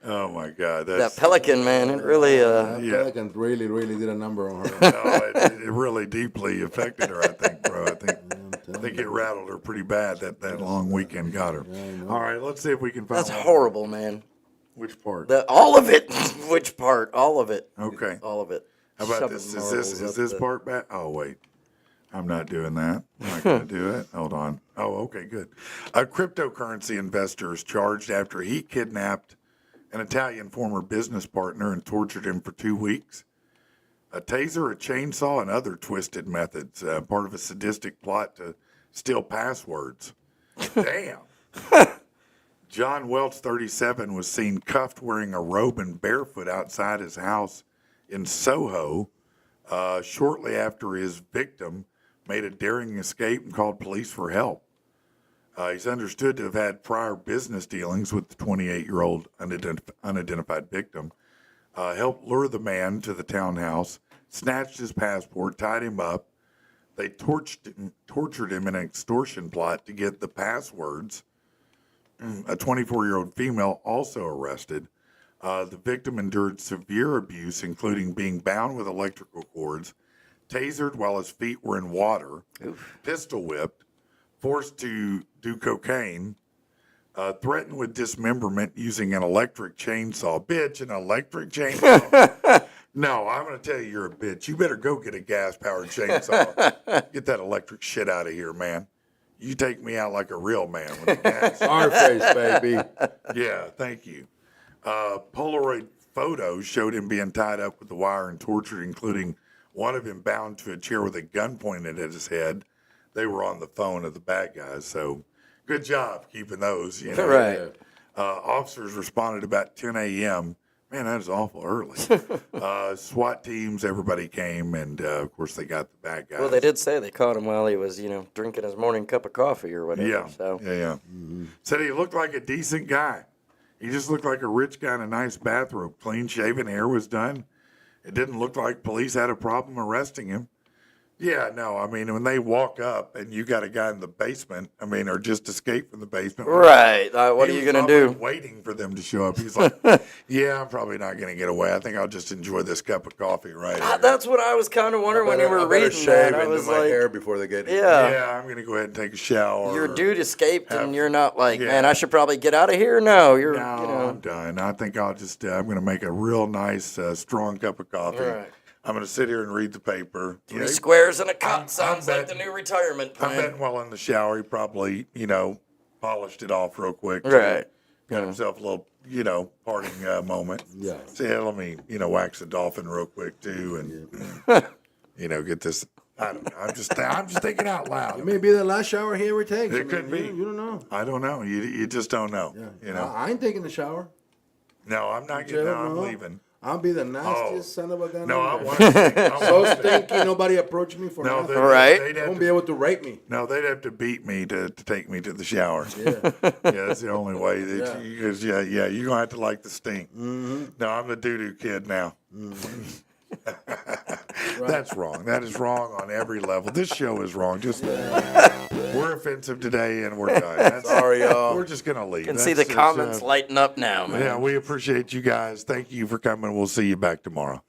A: Oh my God,
B: That pelican, man, it really.
C: Pelican really, really did a number on her.
A: no, it really deeply affected her. I think, bro. I think it rattled her pretty bad. That long weekend got her. All right, let's see if we can find.
B: That's
A: one.
B: horrible, man.
A: Which part?
B: All of it. Which part? All of it.
A: Okay.
B: All of it.
A: How about
B: Shoving
A: this?
B: marbles
A: Is
B: up
A: this
B: the-
A: part back? Oh wait, I'm not doing that. I'm not going to do it. Hold on. Oh, okay, good. A cryptocurrency investor is charged after he kidnapped an Italian former business partner and tortured him for 2 weeks. A taser, a chainsaw, and other twisted methods, part of a sadistic plot to steal passwords. Damn. John Welch, 37, was seen cuffed wearing a robe and barefoot outside his house in Soho shortly after his victim made a daring escape and called police for help. He's understood to have had prior business dealings with the 28-year-old unidentified victim, helped lure the man to the townhouse, snatched his passport, tied him up. They tortured him in an extortion plot to get the passwords. A 24-year-old female also arrested. The victim endured severe abuse, including being bound with electrical cords, tasered while his feet were in water, pistol whipped, forced to do cocaine, threatened with dismemberment using an electric chainsaw. Bitch, an electric chainsaw? No, I'm going to tell you you're a bitch. You better go get a gas-powered chainsaw. Get that electric shit out of here, man. You take me out like a real man with a gas.
C: Our face, baby.
A: Yeah, thank you. Polaroid photos showed him being tied up with the wire and tortured, including one of him bound to a chair with a gun pointed at his head. They were on the phone of the bad guys, so good job keeping those.
B: Right.
A: Officers responded about 10 a.m. Man, that is awful early. SWAT teams, everybody came, and of course they got the bad guys.
B: Well, they did say they caught him while he was, drinking his morning cup of coffee or whatever.
A: Yeah,
B: So.
A: yeah. Said he looked like a decent guy. He just looked like a rich guy in a nice bathrobe. Clean shaven, hair was done. It didn't look like police had a problem arresting him. Yeah, no, I mean, when they walk up and you got a guy in the basement, or just escaped from the basement.
B: Right. What are
A: he
B: you
A: was
B: going to
A: probably
B: do?
A: waiting for them to show up. He's like, yeah, I'm probably not going to get away. I think I'll just enjoy this cup of coffee right here.
B: That's what I was kind of wondering when you were reading
C: shave
B: that. I
C: into
B: was
C: my
B: like,
C: hair before they get here.
B: yeah.
A: Yeah, I'm going to go ahead and take a shower.
B: Your dude escaped, and
A: have-
B: you're not like,
A: yeah.
B: man, I should probably get out of here. No, you're,
A: No, I'm done. I think I'll just, I'm going to make a real nice, strong cup of coffee.
B: Right.
A: I'm going to sit here and read the paper.
B: 3 squares and a cut
A: I'm
B: sounds like the
A: betting-
B: new retirement
A: I'm
B: plan.
A: betting while in the shower, he probably, polished it off real quick.
B: Right.
A: Got himself a little, parting moment.
C: Yeah.
A: Say, hey, let me, wax the dolphin real quick too, and get this. I don't know. I'm just thinking out loud.
C: It may be the last shower he ever takes.
A: It could be.
C: You don't know.
A: I don't know. You just don't know.
C: I ain't taking the shower.
A: No, I'm not getting. No, I'm leaving.
C: I'll be the nastiest son of a gun.
A: No, I
C: ever.
A: want to.
C: So stinky, nobody approach me for
A: No,
C: nothing.
B: Right.
A: They'd
C: They
A: have
C: won't
A: to,
C: be able to rape me.
A: no, they'd have to beat me to take me to the shower.
C: Yeah.
A: Yeah, that's the only way. Because you're gonna have to like the stink.
C: Mm-hmm.
A: No, I'm the doo-doo kid now. That's wrong. That is wrong on every level. This show is wrong. Just we're offensive today, and we're done. That's,
C: Sorry, y'all.
A: We're just gonna leave.
B: You can see the comments lighting up now, man.
A: Yeah, we appreciate you guys. Thank you for coming. We'll see you back tomorrow.